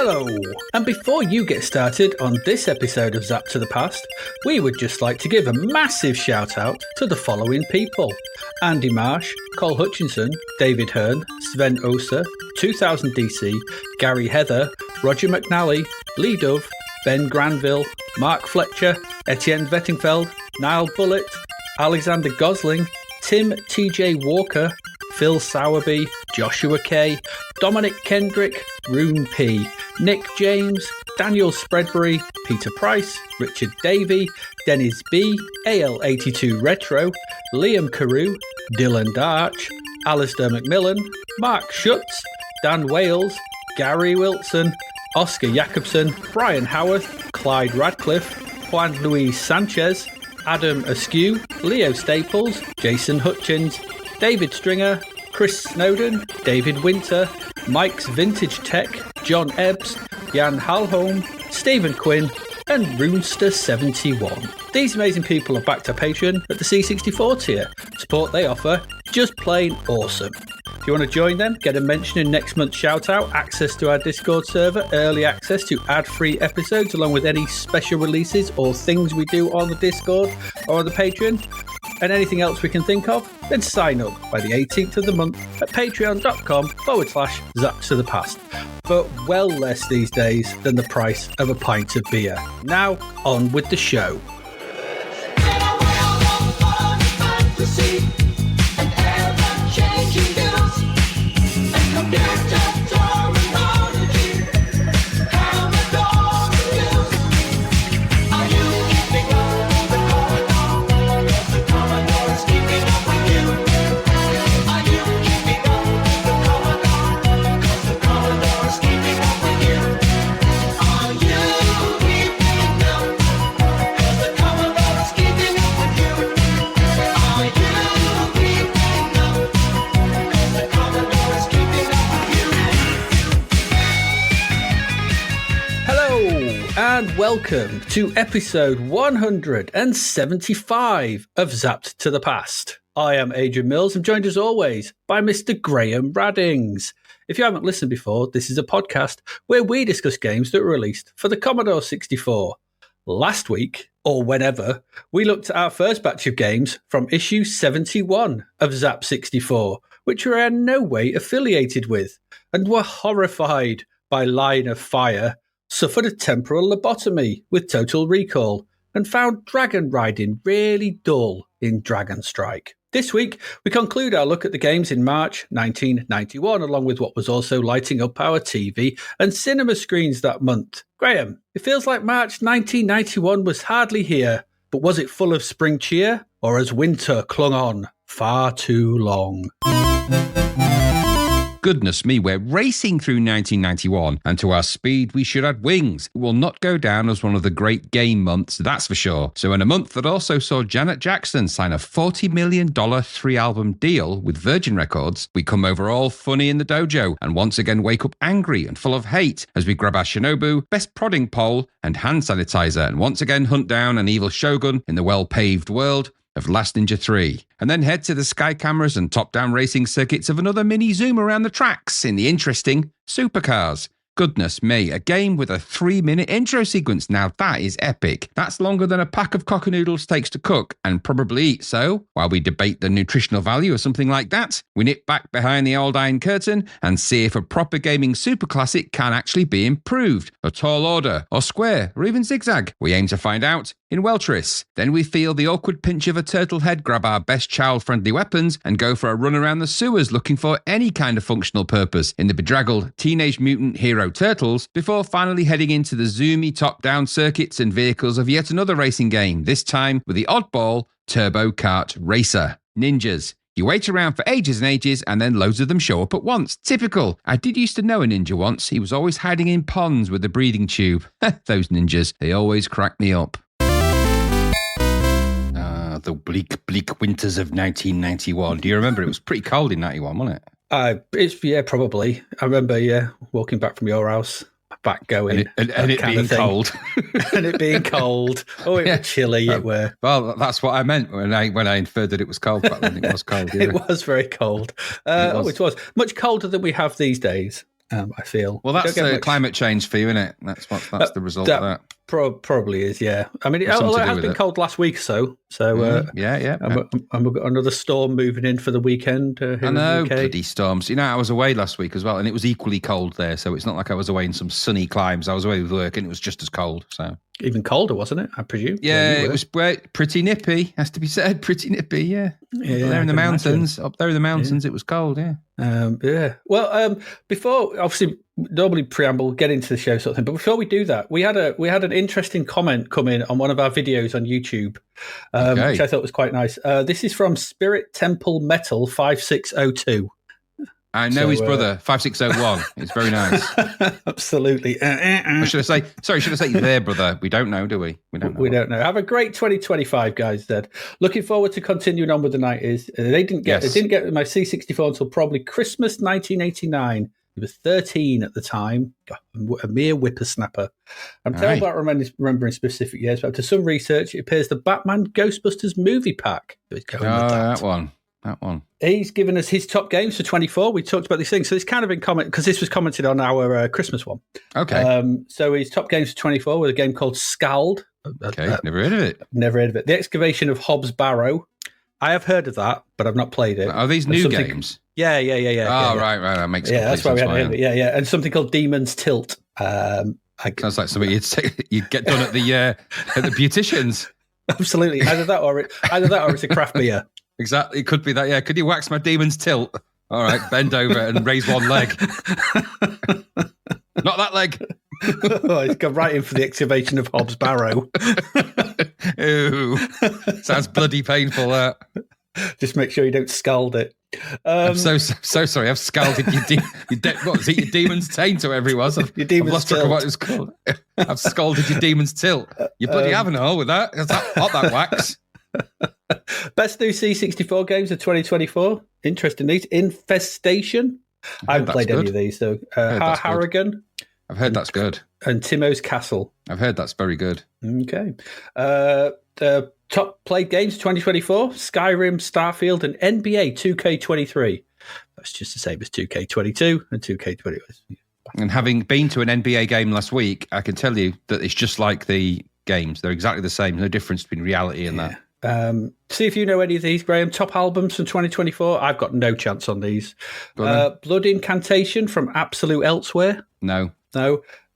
Hello, and before you get started on this episode of Zapped to the Past, we would just like to give a massive shout out to the following people: Andy Marsh, Cole Hutchinson, David Hearn, Sven Oser, 2000 DC, Gary Heather, Roger McNally, Lee Dove, Ben Granville, Mark Fletcher, Etienne Vettingfeld, Niall Bullitt, Alexander Gosling, Tim TJ Walker, Phil Sowerby, Joshua K, Dominic Kendrick, Rune P, Nick James, Daniel Spreadbury, Peter Price, Richard Davey, Dennis B, AL82 Retro, Liam Carew, Dylan Darch, Alistair McMillan, Mark Schutz, Dan Wales, Gary Wilson, Oscar Jacobson, Brian Howarth, Clyde Radcliffe, Juan Luis Sanchez, Adam Askew, Leo Staples, Jason Hutchins, David Stringer, Chris Snowden, David Winter, Mike's Vintage Tech, John Ebbs, Jan Halholm, Stephen Quinn, and Runester71. These amazing people are backed to Patreon at the C64 tier. Support they offer, just plain awesome. If you want to join them, get a mention in next month's shout-out, access to our Discord server, early access to ad-free episodes, along with any special releases or things we do on the Discord or on the Patreon, and anything else we can think of, then sign up by the 18th of the month at patreon.com/Zapped to the Past. But well less these days than the price of a pint of beer. Now, on with the show. And welcome to episode 175 of Zapped to the Past. I am Adrian Mills. I'm joined as always by Mr. Graham Raddings. If you haven't listened before, this is a podcast where we discuss games that were released for the Commodore 64. Last week, or whenever, we looked at our first batch of games from issue 71 of Zap 64, which we are in no way affiliated with, and were horrified by Line of Fire, suffered a temporal lobotomy with Total Recall, and found dragon riding really dull in Dragon Strike. This week, we conclude our look at the games in March 1991, along with what was also lighting up our TV and cinema screens that month. Graham, it feels like March 1991 was hardly here, but was it full of spring cheer, or has winter clung on far too long? Goodness me, we're racing through 1991, and to our speed, we should add wings. It will not go down as one of the great game months, that's for sure. So in a month that also saw Janet Jackson sign a $40 million 3-album deal with Virgin Records, we come over all funny in the dojo and once again wake up angry and full of hate as we grab our Shinobu, best prodding pole, and hand sanitizer, and once again hunt down an evil shogun in the well-paved world of Last Ninja 3, and then head to the sky cameras and top-down racing circuits of another mini zoom around the tracks in the interesting Supercars. Goodness me, a game with a 3-minute intro sequence. Now that is epic. That's longer than a pack of cock-a-noodles takes to cook and probably eat. So, while we debate the nutritional value of something like that, we nip back behind the old iron curtain and see if a proper gaming super classic can actually be improved. A tall order, or square, or even zigzag. We aim to find out in Welltris. Then we feel the awkward pinch of a turtle head, grab our best child-friendly weapons, and go for a run around the sewers looking for any kind of functional purpose in the bedraggled Teenage Mutant Hero Turtles, before finally heading into the zoomy top-down circuits and vehicles of yet another racing game, this time with the oddball Turbo Kart Racer. Ninjas. You wait around for ages and ages, and then loads of them show up at once. Typical. I did used to know a ninja once. He was always hiding in ponds with a breathing tube. Those ninjas, they always crack me up. The bleak winters of 1991. Do you remember? It was pretty cold in 91, wasn't it? Probably. I remember, walking back from your house, back going. And it being cold. And it being cold. Oh, it was chilly, it were. Well, that's what I meant when I inferred that it was cold back then. It was cold, yeah. It was very cold. It was much colder than we have these days. I feel. Well, that's climate change for you, isn't it? That's the result of that. Probably is, yeah. I mean, although it has been cold last week or so. So, yeah. And we've got another storm moving in for the weekend. Here I know, in the UK. bloody storms. I was away last week as well, and it was equally cold there. So it's not like I was away in some sunny climes. I was away with work, and it was just as cold. So even colder, wasn't it? I presume. Yeah, it was pretty nippy. Has to be said, pretty nippy. Yeah. There in the mountains, up there in the mountains, it was cold. Yeah. Well, before obviously normally preamble, get into the show sort of thing. But before we do that, we had an interesting comment come in on one of our videos on YouTube, which I thought was quite nice. This is from Spirit Temple Metal 5602. I know his brother, 5601. It's very nice. Absolutely. Should I say their brother? We don't know, do we? We don't know. Have a great 2025, guys. Said. Looking forward to continuing on with the 90s. They didn't get my C64 until probably Christmas 1989. He was 13 at the time, a mere whippersnapper. I'm terrible at remembering specific years, but after some research, it appears the Batman Ghostbusters movie pack. That one. He's given us his top games for 24. We talked about these things. So it's kind of been commented, because this was commented on our Christmas one. Okay. So his top games for 24 was a game called Scald. Okay, never heard of it. Never heard of it. The Excavation of Hobbs Barrow. I have heard of that, but I've not played it. Are these new games? Yeah. Right. That makes complete that's why we sense. had it. Yeah. And something called Demon's Tilt. Sounds like something you'd get done at the beauticians. Absolutely. Either that or it's a craft beer. Exactly. It could be that, yeah. Could you wax my Demon's Tilt? All right, bend over and raise one leg. Not that leg. He's gone right in for the Excavation of Hobbs Barrow. Ooh, sounds bloody painful, that. Just make sure you don't scald it. I'm so sorry. I've scalded your what was it? Your demon's taint or whatever it was. I've lost track of what it was called. I've scalded your demon's tilt. You bloody haven't all with that. It's hot, that wax. Best new C64 games of 2024. Interesting these. Infestation. I haven't played any of these. So Harrigan. I've heard that's good. And Timo's Castle. I've heard that's very good. Okay. The top played games 2024, Skyrim, Starfield, and NBA 2K23. That's just the same as 2K22 and 2K20. And having been to an NBA game last week, I can tell you that it's just like the games. They're exactly the same. No difference between reality and that. See if you know any of these, Graham. Top albums from 2024. I've got no chance on these. Blood Incantation from Absolute Elsewhere. No.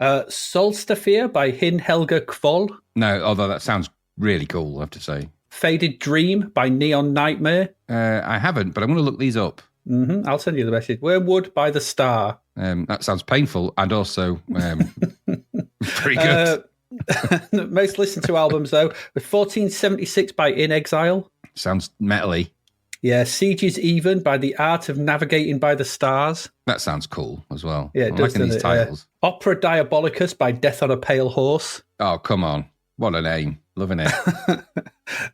Solstafir by Hin Helga Kvol. No, although that sounds really cool, I have to say. Faded Dream by Neon Nightmare. I haven't, but I'm going to look these up. Mm-hmm. I'll send you the message. Wormwood by The Star. That sounds painful and also very good. Most listened to albums, though, with 1476 by In Exile. Sounds metally. Yeah, Sieges Even by The Art of Navigating by the Stars. That sounds cool as well. Yeah, I'm liking these titles. Opera Diabolicus by Death on a Pale Horse. Oh, come on. What a name. Loving it.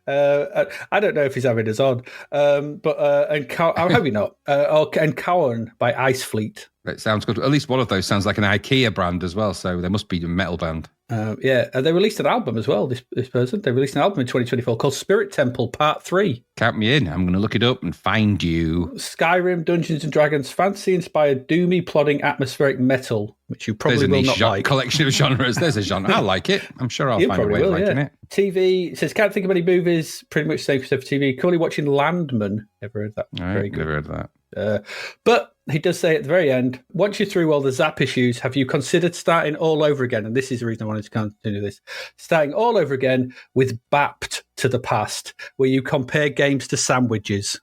I don't know if he's having us on, but I'm hoping not. And Cowan by Ice Fleet. It sounds good. At least one of those sounds like an IKEA brand as well, so there must be a metal band. They released an album as well, this person. They released an album in 2024 called Spirit Temple Part 3. Count me in. I'm going to look it up and find you. Skyrim, Dungeons & Dragons, fantasy-inspired, doomy, plodding, atmospheric metal, which you probably will not like. Collection of genres. There's a genre. I like it. I'm sure I'll find a way of liking it. TV, says, can't think of any movies, pretty much same stuff for TV. Currently watching Landman. Never heard that. Very good. Never heard of that. But he does say at the very end, once you're through all the Zap issues, have you considered starting all over again? And this is the reason I wanted to continue this. Starting all over again with Bapped to the Past, where you compare games to sandwiches.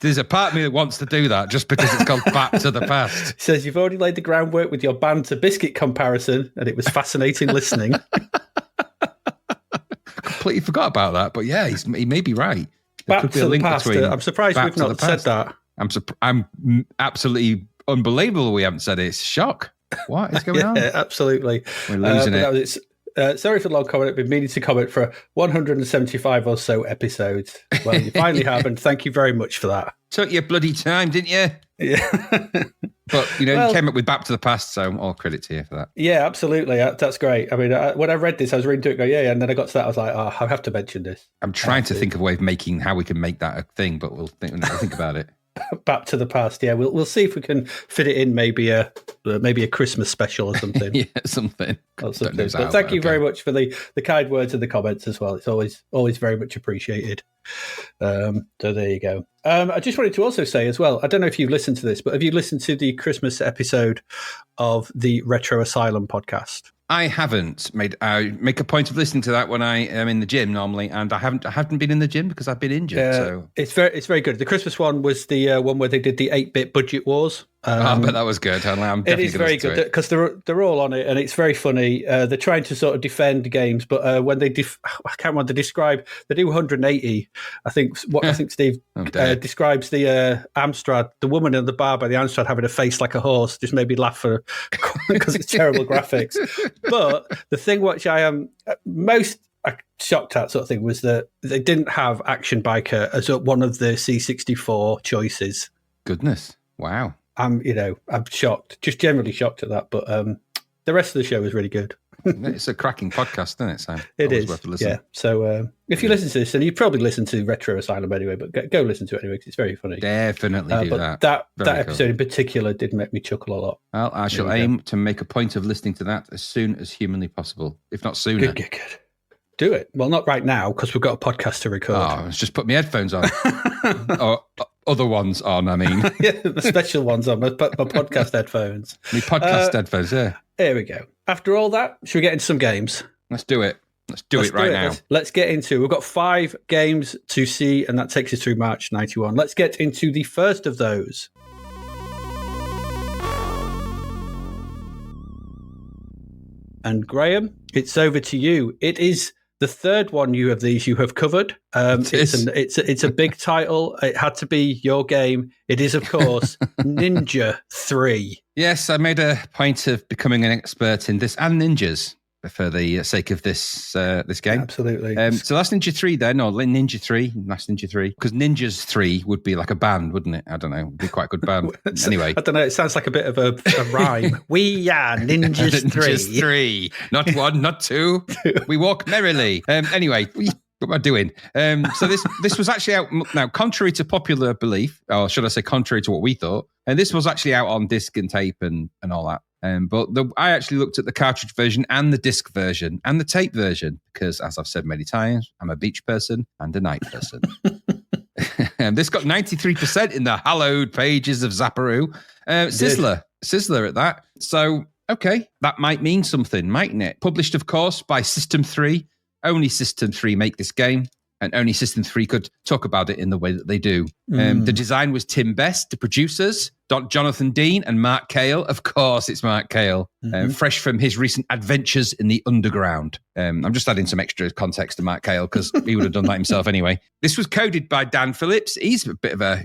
There's a part of me that wants to do that just because it's called Back to the Past. He says, you've already laid the groundwork with your banter biscuit comparison, and it was fascinating listening. Completely forgot about that, but yeah, he may be right. Back to the Past. I'm surprised we've not said that. I'm absolutely unbelievable we haven't said it. It's a shock. What is going on? Yeah, absolutely. We're losing it. Sorry for the long comment. I've been meaning to comment for 175 or so episodes. Well, you finally have, and thank you very much for that. Took your bloody time, didn't you? Yeah. But, you came up with Back to the Past, so all credit to you for that. Yeah, absolutely. That's great. I mean, when I read this, I was reading through it, and then I got to that, I was like, I have to mention this. I'm trying to think of a way of how we can make that a thing, but we'll think about it. Back to the Past. Yeah, we'll see if we can fit it in. Maybe a Christmas special or something. Yeah, something. But thank you very much for the kind words and the comments as well. It's always very much appreciated. So there you go. I just wanted to also say as well, I don't know if you've listened to this, but have you listened to the Christmas episode of the Retro Asylum podcast? I haven't. I make a point of listening to that when I am in the gym normally, and I haven't been in the gym because I've been injured. So it's very good. The Christmas one was the one where they did the 8-bit budget wars. But that was good. It is very good because they're all on it, and it's very funny. They're trying to sort of defend games, but when they I can't remember, they do 180. I think Steve describes the Amstrad, the woman in the bar by the Amstrad having a face like a horse, just made me laugh because it's terrible graphics. But the thing which I am most shocked at, sort of thing, was that they didn't have Action Biker as one of the C64 choices. Goodness, wow. I'm shocked, just generally shocked at that. But the rest of the show is really good. It's a cracking podcast, isn't it, Sam? It is, worth listening. Yeah. So if you listen to this, and you probably listen to Retro Asylum anyway, but go listen to it anyway because it's very funny. Definitely do but that. That episode in particular did make me chuckle a lot. Well, I shall aim to make a point of listening to that as soon as humanly possible, if not sooner. Good. Do it. Well, not right now because we've got a podcast to record. Oh, let's just put my headphones on. Or other ones on, I mean. Yeah, the special ones on, my podcast headphones. My podcast headphones, yeah. There we go. After all that, should we get into some games? Let's do it. Let's do it right now. Let's get into it. We've got 5 games to see, and that takes us through March 91. Let's get into the first of those. And Graham, it's over to you. It is the third one you have covered. It's a big title. It had to be your game. It is, of course, Ninja 3. Yes, I made a point of becoming an expert in this and ninjas for the sake of this game. Absolutely. So Last Ninja 3 then, or Ninja 3, Last Ninja 3, because Ninjas 3 would be like a band, wouldn't it? I don't know. It would be quite a good band. Anyway. I don't know. It sounds like a bit of a rhyme. We are Ninjas 3. Ninjas 3. Not 1, not 2. We walk merrily. Anyway, what am I doing? So this was actually out, now, contrary to popular belief, or should I say contrary to what we thought, and this was actually out on disc and tape and all that. But I actually looked at the cartridge version and the disc version and the tape version because, as I've said many times, I'm a beach person and a night person. And this got 93% in the hallowed pages of Zapparoo. Sizzler at that. So, okay, that might mean something, mightn't it? Published, of course, by System 3. Only System 3 make this game. And only System 3 could talk about it in the way that they do. The design was Tim Best, the producers, Jonathan Dean and Mark Cale. Of course, it's Mark Cale, fresh from his recent adventures in the underground. I'm just adding some extra context to Mark Cale because he would have done that himself anyway. This was coded by Dan Phillips. He's a bit of a,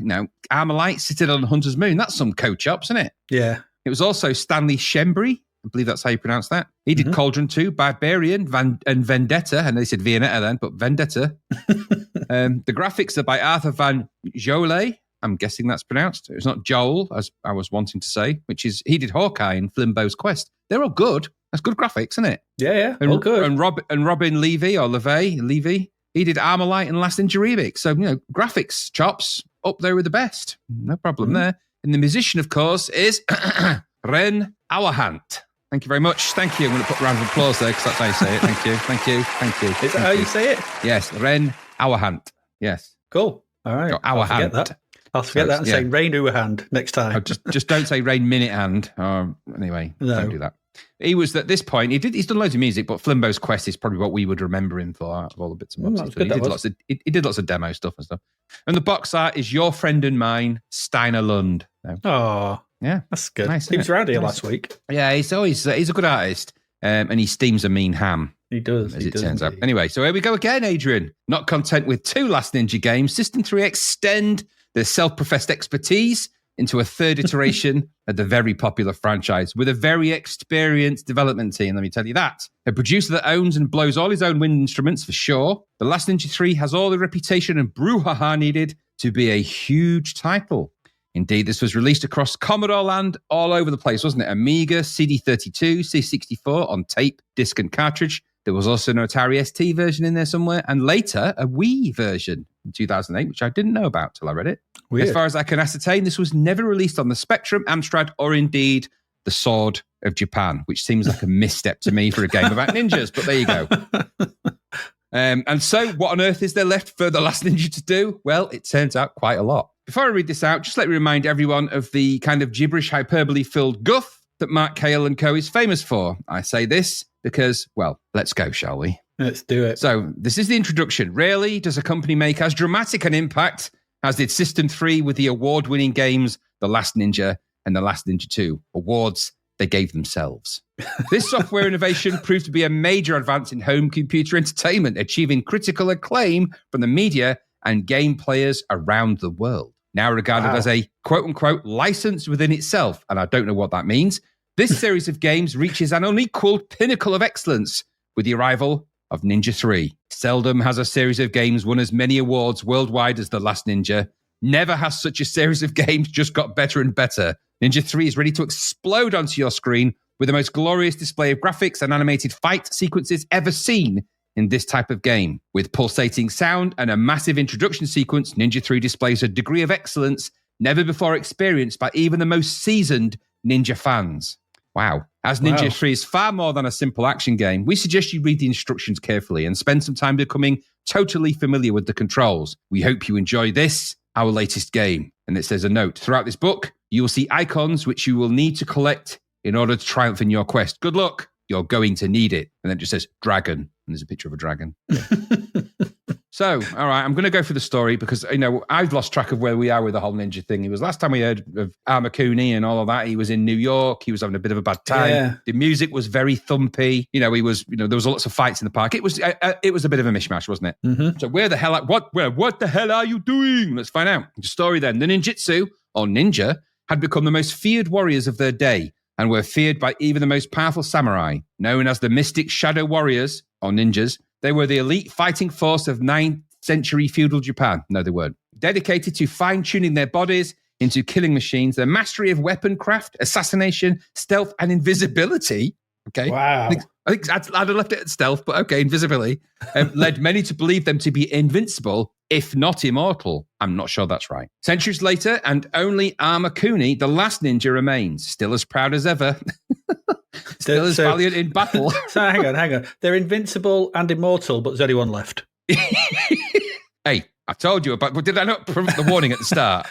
Armalite sitting on Hunter's Moon. That's some co-chops, isn't it? Yeah. It was also Stanley Shembry. I believe that's how you pronounce that. He did Cauldron 2, Barbarian, and Vendetta. And they said Viennetta then, but Vendetta. The graphics are by Arthur Van Jolet. I'm guessing that's pronounced. It's not Joel, as I was wanting to say, which is, he did Hawkeye and Flimbo's Quest. They're all good. That's good graphics, isn't it? Yeah, and, all good. And Robin Levy, or Levy, he did Armalite and Last Ninja Remix. So, graphics chops up there with the best. No problem there. And the musician, of course, is Ren Auerhant. Thank you very much. Thank you. I'm going to put a round of applause there because that's how you say it. Thank you. Thank you. Thank you. Is that how you say it? Yes. Ren Auerhant. Yes. Cool. All right. I'll forget that. I'll forget that and say Rain Auerhand next time. Just don't say Rain Minute Hand. Anyway, don't do that. He was at this point. He's done loads of music, but Flimbo's Quest is probably what we would remember him for out of all the bits and bobs. He did lots of demo stuff and stuff. And the box art is Your Friend and Mine, Steiner Lund. Oh, yeah, that's good. Nice, he was around here last week. Yeah, he's a good artist, and he steams a mean ham. He does, as it turns out. Anyway, so here we go again, Adrian. Not content with 2 Last Ninja games, System 3 extend their self-professed expertise into a third iteration of the very popular franchise with a very experienced development team, let me tell you that. A producer that owns and blows all his own wind instruments, for sure. The Last Ninja 3 has all the reputation and brouhaha needed to be a huge title. Indeed, this was released across Commodore land all over the place, wasn't it? Amiga, CD32, C64 on tape, disc and cartridge. There was also an Atari ST version in there somewhere, and later a Wii version in 2008, which I didn't know about till I read it. Weird. As far as I can ascertain, this was never released on the Spectrum, Amstrad, or indeed the Sword of Japan, which seems like a misstep to me for a game about ninjas, but there you go. And so what on earth is there left for The Last Ninja to do? Well, it turns out quite a lot. Before I read this out, just let me remind everyone of the kind of gibberish hyperbole-filled guff that Mark Cale and co. is famous for. I say this because, well, let's go, shall we? Let's do it. So this is the introduction. Rarely does a company make as dramatic an impact as did System 3 with the award-winning games The Last Ninja and The Last Ninja 2. Awards they gave themselves. This software innovation proved to be a major advance in home computer entertainment, achieving critical acclaim from the media and game players around the world. Now regarded as a quote-unquote license within itself, and I don't know what that means, this series of games reaches an unequaled pinnacle of excellence with the arrival of Ninja 3. Seldom has a series of games won as many awards worldwide as The Last Ninja. Never has such a series of games just got better and better. Ninja 3 is ready to explode onto your screen with the most glorious display of graphics and animated fight sequences ever seen in this type of game. With pulsating sound and a massive introduction sequence, Ninja 3 displays a degree of excellence never before experienced by even the most seasoned Ninja fans. Wow. As Ninja 3 is far more than a simple action game, we suggest you read the instructions carefully and spend some time becoming totally familiar with the controls. We hope you enjoy this, our latest game. And it says a note. Throughout this book, you will see icons which you will need to collect in order to triumph in your quest. Good luck. You're going to need it. And then it just says dragon. And there's a picture of a dragon. So, all right, I'm going to go through the story because, I've lost track of where we are with the whole ninja thing. It was last time we heard of Armakuni and all of that. He was in New York. He was having a bit of a bad time. Yeah. The music was very thumpy. There was lots of fights in the park. It was a bit of a mishmash, wasn't it? Mm-hmm. So what the hell are you doing? Let's find out. The story then. The ninjutsu, or ninja, had become the most feared warriors of their day and were feared by even the most powerful samurai. Known as the Mystic Shadow Warriors, or ninjas, they were the elite fighting force of 9th century feudal Japan. No, they weren't. Dedicated to fine-tuning their bodies into killing machines, their mastery of weapon craft, assassination, stealth, and invisibility. Okay. Wow. I think I'd have left it at stealth, but okay, invisibility. Led many to believe them to be invincible, if not immortal. I'm not sure that's right. Centuries later, and only Armakuni, the last ninja, remains. Still as proud as ever. Still as valiant in battle. So hang on. They're invincible and immortal, but there's only one left. Hey, I told you about, but did I not prompt the warning at the start?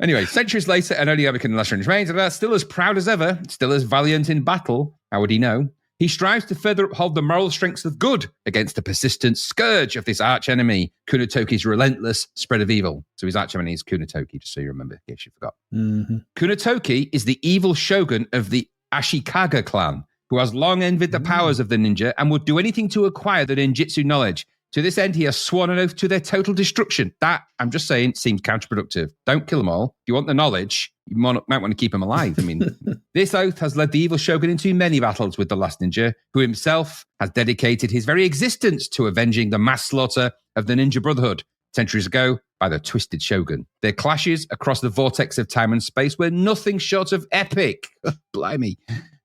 Anyway, centuries later, and only Armakuni, the last ninja, remains. Still as proud as ever. Still as valiant in battle. How would he know? He strives to further uphold the moral strengths of good against the persistent scourge of this arch-enemy, Kunitoki's relentless spread of evil. So his arch-enemy is Kunitoki, just so you remember, in case you forgot. Mm-hmm. Kunitoki is the evil shogun of the Ashikaga clan, who has long envied the powers of the ninja and would do anything to acquire the ninjutsu knowledge. To this end, he has sworn an oath to their total destruction. That, I'm just saying, seems counterproductive. Don't kill them all. If you want the knowledge, you might want to keep them alive. I mean, this oath has led the evil shogun into many battles with the last ninja, who himself has dedicated his very existence to avenging the mass slaughter of the Ninja Brotherhood centuries ago by the twisted shogun. Their clashes across the vortex of time and space were nothing short of epic. Blimey.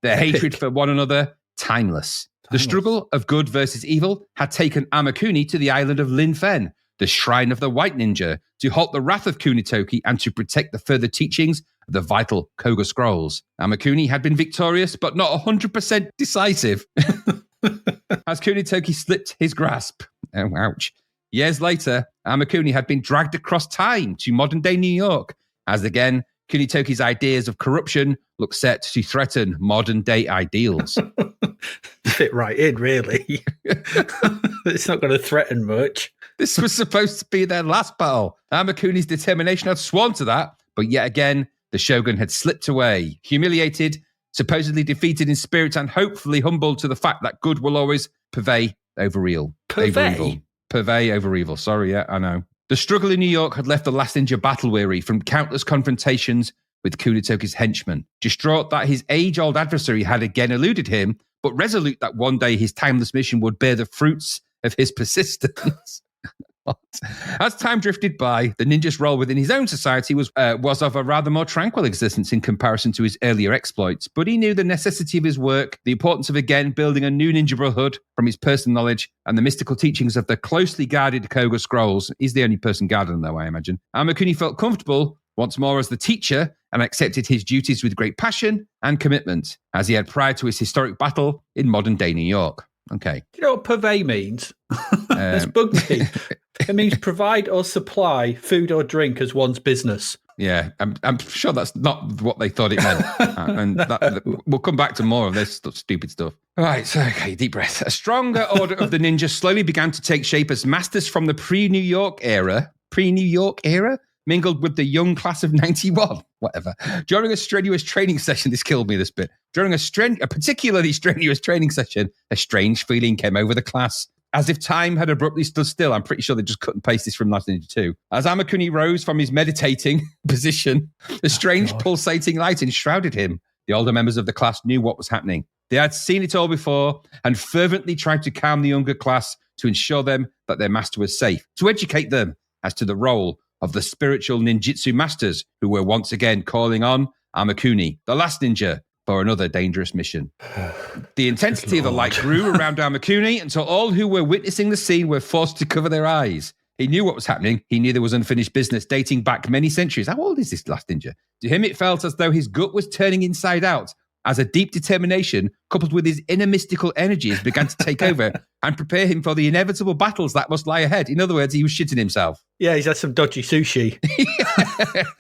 Their hatred for one another, timeless. The struggle of good versus evil had taken Armakuni to the island of Linfen, the shrine of the white ninja, to halt the wrath of Kunitoki and to protect the further teachings of the vital Koga scrolls. Armakuni had been victorious, but not 100% decisive, as Kunitoki slipped his grasp. Oh, ouch. Years later, Armakuni had been dragged across time to modern-day New York, as again, Kunitoki's ideas of corruption look set to threaten modern-day ideals. Fit right in, really. It's not going to threaten much. This was supposed to be their last battle. Armakuni's determination had sworn to that, but yet again, the shogun had slipped away, humiliated, supposedly defeated in spirit, and hopefully humbled to the fact that good will always purvey over evil. Purvey over evil. Sorry, yeah, I know. The struggle in New York had left the last ninja battle-weary from countless confrontations with Kunitoki's henchmen. Distraught that his age-old adversary had again eluded him, but resolute that one day his timeless mission would bear the fruits of his persistence. As time drifted by, the ninja's role within his own society was of a rather more tranquil existence in comparison to his earlier exploits. But he knew the necessity of his work, the importance of again building a new ninja brotherhood from his personal knowledge and the mystical teachings of the closely guarded Koga scrolls. He's the only person guarding them, though, I imagine. Amakuni felt comfortable once more as the teacher and accepted his duties with great passion and commitment, as he had prior to his historic battle in modern-day New York. Okay. Do you know what purvey means? It's bugged me. It means provide or supply food or drink as one's business. Yeah, I'm sure that's not what they thought it meant. And we'll come back to more of this stupid stuff. All right, so, okay, deep breath. A stronger order of the ninja slowly began to take shape as masters from the pre-New York era mingled with the young class of 91, whatever. During a strenuous training session, this killed me, this bit. During a particularly strenuous training session, a strange feeling came over the class. As if time had abruptly stood still. I'm pretty sure they just cut and paste this from Last Ninja 2. As Amakuni rose from his meditating position, the strange pulsating light enshrouded him. The older members of the class knew what was happening. They had seen it all before and fervently tried to calm the younger class to ensure them that their master was safe, to educate them as to the role of the spiritual ninjutsu masters who were once again calling on Amakuni, the last ninja, for another dangerous mission. The intensity of the light grew around Amakuni until all who were witnessing the scene were forced to cover their eyes. He knew what was happening. He knew there was unfinished business dating back many centuries. How old is this last ninja? To him, it felt as though his gut was turning inside out, as a deep determination, coupled with his inner mystical energies, began to take over and prepare him for the inevitable battles that must lie ahead. In other words, he was shitting himself. Yeah, he's had some dodgy sushi.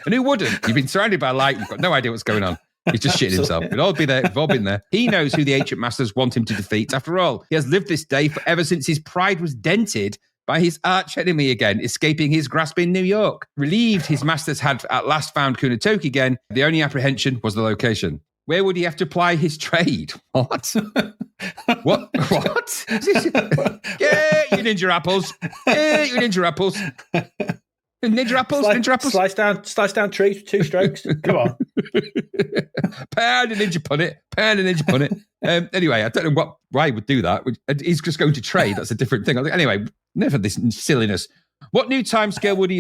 And who wouldn't? You've been surrounded by light. You've got no idea what's going on. He's just shitting himself. We'd all be there. We've all been there. He knows who the ancient masters want him to defeat. After all, he has lived this day ever since his pride was dented by his arch enemy again, escaping his grasp in New York. Relieved his masters had at last found Kunitoki again, the only apprehension was the location. Where would he have to ply his trade? What? What? Yeah, you ninja apples. Yeah, you ninja apples. Ninja apples. Slice down trees with 2 strokes. Come on. Pound a ninja punnet. Anyway, I don't know why he would do that. He's just going to trade. That's a different thing. Anyway, never this silliness. What new timescale would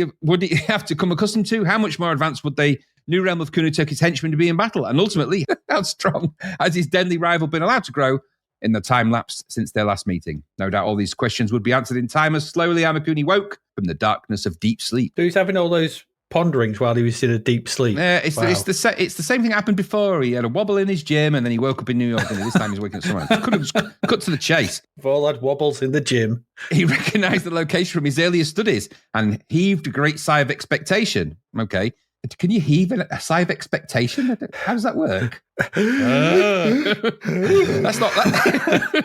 he have to come accustomed to? How much more advanced would the new realm of Kunitoki's henchmen to be in battle? And ultimately, how strong has his deadly rival been allowed to grow in the time lapse since their last meeting? No doubt all these questions would be answered in time as slowly Amakuni woke from the darkness of deep sleep. So he was having all those ponderings while he was in a deep sleep. It's the same thing that happened before. He had a wobble in his gym and then he woke up in New York and this time he's waking up somewhere else. Could have just cut to the chase. We've all had wobbles in the gym. He recognised the location from his earlier studies and heaved a great sigh of expectation. Okay. Can you heave a sigh of expectation? How does that work? That's not that.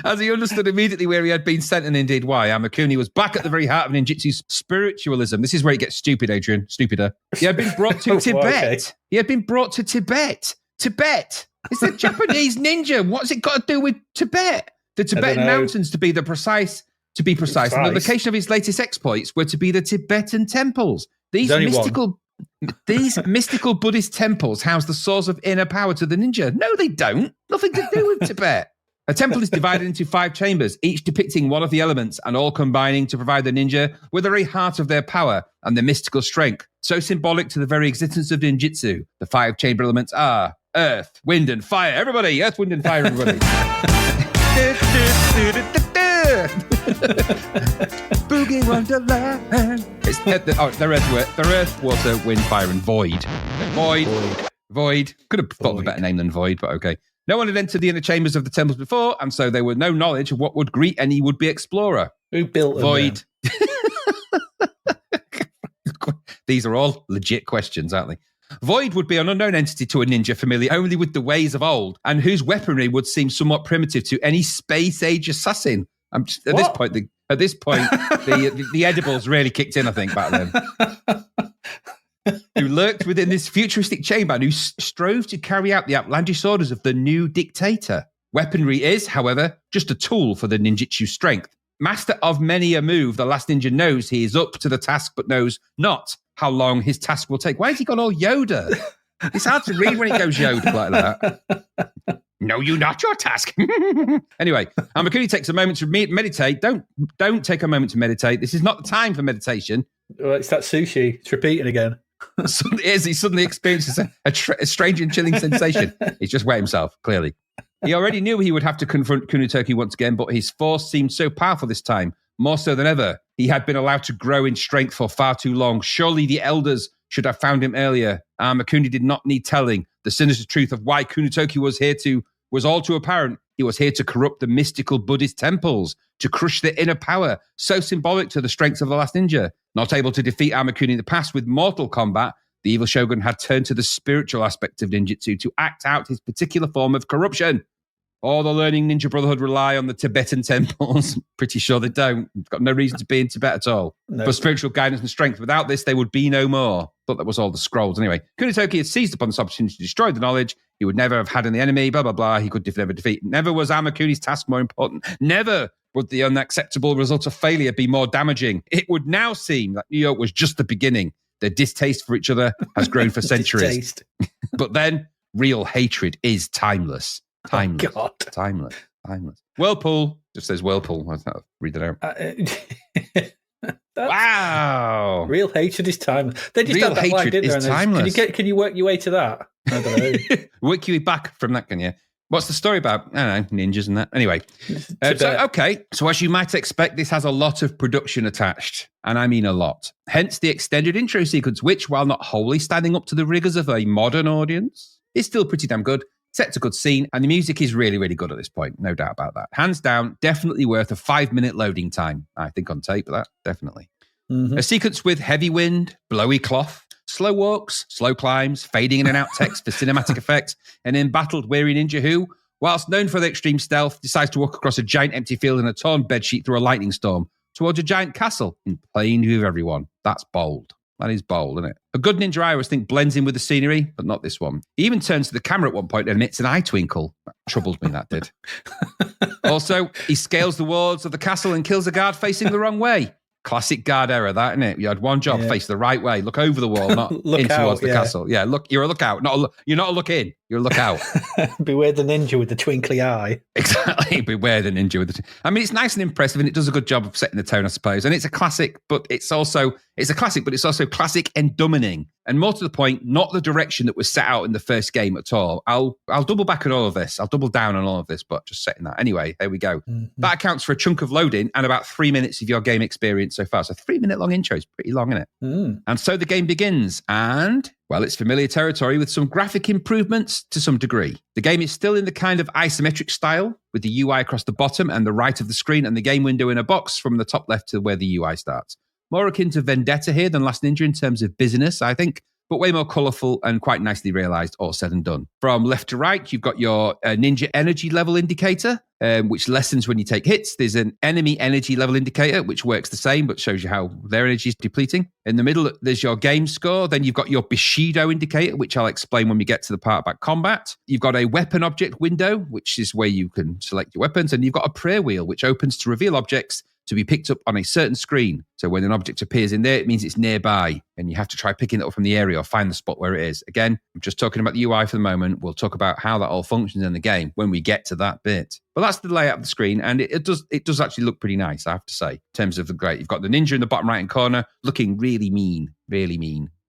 As he understood immediately where he had been sent and indeed why, Amakuni was back at the very heart of ninjutsu's spiritualism. This is where it gets stupid, Adrian. Stupider. He had been brought to Tibet. Okay. He had been brought to Tibet. Tibet. It's a Japanese ninja. What's it got to do with Tibet? The Tibetan mountains, to be precise. And the location of his latest exploits were to be the Tibetan temples. These mystical Buddhist temples house the source of inner power to the ninja. No, they don't. Nothing to do with Tibet. A temple is divided into 5 chambers, each depicting one of the elements and all combining to provide the ninja with the very heart of their power and their mystical strength. So symbolic to the very existence of ninjutsu. The 5 chamber elements are earth, wind, and fire. Everybody, earth, wind, and fire, everybody. Boogie Wonderland. It's the earth, water, wind, fire, and void. Void. Could have thought of a better name than void, but okay. No one had entered the inner chambers of the temples before, and so there were no knowledge of what would greet any would-be explorer. Who built them? Void. These are all legit questions, aren't they? Void would be an unknown entity to a ninja familiar only with the ways of old, and whose weaponry would seem somewhat primitive to any space-age assassin. At this point, the edibles really kicked in, I think, back then. Who lurked within this futuristic chamber and who strove to carry out the outlandish orders of the new dictator. Weaponry is, however, just a tool for the ninjutsu strength. Master of many a move, the last ninja knows he is up to the task, but knows not how long his task will take. Why has he got all Yoda? It's hard to read when it goes Yoda like that. Know you not your task. Anyway, Amakuni takes a moment to meditate. Don't take a moment to meditate. This is not the time for meditation. Well, it's that sushi. It's repeating again. He suddenly experiences a strange and chilling sensation. He's just wet himself, clearly. He already knew he would have to confront Kunitoki once again, but his force seemed so powerful this time, more so than ever. He had been allowed to grow in strength for far too long. Surely the elders should have found him earlier. Amakuni did not need telling. The sinister truth of why Kunitoki was all too apparent. He was here to corrupt the mystical Buddhist temples, to crush their inner power, so symbolic to the strengths of the last ninja. Not able to defeat Amakuni in the past with mortal combat, the evil shogun had turned to the spiritual aspect of ninjutsu to act out his particular form of corruption. All the learning Ninja Brotherhood rely on the Tibetan temples. Pretty sure they don't. Got no reason to be in Tibet at all. No. For spiritual guidance and strength. Without this, they would be no more. Thought that was all the scrolls. Anyway, Kunitoki had seized upon this opportunity to destroy the knowledge he would never have had in the enemy, blah, blah, blah. He could never defeat. Never was Amakuni's task more important. Never would the unacceptable result of failure be more damaging. It would now seem that New York was just the beginning. Their distaste for each other has grown for centuries. But then, real hatred is timeless. Timeless. Oh, God. Timeless. Whirlpool. Just says Whirlpool. I'll read it out. Wow. Real hatred is timeless. They just real had that line, didn't is timeless. Can you work your way to that? I don't know. Work you back from that, can you? What's the story about? I don't know, ninjas and that. Anyway. So as you might expect, this has a lot of production attached. And I mean a lot. Hence the extended intro sequence, which, while not wholly standing up to the rigors of a modern audience, is still pretty damn good. Sets a good scene, and the music is really, really good at this point. No doubt about that. Hands down, definitely worth a 5-minute loading time. I think on tape, that, definitely. Mm-hmm. A sequence with heavy wind, blowy cloth, slow walks, slow climbs, fading in and out text for cinematic effects, an embattled weary ninja who, whilst known for their extreme stealth, decides to walk across a giant empty field in a torn bedsheet through a lightning storm towards a giant castle in plain view of everyone. That's bold. That is bold, isn't it? A good ninja, I always think, blends in with the scenery, but not this one. He even turns to the camera at one point and emits an eye twinkle. That troubled me, that did. Also, he scales the walls of the castle and kills a guard facing the wrong way. Classic guard error, that, isn't it? You had one job, face the right way, look over the wall, not in towards the castle. Yeah, look, you're a lookout. You're not a look in, you're a lookout. Beware the ninja with the twinkly eye. Exactly, beware the ninja with the... I mean, it's nice and impressive, and it does a good job of setting the tone, I suppose. And it's a classic, but it's also classic and dumbing. And more to the point, not the direction that was set out in the first game at all. I'll double back on all of this. I'll double down on all of this, but just setting that. Anyway, there we go. Mm-hmm. That accounts for a chunk of loading and about 3 minutes of your game experience so far. So 3-minute long intro is pretty long, isn't it? Mm. And so the game begins. And, well, it's familiar territory with some graphic improvements to some degree. The game is still in the kind of isometric style with the UI across the bottom and the right of the screen and the game window in a box from the top left to where the UI starts. More akin to Vendetta here than Last Ninja in terms of busyness, I think, but way more colourful and quite nicely realised, all said and done. From left to right, you've got your ninja energy level indicator, which lessens when you take hits. There's an enemy energy level indicator, which works the same, but shows you how their energy is depleting. In the middle, there's your game score. Then you've got your Bushido indicator, which I'll explain when we get to the part about combat. You've got a weapon object window, which is where you can select your weapons. And you've got a prayer wheel, which opens to reveal objects to be picked up on a certain screen. So when an object appears in there, it means it's nearby, and you have to try picking it up from the area or find the spot where it is. Again, I'm just talking about the UI for the moment. We'll talk about how that all functions in the game when we get to that bit. But that's the layout of the screen, and it does actually look pretty nice, I have to say, in terms of the great. You've got the ninja in the bottom right-hand corner, looking really mean.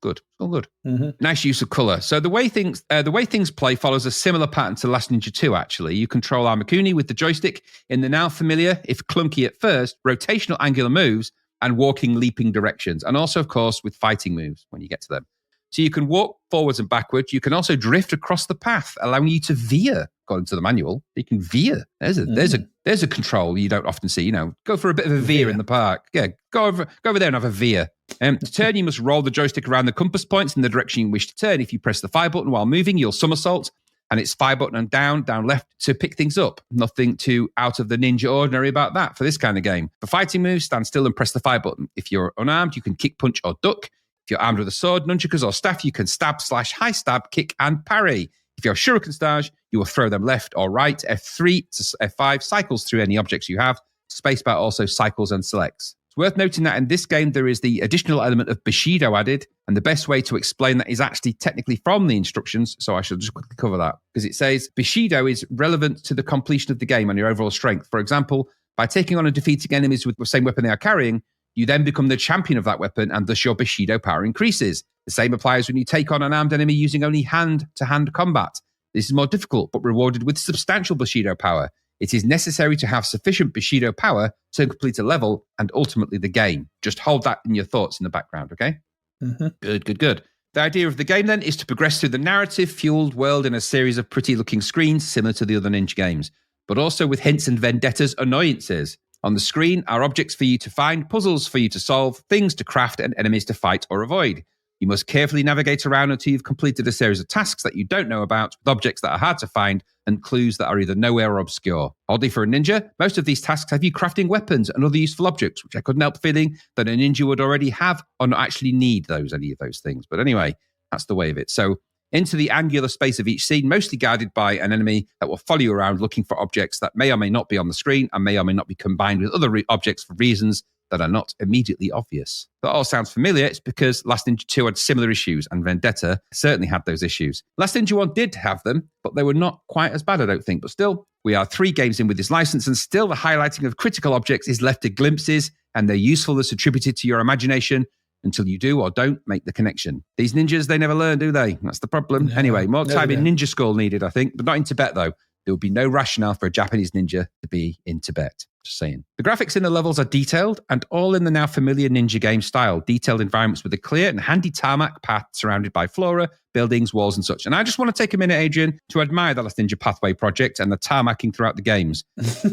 Good. All good. Mm-hmm. Nice use of colour. So the way things play follows a similar pattern to Last Ninja 2, actually. You control Amakuni with the joystick in the now familiar, if clunky at first, rotational angular moves and walking, leaping directions. And also, of course, with fighting moves when you get to them. So you can walk forwards and backwards. You can also drift across the path, allowing you to veer, according to the manual. You can veer. There's a control you don't often see. Go for a bit of a veer in the park. Yeah, go over there and have a veer. To turn, you must roll the joystick around the compass points in the direction you wish to turn. If you press the fire button while moving, you'll somersault, and it's fire button and down left to pick things up. Nothing too out of the ninja ordinary about that for this kind of game. For fighting moves, stand still and press the fire button. If you're unarmed, you can kick, punch, or duck. If you're armed with a sword, nunchakus, or staff, you can stab, slash, high stab, kick, and parry. If you're shuriken stage, you will throw them left or right. F3 to F5 cycles through any objects you have. Spacebar also cycles and selects. It's worth noting that in this game, there is the additional element of Bushido added, and the best way to explain that is actually technically from the instructions, so I should just quickly cover that, because it says Bushido is relevant to the completion of the game and your overall strength. For example, by taking on and defeating enemies with the same weapon they are carrying, you then become the champion of that weapon, and thus your Bushido power increases. The same applies when you take on an armed enemy using only hand-to-hand combat. This is more difficult, but rewarded with substantial Bushido power. It is necessary to have sufficient Bushido power to complete a level and ultimately the game. Just hold that in your thoughts in the background, okay? Mm-hmm. Good. The idea of the game then is to progress through the narrative-fueled world in a series of pretty-looking screens similar to the other Ninja games, but also with hints and vendettas annoyances. On the screen are objects for you to find, puzzles for you to solve, things to craft, and enemies to fight or avoid. You must carefully navigate around until you've completed a series of tasks that you don't know about, with objects that are hard to find and clues that are either nowhere or obscure. Oddly for a ninja, most of these tasks have you crafting weapons and other useful objects, which I couldn't help feeling that a ninja would already have or not actually need any of those things. But anyway, that's the way of it. So into the angular space of each scene, mostly guarded by an enemy that will follow you around looking for objects that may or may not be on the screen and may or may not be combined with other objects for reasons that are not immediately obvious. That all sounds familiar. It's because Last Ninja 2 had similar issues, and Vendetta certainly had those issues. Last Ninja 1 did have them, but they were not quite as bad, I don't think. But still, we are 3 games in with this license, and still the highlighting of critical objects is left to glimpses, and their usefulness attributed to your imagination until you do or don't make the connection. These ninjas, they never learn, do they? That's the problem. No, anyway, more time in don't. ninja school needed, I think, but not in Tibet, though. There would be no rationale for a Japanese ninja to be in Tibet. Just saying. The graphics in the levels are detailed and all in the now familiar ninja game style. Detailed environments with a clear and handy tarmac path surrounded by flora, buildings, walls, and such. And I just want to take a minute, Adrian, to admire the Last Ninja Pathway project and the tarmacking throughout the games.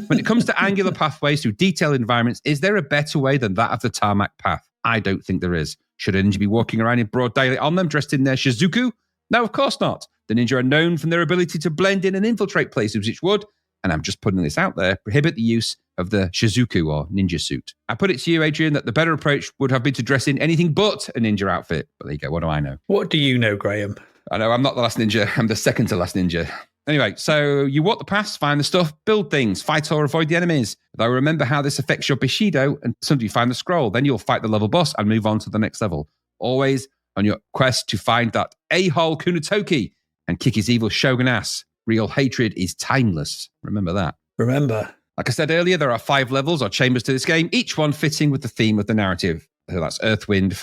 When it comes to angular pathways through detailed environments, is there a better way than that of the tarmac path? I don't think there is. Should a ninja be walking around in broad daylight on them, dressed in their shizuku? No, of course not. The ninja are known for their ability to blend in and infiltrate places which would, and I'm just putting this out there, prohibit the use of the shizuku or ninja suit. I put it to you, Adrian, that the better approach would have been to dress in anything but a ninja outfit. But there you go, what do I know? What do you know, Graham? I know, I'm not the last ninja, I'm the second to last ninja. Anyway, so you walk the paths, find the stuff, build things, fight or avoid the enemies. Though remember how this affects your Bushido until you find the scroll. Then you'll fight the level boss and move on to the next level. Always on your quest to find that a-hole Kunitoki and kick his evil shogun ass. Real hatred is timeless. Remember that. Remember. Like I said earlier, there are 5 levels or chambers to this game, each one fitting with the theme of the narrative. So that's Earth, Wind,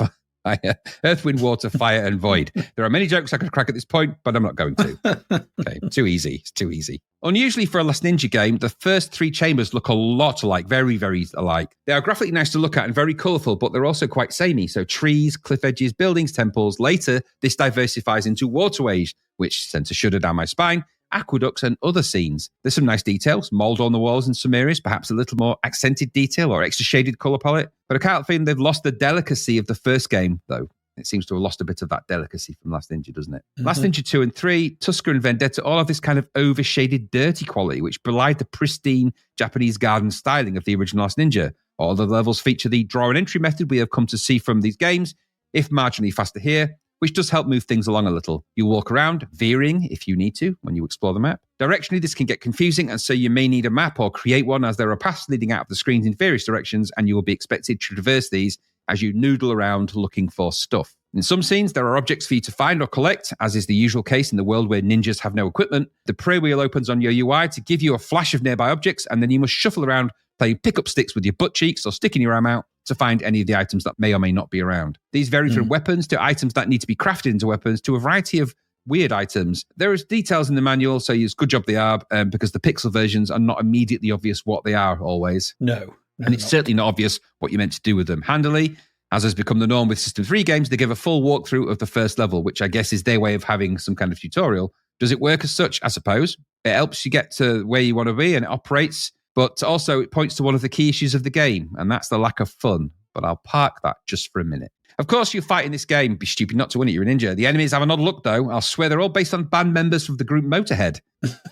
Water, Fire, and Void. There are many jokes I could crack at this point, but I'm not going to. Okay, too easy. It's too easy. Unusually for a Last Ninja game, the first 3 chambers look a lot alike, very, very alike. They are graphically nice to look at and very colourful, but they're also quite samey. So trees, cliff edges, buildings, temples. Later, this diversifies into waterways, which sent a shudder down my spine, aqueducts, and other scenes. There's some nice details, mould on the walls in some areas, perhaps a little more accented detail or extra shaded colour palette. But I can't think they've lost the delicacy of the first game, though. It seems to have lost a bit of that delicacy from Last Ninja, doesn't it? Mm-hmm. Last Ninja 2 and 3, Tusker and Vendetta all have this kind of overshaded, dirty quality, which belied the pristine Japanese garden styling of the original Last Ninja. All the levels feature the draw and entry method we have come to see from these games, if marginally faster here, which does help move things along a little. You walk around, veering if you need to when you explore the map. Directionally, this can get confusing, and so you may need a map or create one, as there are paths leading out of the screens in various directions, and you will be expected to traverse these as you noodle around looking for stuff. In some scenes, there are objects for you to find or collect, as is the usual case in the world where ninjas have no equipment. The prey wheel opens on your UI to give you a flash of nearby objects, and then you must shuffle around, playing pick-up sticks with your butt cheeks or sticking your arm out to find any of the items that may or may not be around. These vary from weapons to items that need to be crafted into weapons to a variety of weird items. There is details in the manual, so it's good job they are, because the pixel versions are not immediately obvious what they are always. No. And it's certainly not obvious what you're meant to do with them. Handily, as has become the norm with System 3 games, they give a full walkthrough of the first level, which I guess is their way of having some kind of tutorial. Does it work as such? I suppose. It helps you get to where you want to be and it operates, but also it points to one of the key issues of the game, and that's the lack of fun. But I'll park that just for a minute. Of course, you fight in this game. Be stupid not to win it. You're a ninja. The enemies have an odd look, though. I'll swear they're all based on band members from the group Motorhead,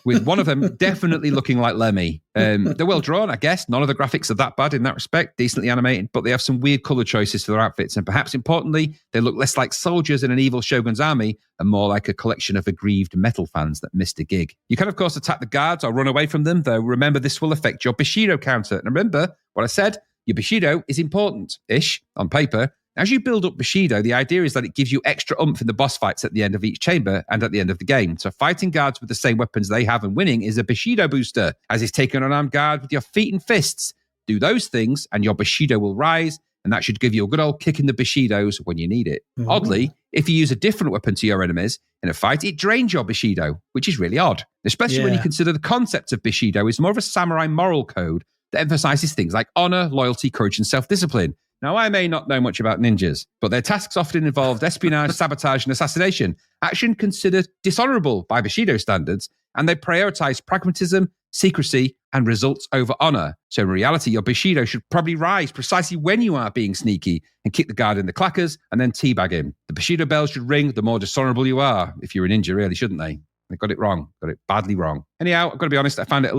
with one of them definitely looking like Lemmy. They're well drawn, I guess. None of the graphics are that bad in that respect. Decently animated, but they have some weird colour choices for their outfits. And perhaps importantly, they look less like soldiers in an evil shogun's army and more like a collection of aggrieved metal fans that missed a gig. You can, of course, attack the guards or run away from them, though remember this will affect your Bushido counter. And remember what I said, Your Bushido is important-ish on paper. As you build up Bushido, the idea is that it gives you extra oomph in the boss fights at the end of each chamber and at the end of the game. So fighting guards with the same weapons they have and winning is a Bushido booster, as is taking on an armed guard with your feet and fists. Do those things and your Bushido will rise, and that should give you a good old kick in the Bushidos when you need it. Mm-hmm. Oddly, if you use a different weapon to your enemies in a fight, it drains your Bushido, which is really odd, especially when you consider the concept of Bushido is more of a samurai moral code that emphasizes things like honor, loyalty, courage, and self-discipline. Now, I may not know much about ninjas, but their tasks often involved espionage, sabotage, and assassination, action considered dishonorable by Bushido standards, and they prioritize pragmatism, secrecy, and results over honor. So in reality, your Bushido should probably rise precisely when you are being sneaky and kick the guard in the clackers and then teabag him. The Bushido bell should ring the more dishonorable you are, if you're a ninja, really, shouldn't they? They got it wrong, got it badly wrong. Anyhow, I've got to be honest, I found it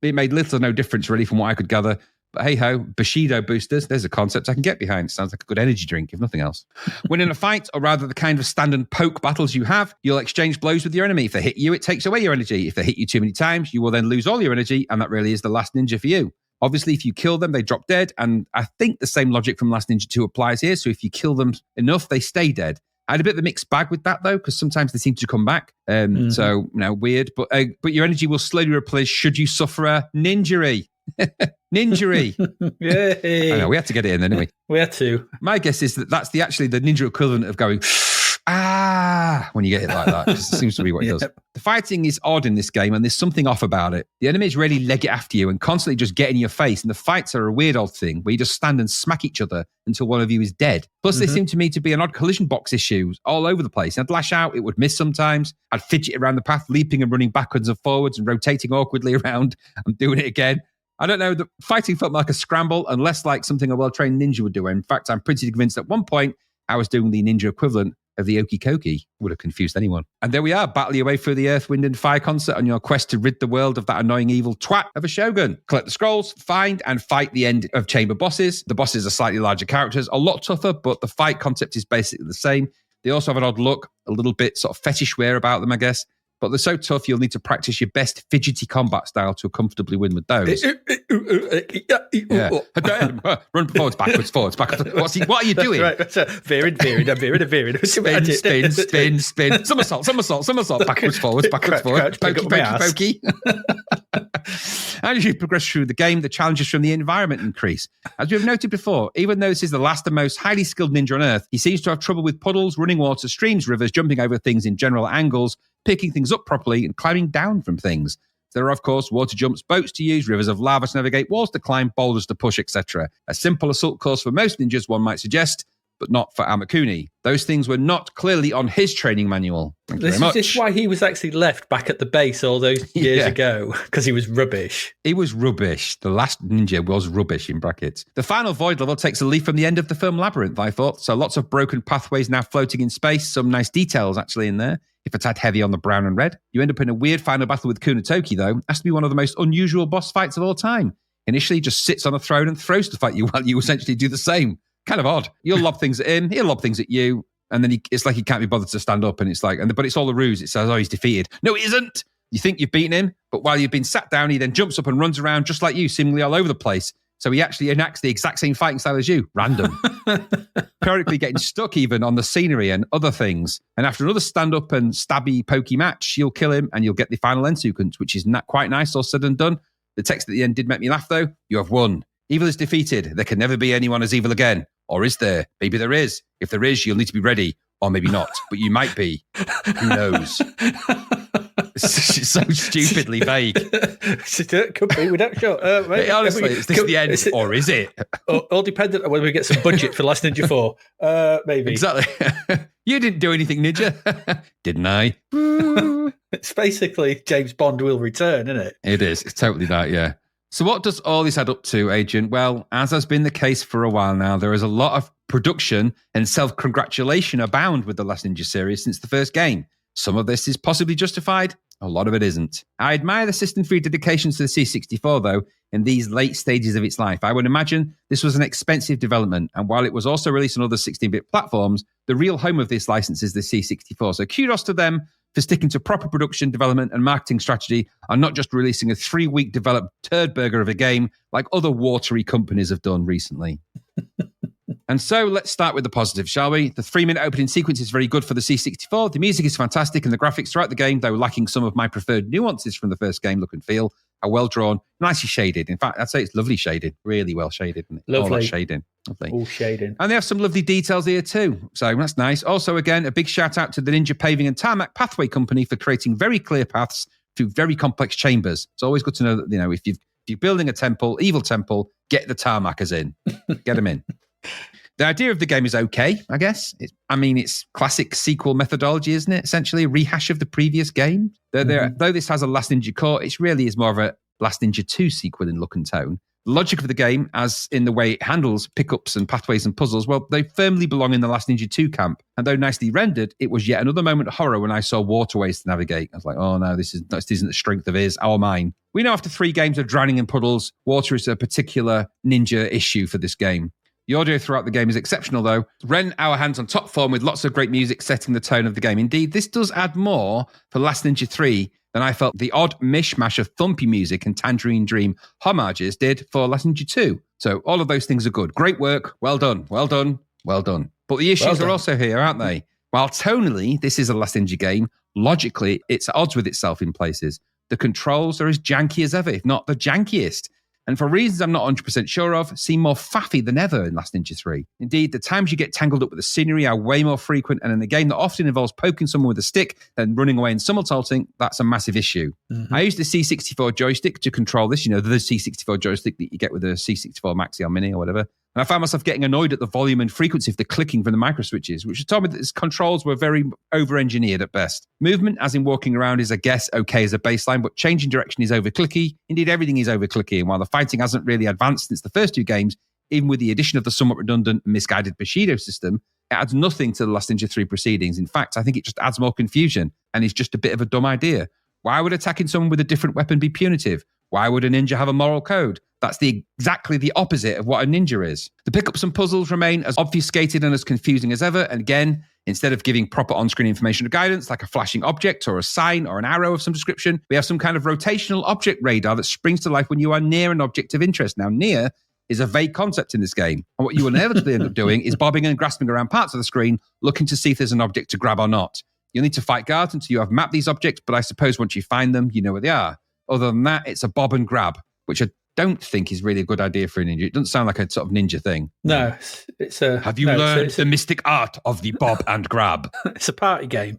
it made little or no difference really from what I could gather. But hey-ho, Bushido boosters, there's a concept I can get behind. Sounds like a good energy drink, if nothing else. When in a fight, or rather the kind of stand and poke battles you have, you'll exchange blows with your enemy. If they hit you, it takes away your energy. If they hit you too many times, you will then lose all your energy, and that really is the last ninja for you. Obviously, if you kill them, they drop dead, and I think the same logic from Last Ninja 2 applies here, so if you kill them enough, they stay dead. I had a bit of a mixed bag with that, though, because sometimes they seem to come back. So, weird. But your energy will slowly replenish should you suffer a ninjury. Ninjury. Yay. I know, we had to get it in, didn't we? We had to. My guess is that that's actually the ninja equivalent of going, when you get hit like that. It seems to be what it does. The fighting is odd in this game, and there's something off about it. The enemies really leg it after you and constantly just get in your face, and the fights are a weird old thing where you just stand and smack each other until one of you is dead. Plus, they seem to me to be an odd collision box issue all over the place. I'd lash out, it would miss sometimes. I'd fidget around the path, leaping and running backwards and forwards and rotating awkwardly around and doing it again. I don't know, the fighting felt like a scramble and less like something a well-trained ninja would do. In fact, I'm pretty convinced at one point I was doing the ninja equivalent of the Okikoki. Would have confused anyone. And there we are, battling your way through the Earth, Wind and Fire concert on your quest to rid the world of that annoying evil twat of a shogun. Collect the scrolls, find and fight the end of chamber bosses. The bosses are slightly larger characters, a lot tougher, but the fight concept is basically the same. They also have an odd look, a little bit sort of fetish wear about them, I guess. But they're so tough, you'll need to practice your best fidgety combat style to comfortably win with those. Run forwards, backwards. What are you doing? Right. Veering. Spin. Somersault. Backwards, forwards. Pokey. As you progress through the game, the challenges from the environment increase. As we've noted before, even though this is the last and most highly skilled ninja on Earth, he seems to have trouble with puddles, running water, streams, rivers, jumping over things in general angles, picking things up properly, and climbing down from things. There are, of course, water jumps, boats to use, rivers of lava to navigate, walls to climb, boulders to push, etc. A simple assault course for most ninjas, one might suggest, but not for Amakuni. Those things were not clearly on his training manual. This is why he was actually left back at the base all those years ago, because he was rubbish. He was rubbish. The last ninja was rubbish, in brackets. The final void level takes a leaf from the end of the film Labyrinth, I thought. So lots of broken pathways now floating in space. Some nice details, actually, in there. If a tad heavy on the brown and red. You end up in a weird final battle with Kunitoki, though. Has to be one of the most unusual boss fights of all time. Initially, he just sits on a throne and throws to fight you while you essentially do the same. Kind of odd. You'll lob things at him, he'll lob things at you, and then it's like he can't be bothered to stand up, and it's like, but it's all a ruse. It says, he's defeated. No, it isn't. You think you've beaten him, but while you've been sat down, he then jumps up and runs around just like you, seemingly all over the place. So he actually enacts the exact same fighting style as you. Random. Periodically getting stuck even on the scenery and other things. And after another stand-up and stabby, pokey match, you'll kill him and you'll get the final end sequence, which is not quite nice, all said and done. The text at the end did make me laugh, though. You have won. Evil is defeated. There can never be anyone as evil again. Or is there? Maybe there is. If there is, you'll need to be ready. Or maybe not. But you might be. Who knows? It's so stupidly vague. Could be. We're not sure. Honestly, is this the end? Or is it? All dependent on whether we get some budget for Last Ninja 4. Maybe. Exactly. You didn't do anything, Ninja. Didn't I? It's basically James Bond will return, isn't it? It is. It's totally that, yeah. So what does all this add up to, Agent? Well, as has been the case for a while now, there is a lot of production and self-congratulation abound with the Last Ninja series since the first game. Some of this is possibly justified, a lot of it isn't. I admire the system-free dedication to the C64, though, in these late stages of its life. I would imagine this was an expensive development, and while it was also released on other 16-bit platforms, the real home of this license is the C64. So kudos to them for sticking to proper production, development, and marketing strategy, and not just releasing a 3-week developed turd burger of a game like other watery companies have done recently. And so let's start with the positive, shall we? The 3-minute opening sequence is very good for the C64. The music is fantastic, and the graphics throughout the game, though lacking some of my preferred nuances from the first game look and feel, are well drawn, nicely shaded. In fact, I'd say it's lovely shaded, really well shaded. Isn't it? Lovely. All that shading. Lovely. All shading. And they have some lovely details here too. So that's nice. Also, again, a big shout out to the Ninja Paving and Tarmac Pathway Company for creating very clear paths through very complex chambers. It's always good to know that, you know, if you're building a temple, evil temple, get the tarmacers in. Get them in. The idea of the game is okay, I guess. It's classic sequel methodology, isn't it? Essentially a rehash of the previous game. Though this has a Last Ninja core, it really is more of a Last Ninja 2 sequel in look and tone. The logic of the game, as in the way it handles pickups and pathways and puzzles, well, they firmly belong in the Last Ninja 2 camp. And though nicely rendered, it was yet another moment of horror when I saw waterways to navigate. I was like, oh no, this isn't the strength of his or mine. We know after 3 games of drowning in puddles, water is a particular ninja issue for this game. The audio throughout the game is exceptional, though. Ren our hands on top form with lots of great music setting the tone of the game. Indeed, this does add more for Last Ninja 3 than I felt the odd mishmash of thumpy music and Tangerine Dream homages did for Last Ninja 2. So all of those things are good. Great work. Well done. Well done. Well done. But the issues are also here, aren't they? While tonally, this is a Last Ninja game, logically, it's at odds with itself in places. The controls are as janky as ever, if not the jankiest. And for reasons I'm not 100% sure of, seem more faffy than ever in Last Ninja 3. Indeed, the times you get tangled up with the scenery are way more frequent, and in a game that often involves poking someone with a stick, then running away and somersaulting, that's a massive issue. Mm-hmm. I used the C64 joystick to control this, the C64 joystick that you get with the C64 Maxi or Mini or whatever. And I found myself getting annoyed at the volume and frequency of the clicking from the micro switches, which told me that its controls were very over-engineered at best. Movement, as in walking around, is, I guess, okay as a baseline, but changing direction is over-clicky. Indeed, everything is over-clicky, and while the fighting hasn't really advanced since the first 2 games, even with the addition of the somewhat redundant and misguided Bushido system, it adds nothing to the Last Ninja 3 proceedings. In fact, I think it just adds more confusion, and is just a bit of a dumb idea. Why would attacking someone with a different weapon be punitive? Why would a ninja have a moral code? That's exactly the opposite of what a ninja is. The pickups and puzzles remain as obfuscated and as confusing as ever. And again, instead of giving proper on-screen information or guidance, like a flashing object or a sign or an arrow of some description, we have some kind of rotational object radar that springs to life when you are near an object of interest. Now, near is a vague concept in this game. And what you will inevitably end up doing is bobbing and grasping around parts of the screen, looking to see if there's an object to grab or not. You'll need to fight guards until you have mapped these objects, but I suppose once you find them, you know where they are. Other than that, it's a bob and grab, which I don't think is really a good idea for a ninja. It doesn't sound like a sort of ninja thing. No, it's a... Have you learned the mystic art of the bob and grab? It's a party game.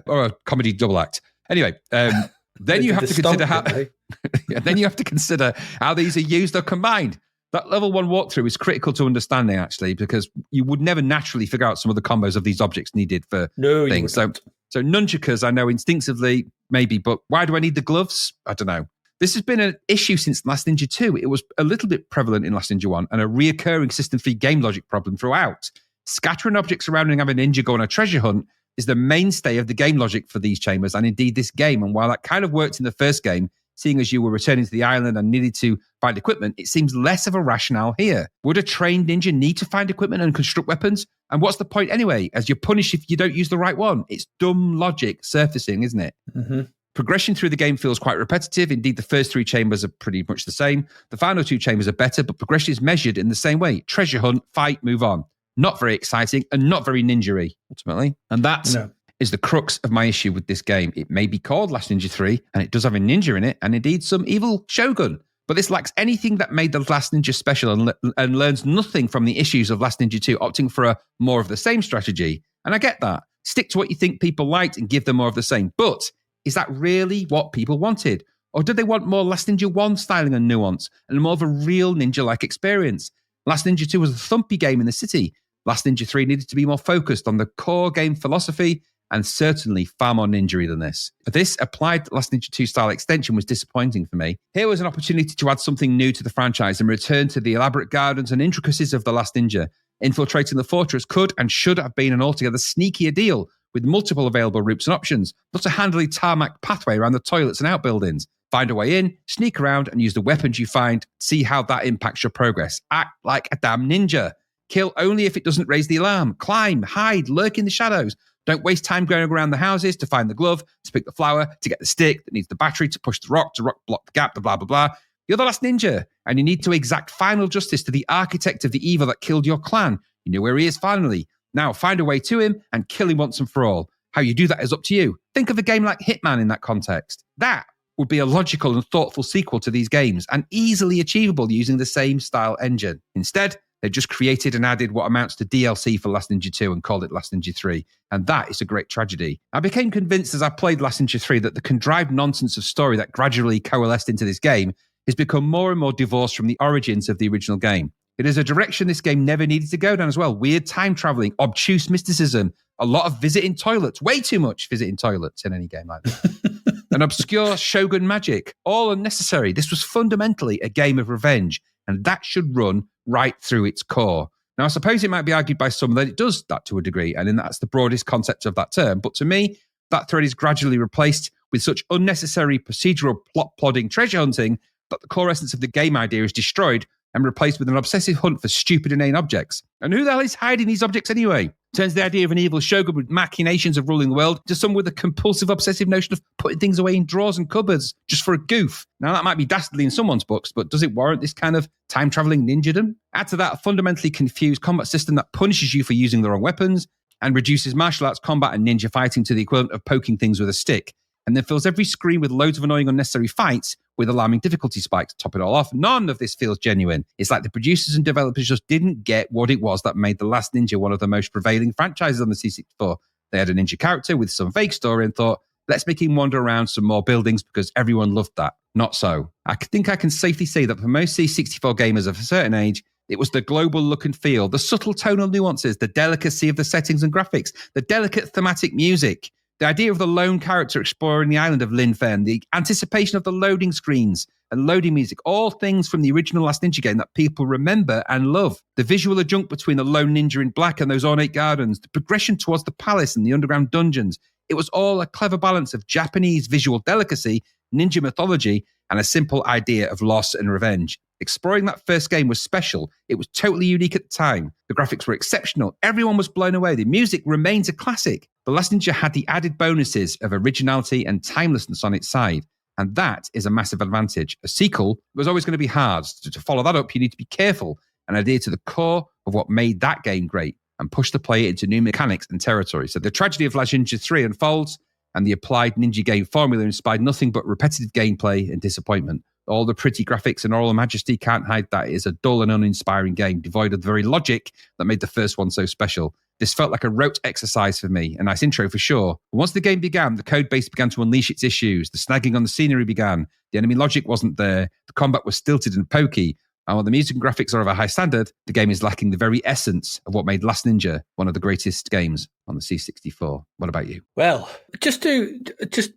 Or a comedy double act. Anyway, then you have to consider how... then you have to consider how these are used or combined. That level 1 walkthrough is critical to understanding, actually, because you would never naturally figure out some of the combos of these objects needed for things. So nunchakus, I know instinctively, maybe, but why do I need the gloves? I don't know. This has been an issue since Last Ninja 2. It was a little bit prevalent in Last Ninja 1 and a reoccurring system-free game logic problem throughout. Scattering objects around and having a ninja go on a treasure hunt is the mainstay of the game logic for these chambers and indeed this game. And while that kind of worked in the first game, seeing as you were returning to the island and needed to find equipment, it seems less of a rationale here. Would a trained ninja need to find equipment and construct weapons? And what's the point anyway, as you're punished if you don't use the right one? It's dumb logic surfacing, isn't it? Mm-hmm. Progression through the game feels quite repetitive. Indeed, the first 3 chambers are pretty much the same. The final 2 chambers are better, but progression is measured in the same way. Treasure hunt, fight, move on. Not very exciting and not very ninja-y, ultimately. And that's... No. Is the crux of my issue with this game. It may be called Last Ninja 3, and it does have a ninja in it, and indeed some evil shogun. But this lacks anything that made the Last Ninja special and learns nothing from the issues of Last Ninja 2, opting for a more of the same strategy. And I get that. Stick to what you think people liked and give them more of the same. But is that really what people wanted? Or did they want more Last Ninja 1 styling and nuance, and more of a real ninja-like experience? Last Ninja 2 was a thumpy game in the city. Last Ninja 3 needed to be more focused on the core game philosophy, and certainly far more ninja-y than this. This applied Last Ninja 2 style extension was disappointing for me. Here was an opportunity to add something new to the franchise and return to the elaborate gardens and intricacies of The Last Ninja. Infiltrating the fortress could and should have been an altogether sneakier deal, with multiple available routes and options, not a handily tarmac pathway around the toilets and outbuildings. Find a way in, sneak around, and use the weapons you find, see how that impacts your progress. Act like a damn ninja. Kill only if it doesn't raise the alarm. Climb, hide, lurk in the shadows. Don't waste time going around the houses to find the glove, to pick the flower, to get the stick that needs the battery, to push the rock, to rock block the gap, the blah, blah, blah. You're the last ninja, and you need to exact final justice to the architect of the evil that killed your clan. You know where he is finally. Now find a way to him and kill him once and for all. How you do that is up to you. Think of a game like Hitman in that context. That would be a logical and thoughtful sequel to these games and easily achievable using the same style engine. Instead, they just created and added what amounts to DLC for Last Ninja 2 and called it Last Ninja 3. And that is a great tragedy. I became convinced as I played Last Ninja 3 that the contrived nonsense of story that gradually coalesced into this game has become more and more divorced from the origins of the original game. It is a direction this game never needed to go down as well. Weird time traveling, obtuse mysticism, a lot of visiting toilets, way too much visiting toilets in any game like that. An obscure Shogun magic, all unnecessary. This was fundamentally a game of revenge, and that should run right through its core. Now, I suppose it might be argued by some that it does that to a degree, and then that's the broadest concept of that term. But to me, that thread is gradually replaced with such unnecessary procedural plot plodding treasure hunting that the core essence of the game idea is destroyed and replaced with an obsessive hunt for stupid inane objects. And who the hell is hiding these objects anyway? Turns the idea of an evil shogun with machinations of ruling the world to someone with a compulsive, obsessive notion of putting things away in drawers and cupboards just for a goof. Now, that might be dastardly in someone's books, but does it warrant this kind of time-traveling ninjadom? Add to that a fundamentally confused combat system that punishes you for using the wrong weapons and reduces martial arts combat and ninja fighting to the equivalent of poking things with a stick, and then fills every screen with loads of annoying unnecessary fights with alarming difficulty spikes to top it all off. None of this feels genuine. It's like the producers and developers just didn't get what it was that made The Last Ninja one of the most prevailing franchises on the C64. They had a ninja character with some vague story and thought, let's make him wander around some more buildings because everyone loved that. Not so. I think I can safely say that for most C64 gamers of a certain age, it was the global look and feel, the subtle tonal nuances, the delicacy of the settings and graphics, the delicate thematic music, the idea of the lone character exploring the island of Linfen, the anticipation of the loading screens and loading music, all things from the original Last Ninja game that people remember and love. The visual adjunct between the lone ninja in black and those ornate gardens, the progression towards the palace and the underground dungeons. It was all a clever balance of Japanese visual delicacy, ninja mythology, and a simple idea of loss and revenge. Exploring that first game was special. It was totally unique at the time. The graphics were exceptional. Everyone was blown away. The music remains a classic. The Last Ninja had the added bonuses of originality and timelessness on its side, and that is a massive advantage. A sequel was always going to be hard. To follow that up, you need to be careful and adhere to the core of what made that game great and push the player into new mechanics and territory. So the tragedy of Last Ninja 3 unfolds, and the applied ninja game formula inspired nothing but repetitive gameplay and disappointment. All the pretty graphics and oral majesty can't hide that it is a dull and uninspiring game, devoid of the very logic that made the first one so special. This felt like a rote exercise for me, a nice intro for sure. But once the game began, the code base began to unleash its issues. The snagging on the scenery began. The enemy logic wasn't there. The combat was stilted and pokey. And while the music and graphics are of a high standard, the game is lacking the very essence of what made Last Ninja one of the greatest games on the C64. What about you? Well, just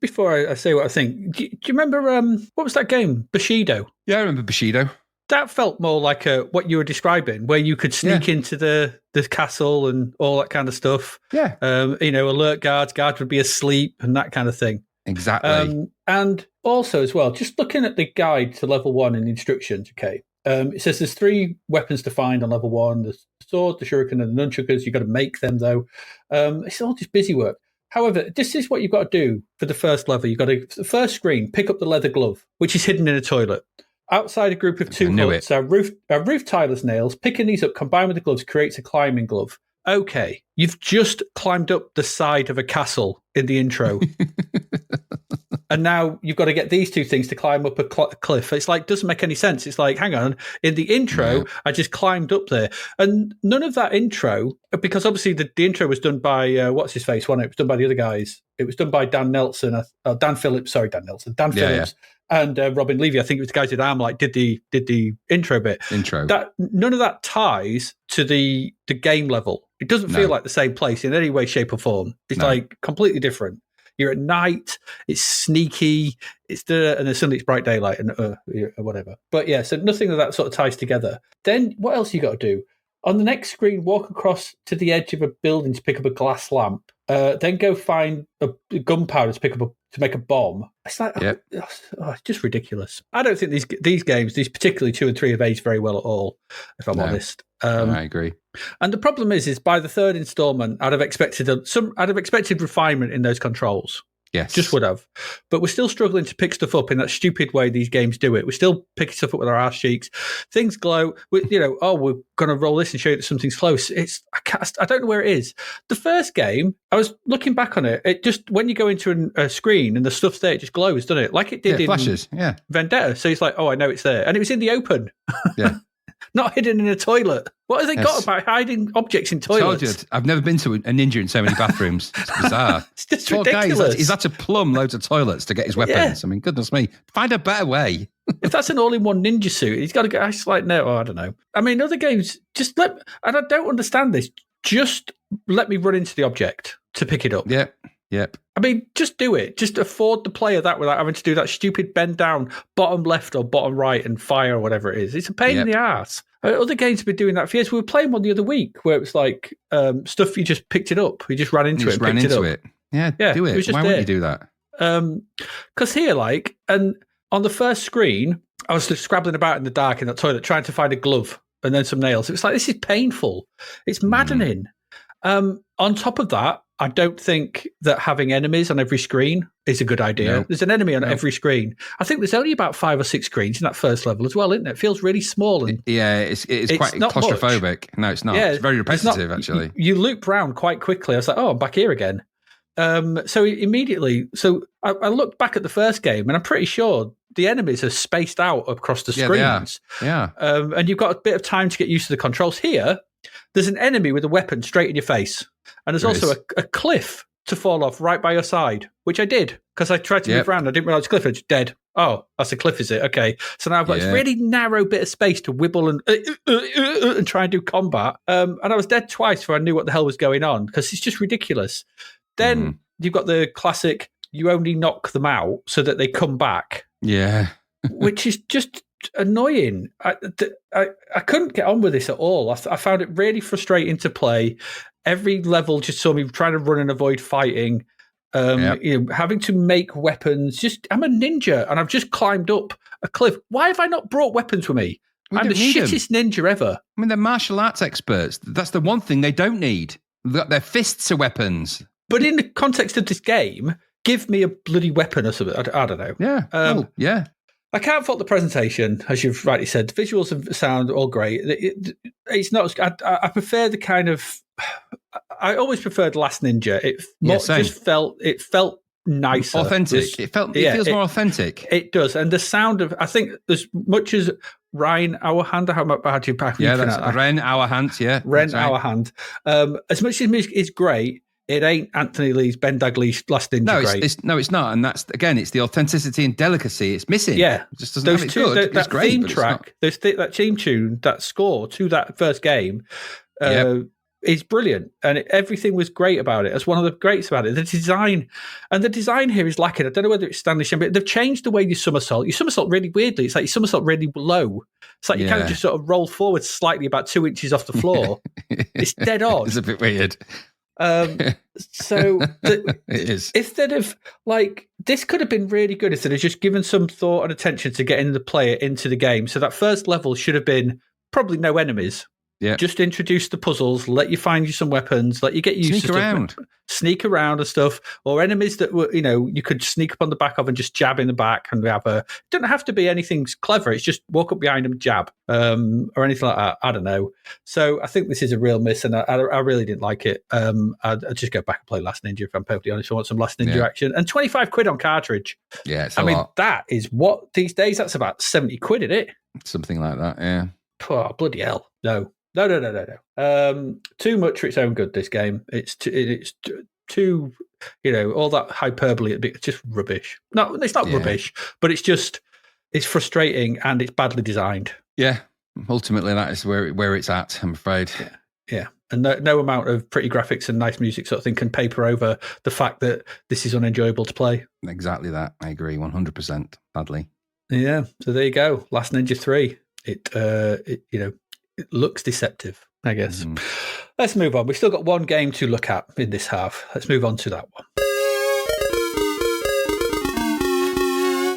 before I say what I think, do you remember, what was that game? Bushido? Yeah, I remember Bushido. That felt more like what you were describing, where you could sneak into the castle and all that kind of stuff. Yeah. Alert guards would be asleep and that kind of thing. Exactly. And also as well, just looking at the guide to level 1 and instructions, okay, it says there's 3 weapons to find on level 1. There's the sword, the shuriken, and the nunchuckers. You've got to make them, though. It's all just busy work. However, this is what you've got to do for the first level. You've got to, the first screen, pick up the leather glove, which is hidden in a toilet. Outside a group of 2 huts are roof tiler's nails. Picking these up combined with the gloves creates a climbing glove. Okay, you've just climbed up the side of a castle in the intro. And now you've got to get these 2 things to climb up a cliff. It's like, doesn't make any sense. It's like, hang on, in the intro, I just climbed up there. And none of that intro, because obviously the intro was done by, what's his face? It was done by the other guys. It was done by Dan Phillips, and Robin Levy. I think it was the guys at Armlight did the intro bit. That none of that ties to the game level. It doesn't feel like the same place in any way, shape, or form. It's like completely different. You're at night, it's sneaky, and then suddenly it's bright daylight and whatever. But yeah, so nothing of that sort of ties together. Then what else you got to do? On the next screen, walk across to the edge of a building to pick up a glass lamp. Then go find a gunpowder to pick up to make a bomb. It's like, it's just ridiculous. I don't think these games, these particularly 2 and 3, have aged very well at all, if I'm honest. I agree. And the problem is by the third installment, I'd have expected refinement in those controls. Yes. Just would have. But we're still struggling to pick stuff up in that stupid way these games do it. We're still picking stuff up with our arse cheeks. Things glow. We're going to roll this and show you that something's close. I don't know where it is. The first game, I was looking back on it. It just, when you go into a screen and the stuff's there, it just glows, doesn't it? Like it did in flashes, Vendetta. So it's like, oh, I know it's there. And it was in the open. Yeah. Not hidden in a toilet. What have they got about hiding objects in toilets? I've never been to a ninja in so many bathrooms. It's bizarre. It's just ridiculous. He's had to plumb loads of toilets to get his weapons. Yeah. I mean, goodness me. Find a better way. If that's an all-in-one ninja suit, he's got to go. I don't know. I mean, other games, and I don't understand this. Just let me run into the object to pick it up. Yep. I mean, just do it. Just afford the player that without having to do that stupid bend down, bottom left or bottom right and fire or whatever it is. It's a pain in the ass. Other games have been doing that for years. We were playing one the other week where it was like stuff you just picked it up. You just ran into it and picked it up. Yeah, do it. Why wouldn't you do that? Because here, and on the first screen, I was just scrabbling about in the dark in that toilet trying to find a glove and then some nails. It was like, this is painful. It's maddening. On top of that, I don't think that having enemies on every screen is a good idea. No. There's an enemy on every screen. I think there's only about 5 or 6 screens in that first level as well, isn't it? It feels really small. And it's quite claustrophobic. Much. No, it's not. It's very repetitive, actually. You loop round quite quickly. I was like, oh, I'm back here again. So immediately, I looked back at the first game, and I'm pretty sure the enemies are spaced out across the screens. Yeah. And you've got a bit of time to get used to the controls. Here, there's an enemy with a weapon straight in your face. And there's also a cliff to fall off right by your side, which I did because I tried to move around. I didn't realize the cliff was dead. Oh, that's a cliff, is it? Okay. So now I've got this really narrow bit of space to wibble and try and do combat. And I was dead twice before I knew what the hell was going on because it's just ridiculous. Then you've got the classic, you only knock them out so that they come back. Yeah. Which is just annoying. I couldn't get on with this at all. I found it really frustrating to play. Every level just saw me trying to run and avoid fighting, having to make weapons. I'm a ninja and I've just climbed up a cliff. Why have I not brought weapons with me? I'm the shittest ninja ever. I mean, they're martial arts experts. That's the one thing they don't need. Their fists are weapons. But in the context of this game, give me a bloody weapon or something. I don't know. Yeah. I can't fault the presentation, as you've rightly said. The visuals and sound all great. It's not. I prefer the kind of. I always preferred Last Ninja. It felt nicer, authentic. It feels more authentic. It does, and the sound of. I think as much as Ryan Auerhand, how do you pronounce that? Ren Auerhand. Yeah, Ren Auerhand. As much as his music is great. It ain't Anthony Lee's Ben Dagley's Last Ninja great. It's not. And that's, again, it's the authenticity and delicacy it's missing. Yeah. It just doesn't have it good. That great, theme track, that theme tune, that score to that first game is brilliant. And everything was great about it. That's one of the greats about it. The design here is lacking. I don't know whether it's Stanley Shem, but they've changed the way you somersault. You somersault really weirdly. It's like you somersault really low. It's like you kind of just sort of roll forward slightly about 2 inches off the floor. It's dead odd. It's a bit weird. So it is. Instead of this could have been really good instead of just given some thought and attention to getting the player into the game. So that first level should have been probably no enemies. Yeah. Just introduce the puzzles, let you find you some weapons, let you get used to sneak around and stuff, or enemies that were, you could sneak up on the back of and just jab in the back and have it doesn't have to be anything clever. It's just walk up behind them, jab, or anything like that. I don't know. So I think this is a real miss, and I really didn't like it. I'd just go back and play Last Ninja if I'm perfectly honest. I want some Last Ninja action, and 25 quid on cartridge. Yeah, it's a lot. That is what these days. That's about 70 quid, isn't it? Something like that. Yeah. Oh, bloody hell! No. Too much for its own good. This game, it's too, all that hyperbole. It's just rubbish. No, it's not rubbish, but it's frustrating and it's badly designed. Yeah, ultimately that is where it's at. I'm afraid. Yeah, and no amount of pretty graphics and nice music sort of thing can paper over the fact that this is unenjoyable to play. Exactly that. I agree 100%. Badly. Yeah. So there you go. Last Ninja 3. It looks deceptive, I guess. Let's move on. We've still got one game to look at in this half. Let's move on to that one.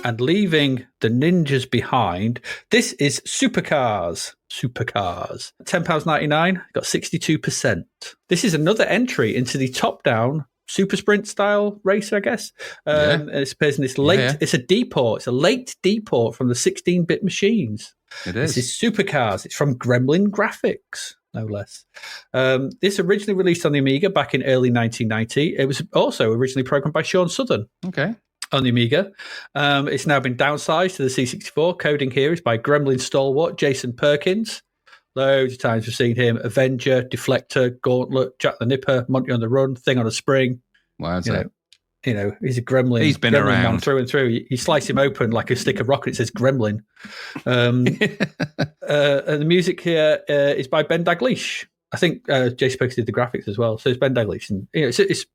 and leaving the ninjas behind. This is Supercars. Supercars. £10.99, got 62%. This is another entry into the top-down super sprint style race, I guess. And it appears in this late, it's a deport. It's a late deport from the 16-bit machines. It is. This is Supercars. It's from Gremlin Graphics, no less. This originally released on the Amiga back in early 1990. It was also originally programmed by Sean Southern. Okay. On the Amiga. It's now been downsized to the C64. Coding here is by Gremlin stalwart Jason Perkins. Loads of times we've seen him. Avenger, Deflector, Gauntlet, Jack the Nipper, Monty on the Run, Thing on a Spring. Wow, you know, he's a gremlin. He's been gremlin around man through and through. You slice him open like a stick of rock and it says gremlin. And the music here is by Ben Daglish. I think Jason Perkins did the graphics as well. So it's Ben Daglish. And, you know,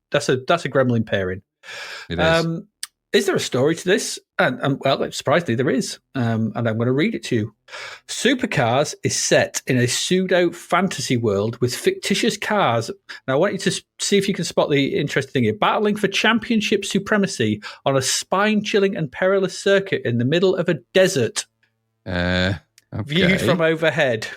that's a gremlin pairing. It is. Is there a story to this? And well, surprisingly, there is. And I'm going to read it to you. Supercars is set in a pseudo-fantasy world with fictitious cars. Now, I want you to see if you can spot the interesting thing here. Battling for championship supremacy on a spine-chilling and perilous circuit in the middle of a desert. Okay. Viewed from overhead.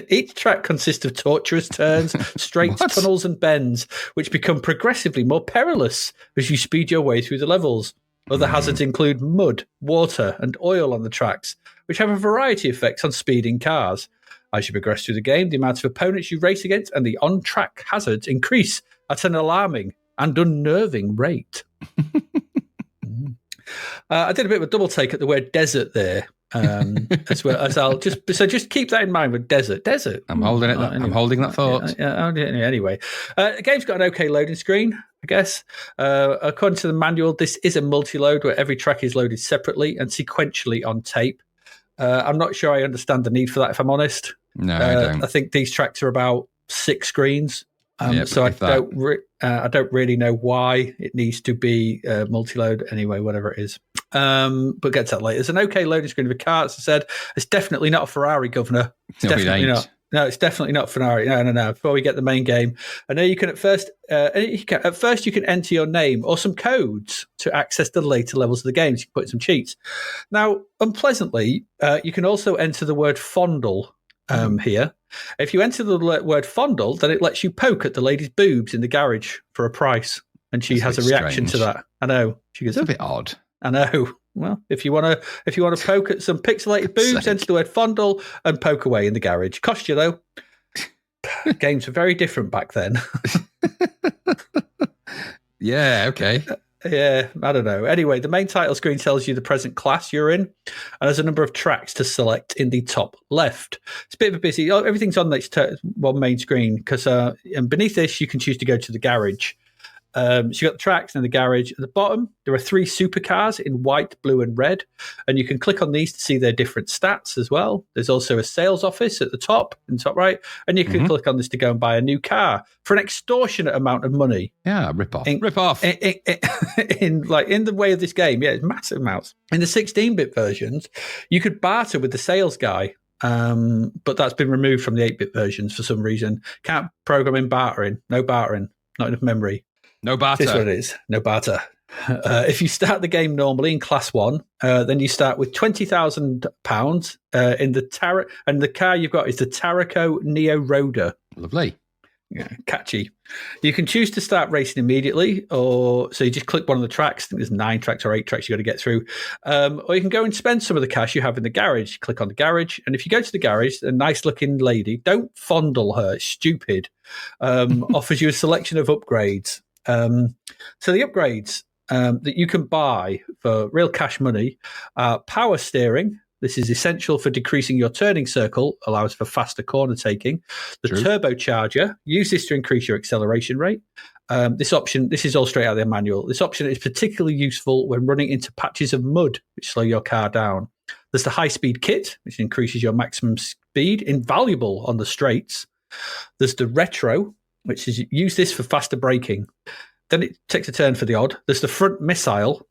Each track consists of tortuous turns, straights, tunnels, and bends, which become progressively more perilous as you speed your way through the levels. Other hazards include mud, water, and oil on the tracks, which have a variety of effects on speeding cars. As you progress through the game, the amount of opponents you race against and the on-track hazards increase at an alarming and unnerving rate. I did a bit of a double take at the word desert there. As well as I'll just keep that in mind with desert. I'm holding it. Anyway. I'm holding that thought. Anyway, the game's got an okay loading screen, I guess. According to the manual, this is a multi-load where every track is loaded separately and sequentially on tape. I'm not sure I understand the need for that, if I'm honest. No, I don't. I think these tracks are about 6 screens. So I don't really know why it needs to be multi-load anyway, whatever it is. But get to that later. There's an okay loading screen of a car, as I said. It's definitely not a Ferrari, Governor. It's definitely not. No, it's definitely not Ferrari. No. Before we get the main game, I know you can at first you can enter your name or some codes to access the later levels of the game. So you can put in some cheats. Now, unpleasantly, you can also enter the word fondle here. If you enter the word fondle, then it lets you poke at the lady's boobs in the garage for a price, and she has a reaction to that. I know. She goes, it's a bit odd. I know. Well, if you want to poke at some pixelated boobs, enter the word fondle and poke away in the garage. Cost you though. Games were very different back then. Yeah. Okay. Yeah, I don't know. Anyway, the main title screen tells you the present class you're in, and there's a number of tracks to select in the top left. It's a bit of a busy. Everything's on this one main screen because and beneath this you can choose to go to the garage. So you got the tracks and the garage. At the bottom, there are 3 supercars in white, blue, and red, and you can click on these to see their different stats as well. There's also a sales office at the top, in the top right, and you can click on this to go and buy a new car for an extortionate amount of money. Yeah, rip off. In the way of this game, yeah, it's massive amounts. In the 16-bit versions, you could barter with the sales guy. But that's been removed from the 8-bit versions for some reason. Can't program in bartering. No bartering. Not enough memory. No barter. This is what it is. No barter. If you start the game normally in Class 1, then you start with £20,000 in the and the car you've got is the Taraco Neo Roder. Lovely. Yeah, catchy. You can choose to start racing immediately, so you just click one of the tracks. I think there's 9 tracks or 8 tracks you got to get through. Or you can go and spend some of the cash you have in the garage. Click on the garage, and if you go to the garage, a nice-looking lady, don't fondle her, it's stupid, offers you a selection of upgrades. So the upgrades that you can buy for real cash money are power steering. This is essential for decreasing your turning circle, allows for faster corner taking. The turbocharger, use this to increase your acceleration rate. This is all straight out of their manual. This option is particularly useful when running into patches of mud, which slow your car down. There's the high-speed kit, which increases your maximum speed, invaluable on the straights. There's the retro, which is use this for faster braking. Then it takes a turn for the odd. There's the front missile.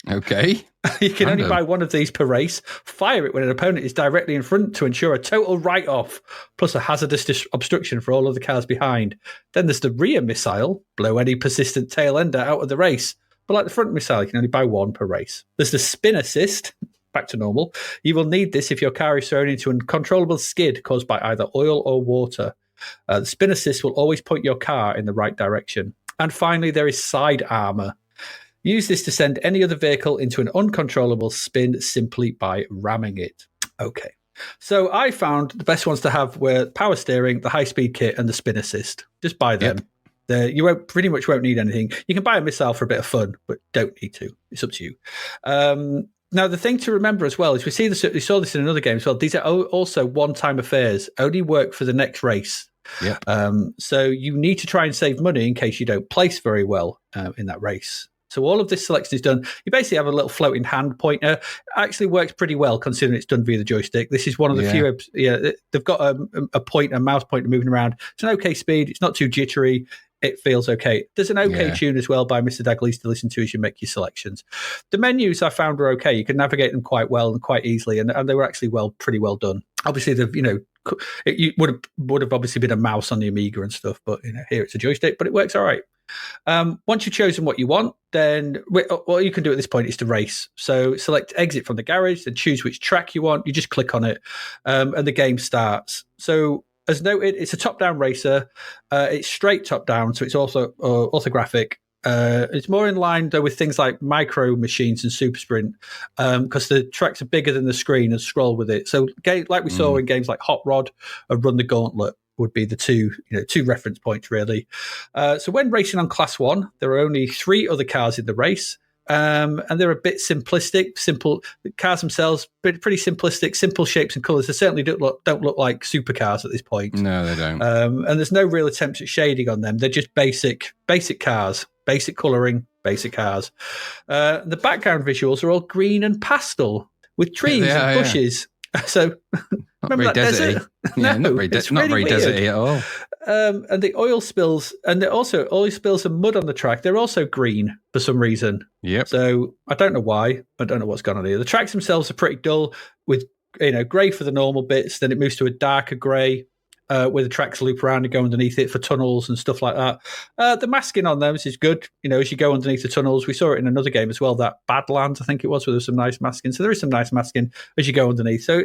Okay. You can only buy one of these per race. Fire it when an opponent is directly in front to ensure a total write-off, plus a hazardous obstruction for all of the cars behind. Then there's the rear missile. Blow any persistent tail ender out of the race. but like the front missile, you can only buy one per race. There's the spin assist, back to normal. You will need this if your car is thrown into an uncontrollable skid caused by either oil or water. The spin assist will always point your car in the right direction. And finally, there is side armor. Use this to send any other vehicle into an uncontrollable spin simply by ramming it. Okay. So I found the best ones to have were power steering, the high-speed kit, and the spin assist. Just buy them. Yep. You pretty much won't need anything. You can buy a missile for a bit of fun, but don't need to. It's up to you. Now, the thing to remember as well is we saw this in another game as well. These are also one-time affairs, only work for the next race. Yep. So you need to try and save money in case you don't place very well in that race. So all of this selection is done. You basically have a little floating hand pointer. It actually works pretty well considering it's done via the joystick. This is one of the few. Yeah, they've got a mouse pointer moving around. It's an okay speed. It's not too jittery. It feels okay. There's an okay tune as well by Mr. Daglies to listen to as you make your selections. The menus I found were okay. You can navigate them quite well and quite easily, and they were actually pretty well done. Obviously, it would have obviously been a mouse on the Amiga and stuff, but here it's a joystick, but it works all right. Once you've chosen what you want, then what you can do at this point is to race. So select exit from the garage, then choose which track you want. You just click on it, and the game starts. So as noted, it's a top-down racer. It's straight top-down, so it's also orthographic. It's more in line, though, with things like Micro Machines and Super Sprint, because the tracks are bigger than the screen and scroll with it. So like we saw in games like Hot Rod and Run the Gauntlet, would be the two reference points, really. So when racing on Class 1, there are only 3 other cars in the race, and they're a bit simplistic. Simple the cars themselves, pretty simplistic, simple shapes and colours. They certainly don't look like supercars at this point. No, they don't. And there's no real attempts at shading on them. They're just basic cars, basic colouring, basic cars. The background visuals are all green and pastel with trees and bushes. So not very deserty. No, not very deserty at all. And the oil spills, and also oil spills and mud on the track, they're also green for some reason. Yep. So I don't know why. I don't know what's going on here. The tracks themselves are pretty dull with grey for the normal bits. Then it moves to a darker grey where the tracks loop around and go underneath it for tunnels and stuff like that. The masking on those is good. As you go underneath the tunnels, we saw it in another game as well, that Badlands, I think it was, where there's some nice masking. So there is some nice masking as you go underneath. So,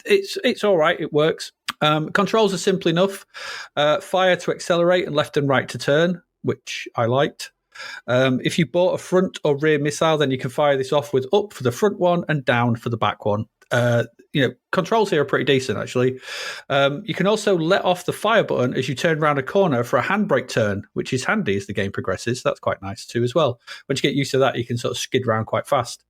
it's all right. It works. Controls are simple enough. Fire to accelerate and left and right to turn, which I liked. If you bought a front or rear missile, then you can fire this off with up for the front one and down for the back one. Controls here are pretty decent, actually. You can also let off the fire button as you turn around a corner for a handbrake turn, which is handy as the game progresses. That's quite nice too as well. Once you get used to that, you can sort of skid around quite fast.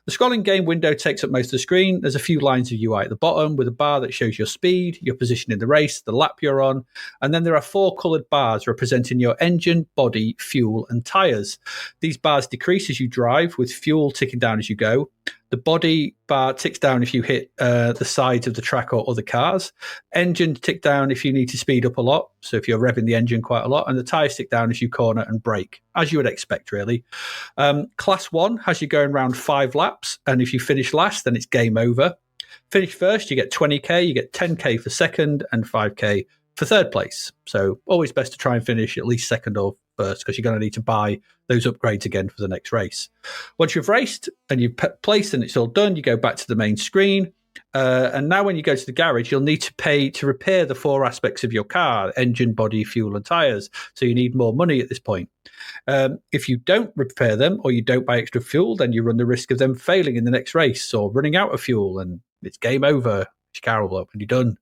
The scrolling game window takes up most of the screen. There's a few lines of UI at the bottom with a bar that shows your speed, your position in the race, the lap you're on, and then there are 4 coloured bars representing your engine, body, fuel, and tyres. These bars decrease as you drive, with fuel ticking down as you go. The body bar ticks down if you hit the sides of the track or other cars. Engine tick down if you need to speed up a lot, so if you're revving the engine quite a lot. And the tyres tick down as you corner and brake, as you would expect, really. Class 1 has you going around 5 laps, and if you finish last, then it's game over. Finish first, you get 20k, you get 10k for second, and 5k for third place. So always best to try and finish at least second or first, because you're going to need to buy those upgrades again for the next race. Once you've raced and you've placed and it's all done, you go back to the main screen. And now when you go to the garage, you'll need to pay to repair the 4 aspects of your car: engine, body, fuel, and tyres. So you need more money at this point. If you don't repair them or you don't buy extra fuel, then you run the risk of them failing in the next race or running out of fuel, and it's game over. Your car will up and you're done.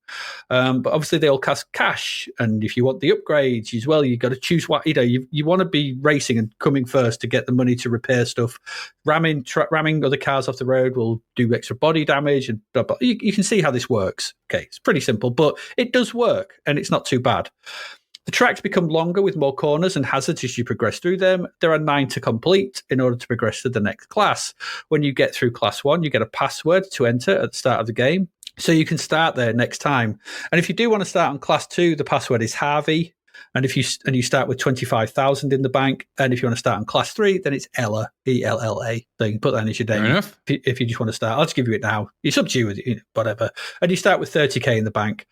But obviously they all cost cash, and if you want the upgrades as well, you've got to choose what you want to be racing and coming first to get the money to repair stuff. Ramming other cars off the road will do extra body damage, and blah, blah. You can see how this works. Okay, it's pretty simple, but it does work, and it's not too bad. The tracks become longer with more corners and hazards as you progress through them. There are 9 to complete in order to progress to the next class. When you get through class 1, you get a password to enter at the start of the game, so you can start there next time. And if you do want to start on class 2, the password is Harvey. And if you start with 25,000 in the bank, and if you want to start on class 3, then it's Ella, ELLA. So you can put that in as your name if you just want to start. I'll just give you it now. It's up to you, whatever. And you start with 30k in the bank.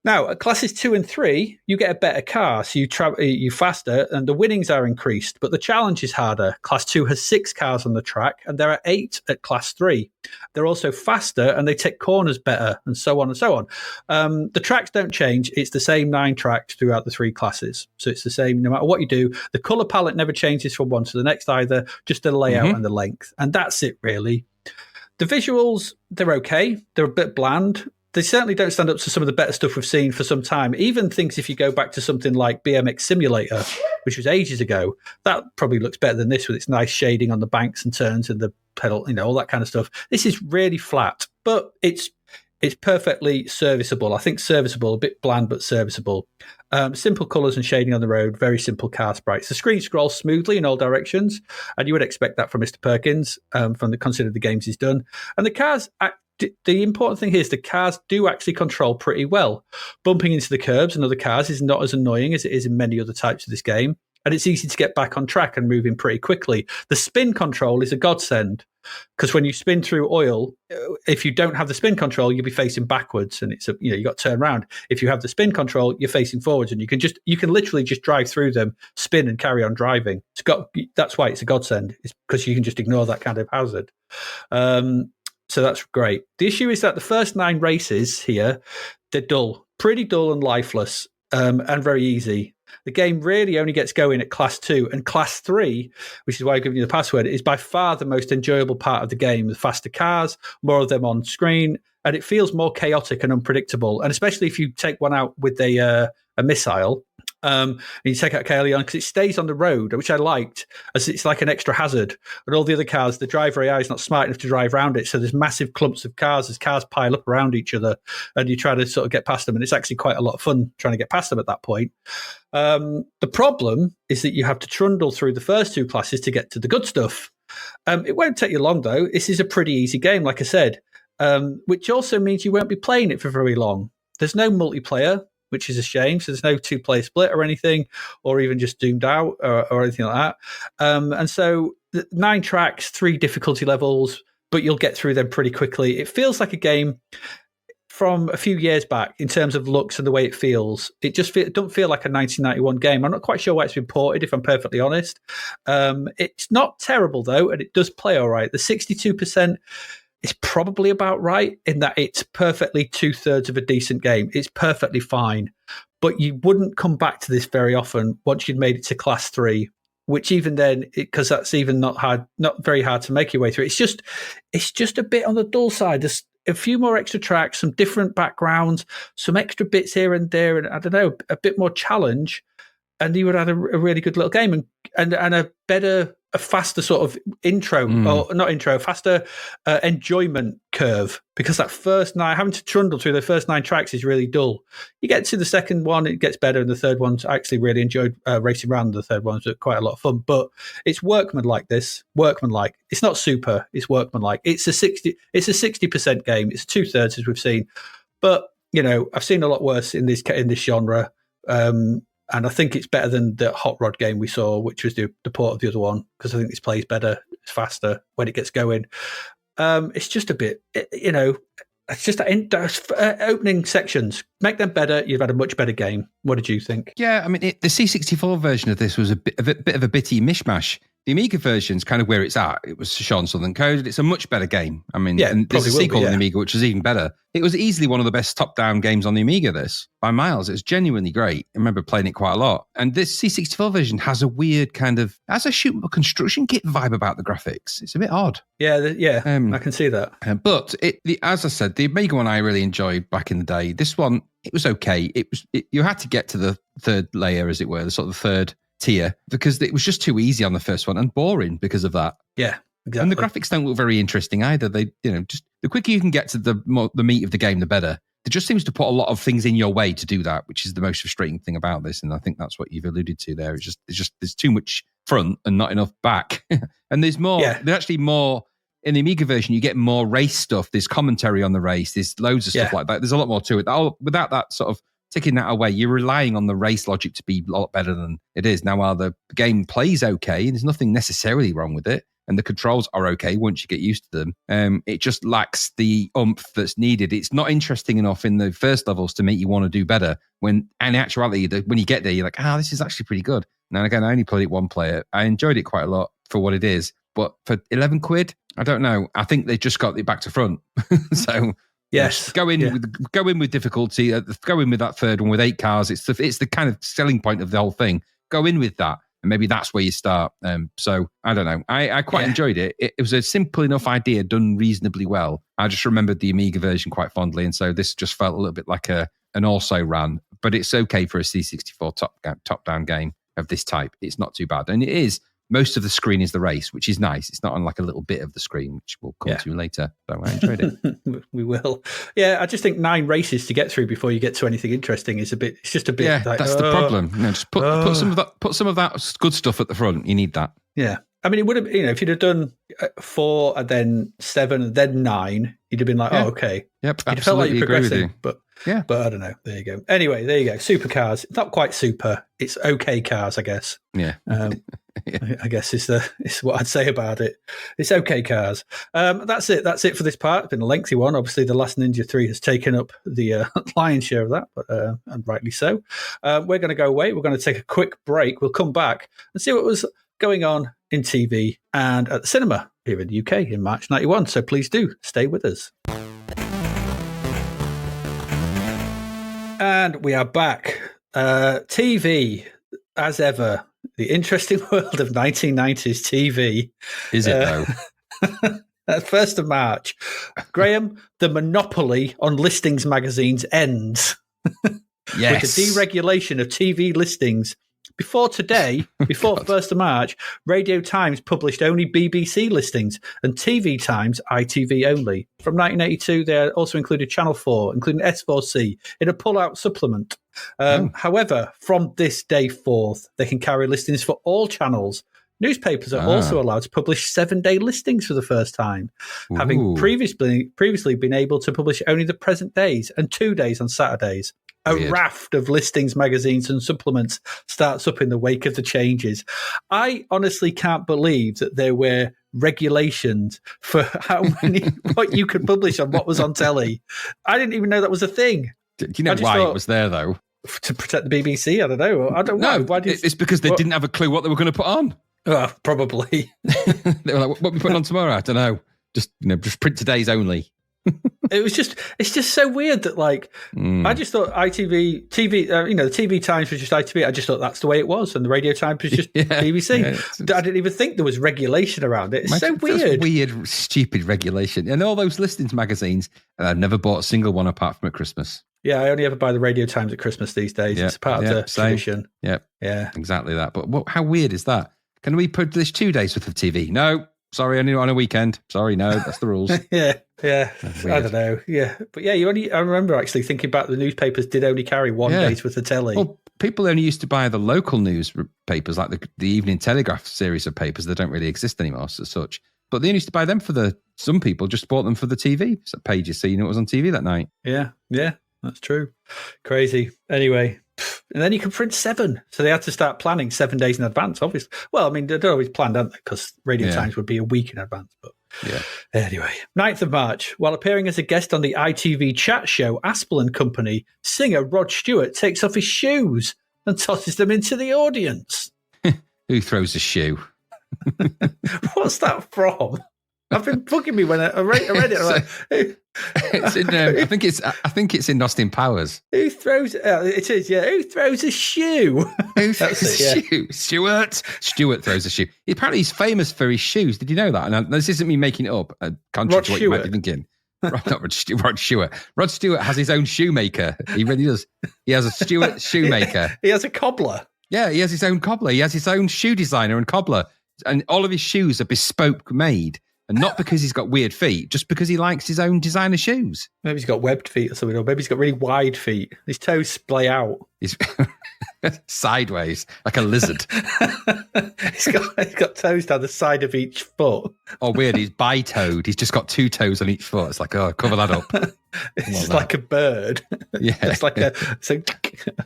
Now, at classes 2 and 3, you get a better car, so you faster, and the winnings are increased, but the challenge is harder. Class 2 has 6 cars on the track, and there are 8 at Class 3. They're also faster, and they take corners better, and so on and so on. The tracks don't change. It's the same 9 tracks throughout the 3 classes, so it's the same no matter what you do. The colour palette never changes from one to the next either, just the layout and the length, and that's it, really. The visuals, they're okay. They're a bit bland. They certainly don't stand up to some of the better stuff we've seen for some time. Even things, if you go back to something like BMX Simulator, which was ages ago, that probably looks better than this with its nice shading on the banks and turns and the pedal, all that kind of stuff. This is really flat, but it's perfectly serviceable. I think serviceable, a bit bland, but serviceable. Simple colours and shading on the road, very simple car sprites. The screen scrolls smoothly in all directions, and you would expect that from Mr. Perkins, considering the games he's done. And the cars the important thing here is the cars do actually control pretty well. Bumping into the curbs and other cars is not as annoying as it is in many other types of this game, and it's easy to get back on track and moving pretty quickly. The spin control is a godsend, because when you spin through oil, if you don't have the spin control, you'll be facing backwards, and it's you got to turn around. If you have the spin control, you're facing forwards, and you can literally just drive through them, spin, and carry on driving. That's why it's a godsend. It's because you can just ignore that kind of hazard. So that's great. The issue is that the first 9 races here, they're dull, pretty dull and lifeless, and very easy. The game really only gets going at Class 2, and Class 3, which is why I've given you the password, is by far the most enjoyable part of the game. The faster cars, more of them on screen, and it feels more chaotic and unpredictable. And especially if you take one out with a missile, and you take out Kaelion, because it stays on the road, which I liked, as it's like an extra hazard. And all the other cars, the driver AI is not smart enough to drive around it, so there's massive clumps of cars as cars pile up around each other, and you try to sort of get past them, and it's actually quite a lot of fun trying to get past them at that point. The problem is that you have to trundle through the first 2 classes to get to the good stuff. It won't take you long, though. This is a pretty easy game, like I said, which also means you won't be playing it for very long. There's no multiplayer, which is a shame. So there's no 2-player split or anything, or even just doomed out or anything like that. And so 9 tracks, 3 difficulty levels, but you'll get through them pretty quickly. It feels like a game from a few years back in terms of looks and the way it feels. It don't feel like a 1991 game. I'm not quite sure why it's been ported, if I'm perfectly honest. It's not terrible, though, and it does play all right. The 62%... it's probably about right in that it's perfectly 2/3 of a decent game. It's perfectly fine, but you wouldn't come back to this very often once you'd made it to Class 3, which even then, because that's even not very hard to make your way through. It's just a bit on the dull side. There's a few more extra tracks, some different backgrounds, some extra bits here and there, and I don't know, a bit more challenge, and you would have a really good little game and a faster sort of faster enjoyment curve, because that first 9, having to trundle through the first 9 tracks is really dull. You get to the second one, it gets better, and the third one, I actually really enjoyed racing around the third one. It was quite a lot of fun, but it's workmanlike. It's not super, it's workmanlike. It's a 60% game. It's 2/3 as we've seen, but I've seen a lot worse in this genre. And I think it's better than the Hot Rod game we saw, which was the port of the other one, because I think this plays better, it's faster when it gets going. It's just a bit, it's just opening sections. Make them better, you've had a much better game. What did you think? Yeah, I mean, the C64 version of this was a bit of a bitty mishmash. The Amiga version's kind of where it's at. It was Sean Southern coded. It's a much better game. I mean, and there's a sequel on the Amiga, which is even better. It was easily one of the best top-down games on the Amiga, this, by miles. It was genuinely great. I remember playing it quite a lot. And this C64 version has a weird has a shoot construction kit vibe about the graphics. It's a bit odd. Yeah, I can see that. But as I said, the Amiga one I really enjoyed back in the day. This one, it was okay. You had to get to the third layer, as it were, the sort of the third tier, because it was just too easy on the first one and boring because of that. Yeah, exactly. And the graphics don't look very interesting either. They, just the quicker you can get to the meat of the game, the better. It just seems to put a lot of things in your way to do that, which is the most frustrating thing about this. And I think that's what you've alluded to there. It's just there's too much front and not enough back. And there's more. Yeah. There's actually more in the Amiga version. You get more race stuff. There's commentary on the race. There's loads of stuff like that. There's a lot more to it. Without that sort of taking that away, you're relying on the race logic to be a lot better than it is. Now, while the game plays okay, and there's nothing necessarily wrong with it, and the controls are okay once you get used to them. It just lacks the oomph that's needed. It's not interesting enough in the first levels to make you want to do better. When in actuality, when you get there, you're like, this is actually pretty good. Now again, I only played it one player. I enjoyed it quite a lot for what it is, but for 11 quid, I don't know. I think they just got it back to front. So yes, go in with difficulty. Go in with that third one with 8 cars. It's the kind of selling point of the whole thing. Go in with that, and maybe that's where you start. So I don't know. I quite enjoyed it. It was a simple enough idea done reasonably well. I just remembered the Amiga version quite fondly, and so this just felt a little bit like an also ran. But it's okay for a C64 top-down game of this type. It's not too bad, and it is. Most of the screen is the race, which is nice. It's not on like a little bit of the screen, which we'll come to later. So I enjoyed it. We will. Yeah, I just think 9 races to get through before you get to anything interesting is it's just a bit. Yeah, like, that's the problem. Just put some of that good stuff at the front. You need that. Yeah. I mean, it would have, if you'd have done 4 and then 7 and then 9, you'd have been like, oh, okay. Yep, you'd felt like you're progressing, but I don't know. There you go. Anyway, there you go. Supercars. It's not quite super. It's okay cars, I guess. Yeah. I guess is what I'd say about it. It's okay cars. That's it. That's it for this part. It's been a lengthy one. Obviously, The Last Ninja 3 has taken up the lion's share of that, but and rightly so. We're going to go away. We're going to take a quick break. We'll come back and see what was going on in TV and at the cinema here in the UK in March 91. So please do stay with us. And we are back. TV, as ever, the interesting world of 1990s TV. Is it, though? 1st of March. Graham, the monopoly on listings magazines ends. Yes. With the deregulation of TV listings. Before 1st of March, Radio Times published only BBC listings and TV Times ITV only. From 1982, they also included Channel 4, including S4C, in a pull-out supplement. However, from this day forth, they can carry listings for all channels. Newspapers are also allowed to publish 7-day listings for the first time, having previously been able to publish only the present days and 2 days on Saturdays. A raft of listings, magazines, and supplements starts up in the wake of the changes. I honestly can't believe that there were regulations for what you could publish on what was on telly. I didn't even know that was a thing. Do you know why it was there, though? To protect the BBC? I don't know. I don't know. Why it's because they didn't have a clue what they were going to put on. Probably. They were like, what are we putting on tomorrow? I don't know. Just print today's only. It's just so weird that I just thought ITV TV, the TV Times was just ITV. I just thought that's the way it was, and the Radio Times was just BBC. I didn't even think there was regulation around it. It's so weird. Weird, stupid regulation. And all those listings magazines, and I've never bought a single one apart from at Christmas. Yeah, I only ever buy the Radio Times at Christmas these days. It's part of the tradition. Yeah, exactly that. But how weird is that? Can we publish 2 days worth of TV? No. Sorry, only on a weekend. Sorry, no, that's the rules. Yeah. I don't know. Yeah, but I remember actually thinking back. The newspapers did only carry 1 day's worth of telly. Well, people only used to buy the local newspapers, like the Evening Telegraph series of papers that don't really exist anymore, as such. But they only used to buy them some people just bought them for the TV pages, so you know what was on TV that night. Yeah, that's true. Crazy. Anyway. And then you can print 7. So they had to start planning 7 days in advance, obviously. Well, I mean, they'd always planned, hadn't they? Because Radio Times would be a week in advance. But anyway, 9th of March, while appearing as a guest on the ITV chat show Aspel and Company, singer Rod Stewart takes off his shoes and tosses them into the audience. Who throws a shoe? What's that from? I've been bugging me when I read it. I think it's in Austin Powers. Who throws? It is. Yeah. Who throws a shoe? Who throws a shoe? Stewart throws a shoe. Apparently, he's famous for his shoes. Did you know that? And this isn't me making it up. Contrary to what you might be thinking. Not Rod Stewart. Rod Stewart has his own shoemaker. He really does. He has a Stewart shoemaker. He has a cobbler. Yeah, he has his own cobbler. He has his own shoe designer and cobbler, and all of his shoes are bespoke made. And not because he's got weird feet, just because he likes his own designer shoes. Maybe he's got webbed feet or something, or maybe he's got really wide feet. His toes splay out. He's sideways, like a lizard. he's got toes down the side of each foot. Oh, weird. He's bi-toed. He's just got 2 toes on each foot. It's like, oh, cover that up. It's like a bird. Yeah. It's like a... So,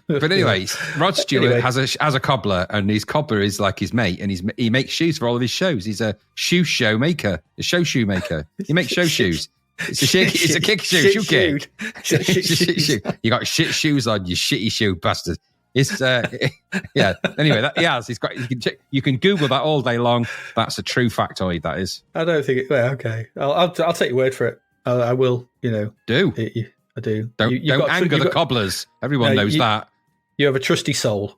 but anyway, Rod Stewart has a cobbler, and his cobbler is like his mate, and he makes shoes for all of his shows. He's a shoe maker, a shoe maker. He makes shoes. It's a kick shoe, shoe kick. Shoe. You got shit shoes on, you shitty shoe bastard. It's yeah. Anyway, he's got. You can Google that all day long. That's a true factoid. That is. I don't think. Well, okay. I'll take your word for it. I will. Do. I do. Don't anger the cobblers. Everyone knows that. You have a trusty soul.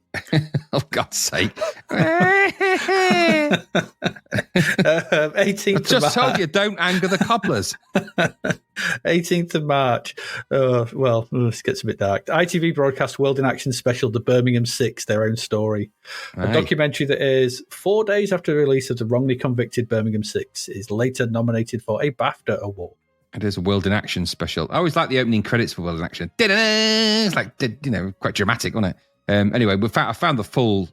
Oh, God's sake. 18th of just told you, don't anger the cobblers. 18th of March. Well, this gets a bit dark. ITV broadcast World in Action special, The Birmingham 6, Their Own Story. Right. A documentary that airs 4 days after the release of the wrongly convicted Birmingham 6 is later nominated for a BAFTA award. It is a World in Action special. I always like the opening credits for World in Action. It's like, quite dramatic, wasn't it? Anyway, I found the full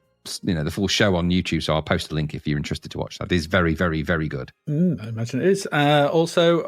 show on YouTube, so I'll post a link if you're interested to watch that. It is very, very, very good. I imagine it is. Also,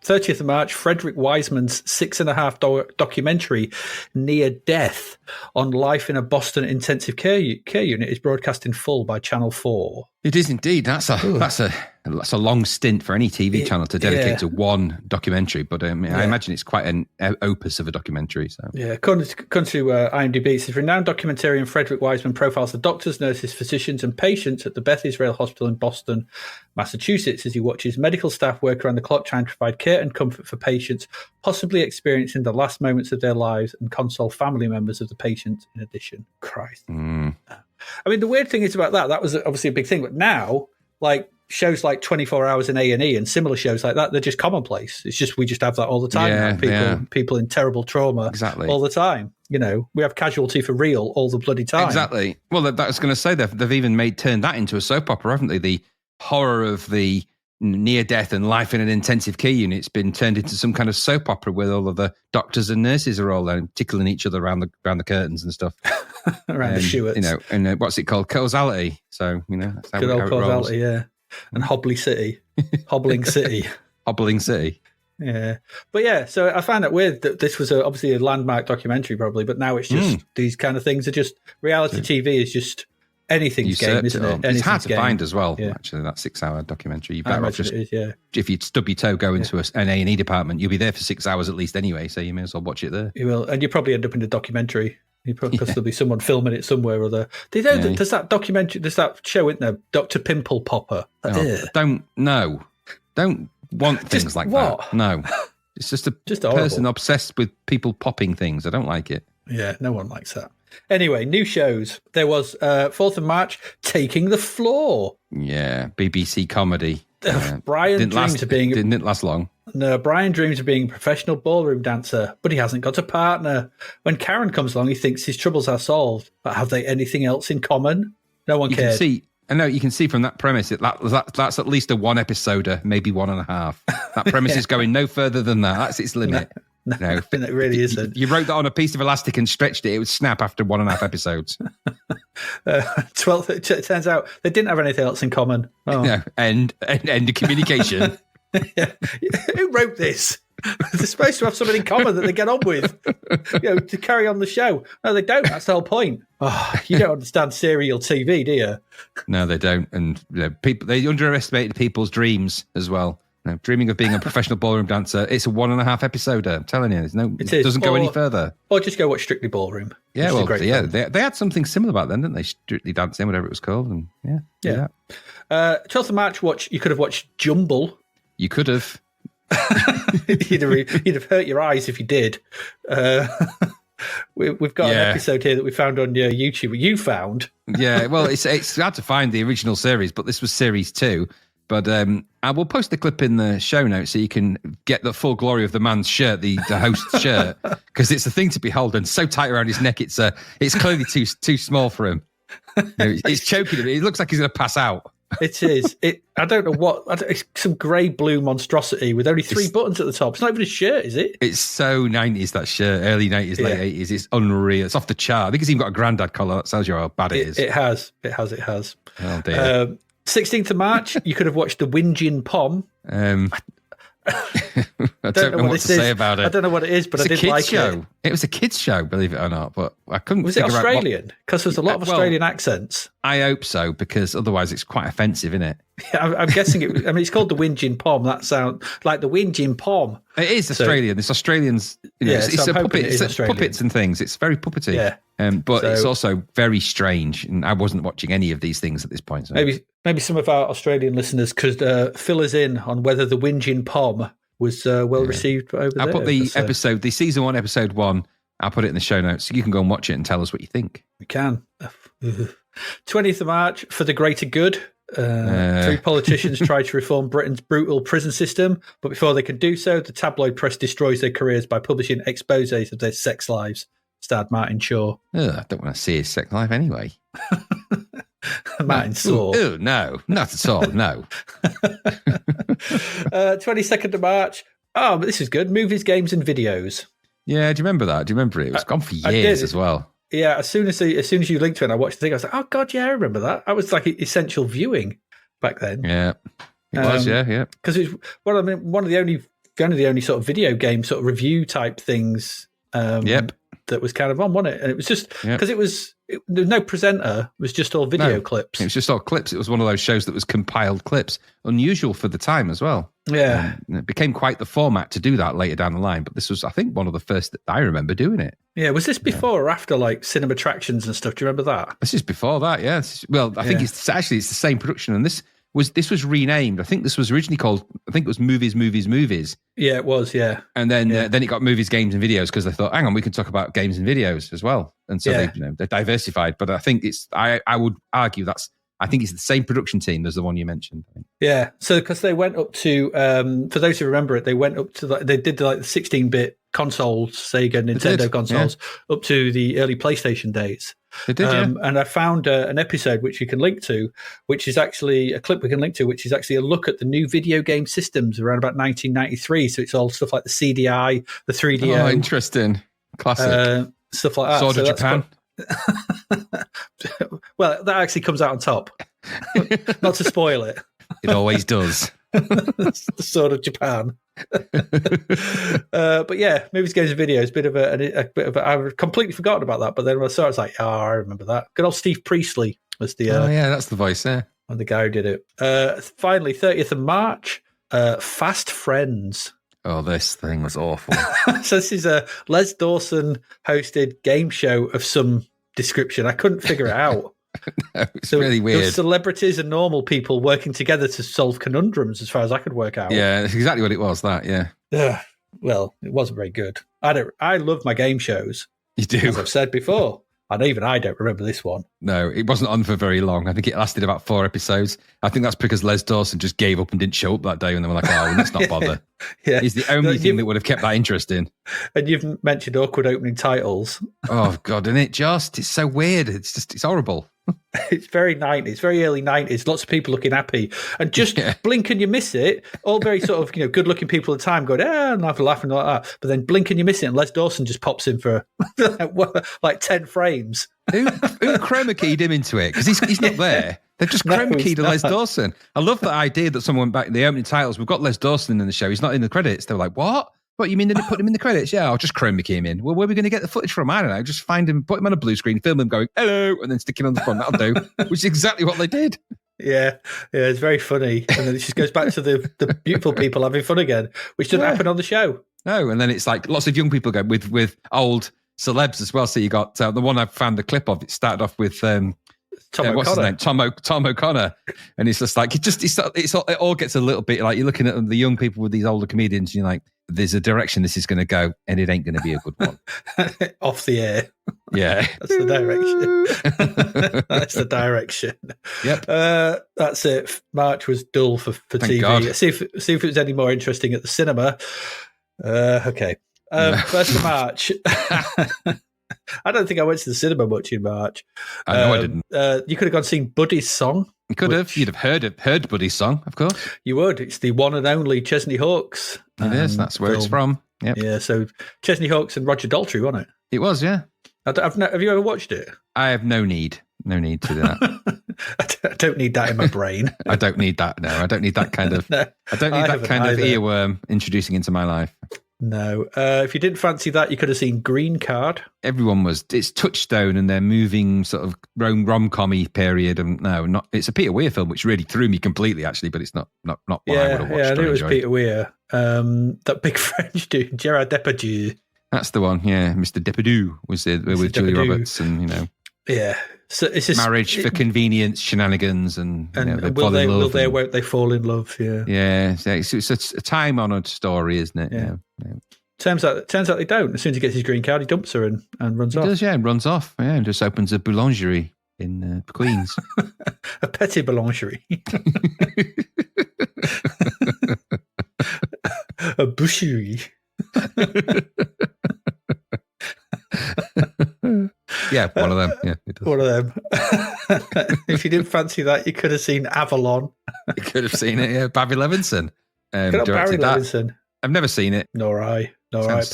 30th of March, Frederick Wiseman's 6.5 documentary, Near Death, on life in a Boston intensive care unit is broadcast in full by Channel 4. It is indeed. That's a long stint for any TV channel to dedicate to one documentary, but I imagine it's quite an opus of a documentary. So according to IMDb, it says renowned documentarian Frederick Wiseman profiles the doctors, nurses, physicians, and patients at the Beth Israel Hospital in Boston, Massachusetts, as he watches medical staff work around the clock trying to provide care and comfort for patients, possibly experiencing the last moments of their lives, and console family members of the patient in addition. Christ. I mean, the weird thing is about that was obviously a big thing, but now, like, shows like 24 Hours in A&E and similar shows like that, they're just commonplace. It's just, we just have that all the time. People in terrible trauma all the time. We have Casualty for real all the bloody time. Exactly. Well, that was going to say they've even turned that into a soap opera, haven't they? The horror of the near death and life in an intensive care unit has been turned into some kind of soap opera where all of the doctors and nurses are all there tickling each other around the curtains and stuff. Around the Stewarts. And what's it called? Causality. So, that's how good old Causality, yeah. And Hobbling City. Hobbling City. Yeah. But so I find it weird that this was obviously a landmark documentary probably, but now it's just these kind of things are just, reality TV is just anything's game, isn't it? It's hard to find as well, actually, that 6-hour documentary. You better off just, if you stub your toe, go into an A&E department, you'll be there for 6 hours at least anyway, so you may as well watch it there. You will, and you probably end up in a documentary. Because there'll be someone filming it somewhere or other. There's that documentary, there's that show, isn't there? Dr. Pimple Popper. Don't want things like that. No. It's just a person obsessed with people popping things. I don't like it. Yeah, no one likes that. Anyway, new shows. There was 4th of March, Taking the Floor. Yeah, BBC comedy. Brian didn't last long. No, Brian dreams of being a professional ballroom dancer, but he hasn't got a partner. When Karen comes along, he thinks his troubles are solved. But have they anything else in common? No one cares. You can see from that premise that's at least a 1 episoder, maybe 1.5. That premise is going no further than that. That's its limit. No, it really isn't. You wrote that on a piece of elastic and stretched it, it would snap after 1.5 episodes. 12th, it turns out they didn't have anything else in common. Oh. No, end of communication. Who wrote this? They're supposed to have something in common that they get on with, to carry on the show. No, they don't. That's the whole point. You don't understand serial TV, do you? No, they don't. And people, they underestimated people's dreams as well. Dreaming of being a professional ballroom dancer, it's a 1.5 episoder. I'm telling you, it doesn't go any further. Or just go watch Strictly Ballroom. Yeah, well, they had something similar back then, didn't they? Strictly Dancing, whatever it was called. And 12th of March, you could have watched Jumble. You could have. You'd have hurt your eyes if you did. We've got an episode here that we found on YouTube. You found. Yeah, well, it's hard to find the original series, but this was series 2. But I will post the clip in the show notes so you can get the full glory of the man's shirt, the host's shirt, because it's a thing to behold and so tight around his neck. It's clearly too small for him. It's choking him. It looks like he's going to pass out. It is. I don't know what. It's some grey blue monstrosity with only three buttons at the top. It's not even a shirt, is it? It's so 90s, that shirt. Early 90s, late 80s. It's unreal. It's off the chart. I think it's even got a granddad collar. That tells you how bad it is. It has. Oh, dear. 16th of March, you could have watched the Winjin Pom. I don't know what to say about it. I don't know what it is, but I did like it. It was a kids' show, believe it or not, but I couldn't Was it figure out Australian? Because there's a lot of Australian accents. I hope so, because otherwise it's quite offensive, isn't it? Yeah, I'm guessing it. I mean, it's called the Winjin Pom. That sounds like the Winjin Pom. It is Australian. It's Australians. It's a puppet. It's puppets and things. It's very puppety. Yeah. But it's also very strange. And I wasn't watching any of these things at this point. So. Maybe some of our Australian listeners could fill us in on whether the Winjin Pom was well received over there. I'll put the season 1, episode 1. I'll put it in the show notes so you can go and watch it and tell us what you think. We can. 20th of March, For the Greater Good. 3 politicians try to reform Britain's brutal prison system, but before they can do so, the tabloid press destroys their careers by publishing exposés of their sex lives. Starred Martin Shaw. I don't want to see his sex life anyway. Martin Shaw. Oh, no, not at all, no. 22nd of March. Oh, but this is good. Movies, games, and videos. Yeah, do you remember that? Do you remember it? It was gone for years as well. Yeah, as soon as you linked to it and I watched the thing, I was like, oh, God, yeah, I remember that. That was like essential viewing back then. Yeah, it was, yeah. Because it's one of the only sort of video game sort of review type things that was kind of on, wasn't it? And it was just because there was no presenter, it was just all video clips. It was just all clips. It was one of those shows that was compiled clips. Unusual for the time as well. Yeah. It became quite the format to do that later down the line, but this was, I think, one of the first that I remember doing it. Yeah, was this before or after like cinema attractions and stuff? Do you remember that? This is before that, yeah. Well, I think it's the same production, and this was renamed. I think this was originally called, I think it was Movies. Yeah, it was, yeah. And then it got Movies, Games and Videos because they thought, hang on, we can talk about games and videos as well. And so they diversified. But I think I would argue I think it's the same production team as the one you mentioned. I think. Yeah, so because they went up to, for those who remember it, they went up to, they did the 16-bit consoles, Sega, Nintendo consoles, up to the early PlayStation days. They did, yeah. And I found an episode which you can link to, which is actually a clip we can link to, which is actually a look at the new video game systems around about 1993. So it's all stuff like the CDI, the 3DO. Oh, interesting. Classic. Stuff like that. Sword of Japan. Well, that actually comes out on top. Not to spoil it. It always does. The Sword of Japan. But yeah, movies, games, and videos. Bit of a. I've completely forgotten about that. But then when I saw it, I was like, oh, I remember that. Good old Steve Priestley was the. That's the voice. Yeah, and the guy who did it. Finally, 30th of March. Fast Friends. Oh, this thing was awful. So this is a Les Dawson hosted game show of some description. I couldn't figure it out. No, it's really weird. There celebrities and normal people working together to solve conundrums, as far as I could work out. Yeah, that's exactly what it was. That, yeah. Well, it wasn't very good. I love my game shows. You do, as I've said before. And even I don't remember this one. No, it wasn't on for very long. I think it lasted about 4 episodes. I think that's because Les Dawson just gave up and didn't show up that day, and they were like, "Oh, let's not bother." Yeah, he's the only thing that would have kept that interesting. And you've mentioned awkward opening titles. Oh God, and it's so weird. It's horrible. It's very 90s, very early 90s. Lots of people looking happy, and just blink and you miss it. All very sort of good-looking people at the time going, and laughing like that. But then blink and you miss it, and Les Dawson just pops in for like 10 frames. Who chroma keyed him into it? Because he's not there. They've just chroma keyed Les Dawson. I love that idea that someone went back in the opening titles. We've got Les Dawson in the show. He's not in the credits. They were like, what? What, you mean they didn't put him in the credits? Yeah, I'll just chroma key him in. Well, where are we going to get the footage from? I don't know. Just find him, put him on a blue screen, film him going, hello, and then stick him on the front. That'll do. Which is exactly what they did. Yeah, it's very funny. And then it just goes back to the beautiful people having fun again, which didn't happen on the show. No, and then it's like lots of young people go with old celebs as well. So you got the one I found the clip of. It started off with Tom O'Connor. What's his name? Tom O'Connor, and it's just like it all gets a little bit like you're looking at the young people with these older comedians, and you're like, there's a direction this is going to go, and it ain't going to be a good one. Off the air. Yeah, that's the direction. That's the direction. Yep. That's it. March was dull for TV. God. See if it was any more interesting at the cinema. Okay. 1st of March. I don't think I went to the cinema much in March. I know I didn't. You could have gone seen Buddy's Song. You could have. You'd have heard Buddy's song, of course. You would. It's the one and only Chesney Hawkes. It is. That's where it's from. Yep. Yeah, so Chesney Hawkes and Roger Daltrey, wasn't it? It was, yeah. Have you ever watched it? I have no need to do that. I don't need that in my brain. I don't need that. No, I don't need that kind of. No, I don't need that kind of earworm introducing into my life. No. If you didn't fancy that, you could have seen Green Card. Everyone was. It's Touchstone and their moving sort of rom-com-y period. And no, not. It's a Peter Weir film, which really threw me completely, actually. But it's not one I would have watched. Yeah, I knew it was Peter Weir. That big French dude, Gerard Depardieu. That's the one. Yeah, Mr. Depardieu was it with Julia Roberts, and Yeah. So it's just marriage for convenience, shenanigans, and will they won't they fall in love? Yeah, yeah. It's a time-honoured story, isn't it? Yeah. Turns out they don't. As soon as he gets his green card, he dumps her and runs off. He does, yeah, and runs off. Yeah, and just opens a boulangerie in Queens. A petit boulangerie. A boucherie. Yeah, one of them. Yeah, one of them. If you didn't fancy that, you could have seen Avalon. You could have seen it. Yeah, Barry Levinson. Barry Levinson. I've never seen it. Nor I. Sounds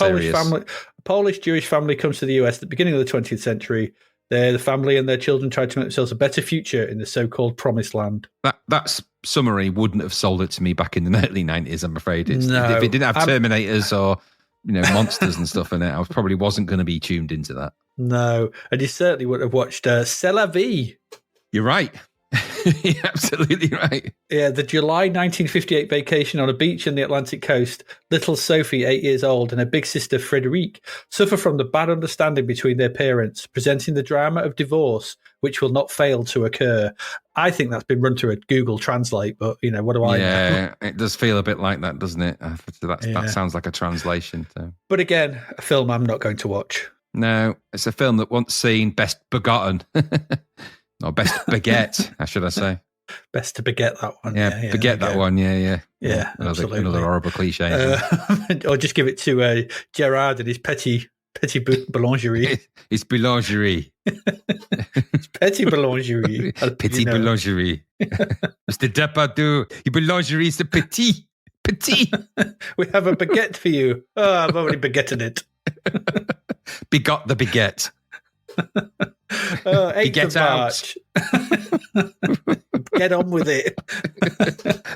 Polish Jewish family comes to the US at the beginning of the 20th century. The family and their children tried to make themselves a better future in the so-called Promised Land. That summary wouldn't have sold it to me back in the early 90s, I'm afraid. No, if it didn't have Terminators or monsters and stuff in it, I probably wasn't going to be tuned into that. No, and you certainly wouldn't have watched C'est la vie. You're right. You're absolutely right. Yeah, the July 1958 vacation on a beach in the Atlantic coast. Little Sophie, 8 years old, and her big sister Frederique suffer from the bad understanding between their parents, presenting the drama of divorce, which will not fail to occur. I think that's been run through a Google Translate, but what do I know? Yeah, it does feel a bit like that, doesn't it? That sounds like a translation. So. But again, a film I'm not going to watch. No, it's a film that once seen Best Begotten. Or Best Baguette, should I say. Best to beget that one. Yeah, beget that one. Yeah. Another horrible cliche. Or just give it to Gerard and his petit boulangerie. His boulangerie. It's petit boulangerie. Petit boulangerie. Mr. Depardieu, your boulangerie is the petit. Petit. We have a baguette for you. Oh, I've already baguetted it. Begot the baguette. 8th of March. Get on with it.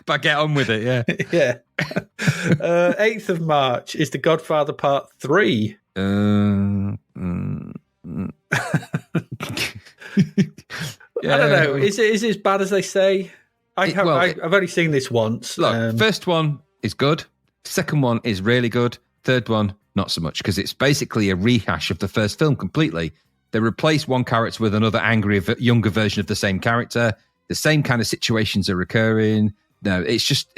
But get on with it, yeah. Yeah. 8th of March is The Godfather Part 3. I don't know. Is it as bad as they say? I've only seen this once. Look, first one is good. Second one is really good. Third one, not so much, because it's basically a rehash of the first film completely. They replace one character with another angry, younger version of the same character. The same kind of situations are recurring. No, it's just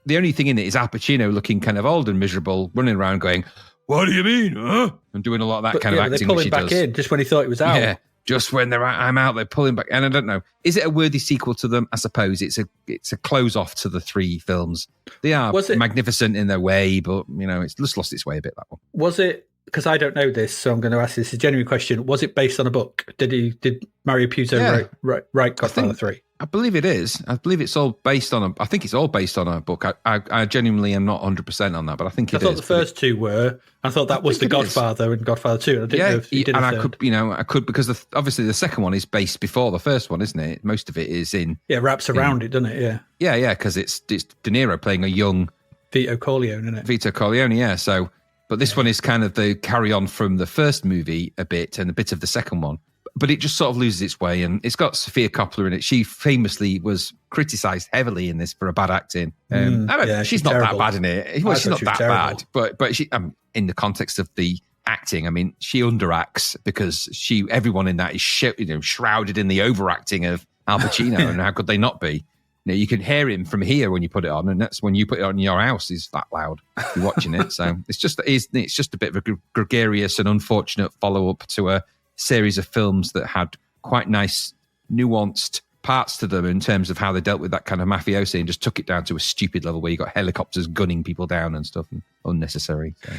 the only thing in it is Al Pacino looking kind of old and miserable, running around going, "What do you mean?" Huh? And doing a lot of that kind of acting. They pull him back in just when he thought he was out. Yeah, just when I'm out, they pull him back. And I don't know, is it a worthy sequel to them? I suppose it's a close off to the three films. They are magnificent in their way, but it's just lost its way a bit, that one. Was it? Because I don't know this, so I'm going to ask this. It's a genuine question. Was it based on a book? Did Mario Puzo write Godfather 3? I believe it is. I believe it's all based on I think it's all based on a book. I genuinely am not 100% on that, but I think it is. I thought the first two were. I thought that was The Godfather and Godfather 2. I didn't know if you did a third. I could because obviously the second one is based before the first one, isn't it? Most of it is in. Yeah, wraps around it, doesn't it? Yeah. Yeah, because it's De Niro playing a young Vito Corleone, isn't it? Vito Corleone, yeah. So. But this one is kind of the carry on from the first movie a bit and a bit of the second one. But it just sort of loses its way. And it's got Sofia Coppola in it. She famously was criticised heavily in this for a bad acting. She's not terrible. That bad in it. Well, she's not that bad. But she, in the context of the acting, I mean, she underacts because everyone in that is shrouded in the overacting of Al Pacino. And how could they not be? You can hear him from here when you put it on, and that's when you put it on in your house. He's that loud. You're watching it, so it's just a bit of a gregarious and unfortunate follow up to a series of films that had quite nice, nuanced parts to them in terms of how they dealt with that kind of mafiosi, and just took it down to a stupid level where you got helicopters gunning people down and stuff, and unnecessary. So.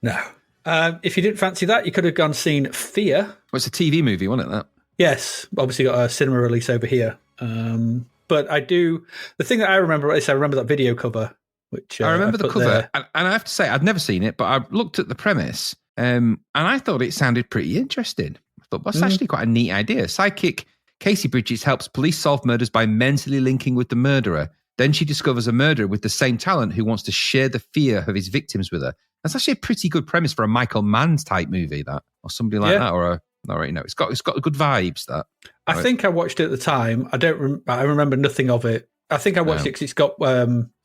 No, if you didn't fancy that, you could have gone seen Fear. Well, it's a TV movie, wasn't it? That. Yes, obviously got a cinema release over here. But I do. The thing that I remember is I remember that video cover, which I remember the cover, there. and I have to say I'd never seen it, but I looked at the premise, and I thought it sounded pretty interesting. I thought that's actually quite a neat idea. Sidekick Casey Bridges helps police solve murders by mentally linking with the murderer. Then she discovers a murderer with the same talent who wants to share the fear of his victims with her. That's actually a pretty good premise for a Michael Mann's type movie, that, or somebody like that, or it's got good vibes. That I think I watched it at the time. I remember nothing of it. I think I watched it because it's got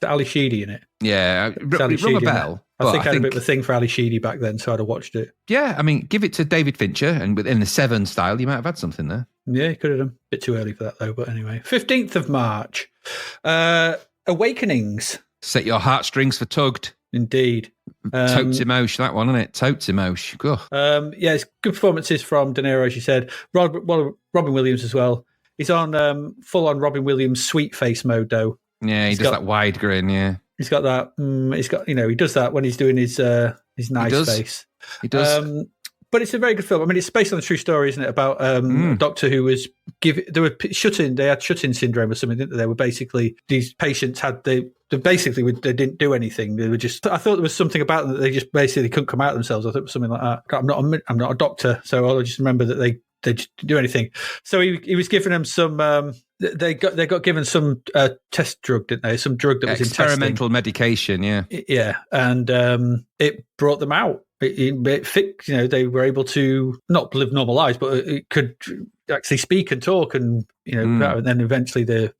Ali Sheedy in it. Yeah, it rung a bell. I think I had a bit of a thing for Ali Sheedy back then, so I'd have watched it. Yeah, I mean, give it to David Fincher, and within the Seven style, you might have had something there. Yeah, you could have done. A bit too early for that, though, but anyway. 15th of March. Awakenings. Set your heartstrings for tugged. Indeed. Totes emotion, that one, isn't it? Totes emotion. Yeah, it's good performances from De Niro, as you said. Robin Williams as well. He's on full-on Robin Williams sweet face mode, though. Yeah, he does that wide grin, yeah. He's got that, he does that when he's doing his nice face. He does. But it's a very good film. I mean, it's based on a true story, isn't it? About a doctor who was they had shut-in syndrome or something, didn't they? They were basically, these patients they didn't do anything. They were just, I thought there was something about them that they just basically couldn't come out themselves. I thought it was something like that. I'm not a doctor, so I just remember that they just didn't do anything. So he was giving them some, they got given some test drug, didn't they? Some drug that was experimental medication, yeah. Yeah, and it brought them out. It fixed, they were able to not live normal lives, but it could actually speak and talk, and and then eventually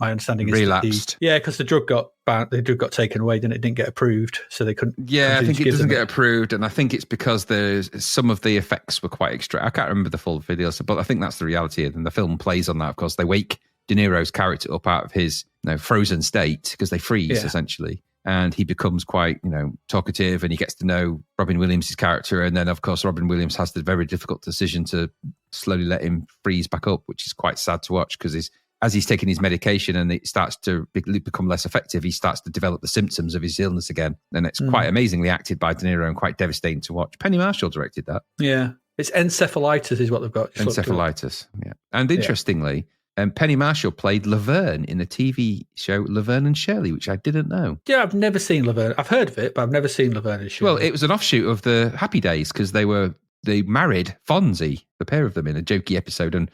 my understanding is relapsed. Because the drug got banned, the drug got taken away, then it didn't get approved, so they couldn't. Yeah, I think it doesn't get approved, and I think it's because there's some of the effects were quite extreme. I can't remember the full videos, but I think that's the reality, and the film plays on that. Of course, they wake De Niro's character up out of his frozen state because they freeze essentially. And he becomes quite, talkative, and he gets to know Robin Williams' character. And then, of course, Robin Williams has the very difficult decision to slowly let him freeze back up, which is quite sad to watch because as he's taking his medication and it starts to become less effective, he starts to develop the symptoms of his illness again. And it's quite amazingly acted by De Niro and quite devastating to watch. Penny Marshall directed that. Yeah. It's encephalitis is what they've got. Encephalitis, yeah. And interestingly... Penny Marshall played Laverne in the TV show Laverne and Shirley, which I didn't know. Yeah, I've never seen Laverne. I've heard of it, but I've never seen Laverne and Shirley. Well, it was an offshoot of the Happy Days because they married Fonzie, the pair of them, in a jokey episode, and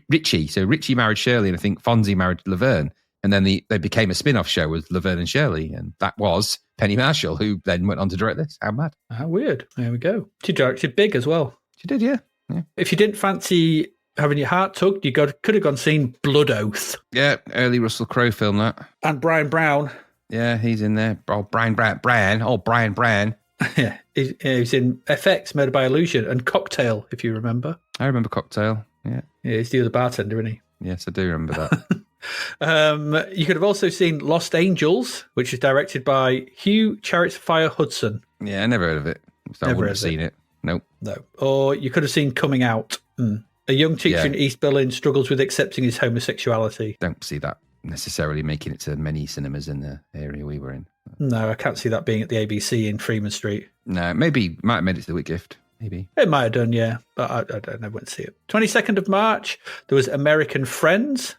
Richie. So Richie married Shirley, and I think Fonzie married Laverne. And then they became a spin-off show with Laverne and Shirley, and that was Penny Marshall, who then went on to direct this. How mad. How weird. There we go. She directed Big as well. She did, yeah. If you didn't fancy having your heart tugged, you could have gone seen Blood Oath. Yeah, early Russell Crowe film, that. And Brian Brown. Yeah, he's in there. Oh, Brian Brown. Yeah, he's in FX, Murder by Illusion, and Cocktail, if you remember. I remember Cocktail, yeah. Yeah, he's the other bartender, isn't he? Yes, I do remember that. You could have also seen Lost Angels, which is directed by Hugh Chariots of Fire Hudson. Yeah, I never heard of it. So I wouldn't have seen it. Nope. No. Or you could have seen Coming Out. A young teacher in East Berlin struggles with accepting his homosexuality. Don't see that necessarily making it to many cinemas in the area we were in. No, I can't see that being at the ABC in Freeman Street. No, maybe might have made it to the Whitgift. Maybe. It might have done, yeah. But I don't know. I went to see it. 22nd of March, there was American Friends.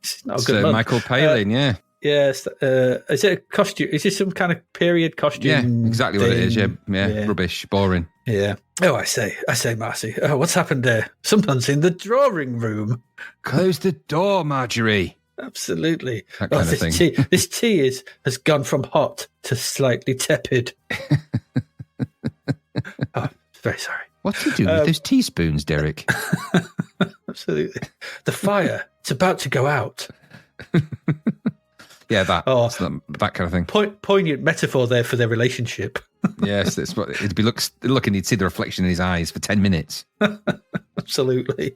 It's not a good month. Michael Palin, yeah. Yes. Is it a costume? Is this some kind of period costume? Yeah, exactly what it is. Yeah. Rubbish, boring. Yeah. Oh, I say, Marcy. Oh, what's happened there? Someone's in the drawing room. Close the door, Marjorie. Absolutely. That kind of thing. This tea has gone from hot to slightly tepid. Oh, very sorry. What do you do with those teaspoons, Derek? Absolutely. The fire, it's about to go out. Yeah, that kind of thing. Poignant metaphor there for their relationship. Yes, it's what it'd be looking. You'd see the reflection in his eyes for 10 minutes. Absolutely.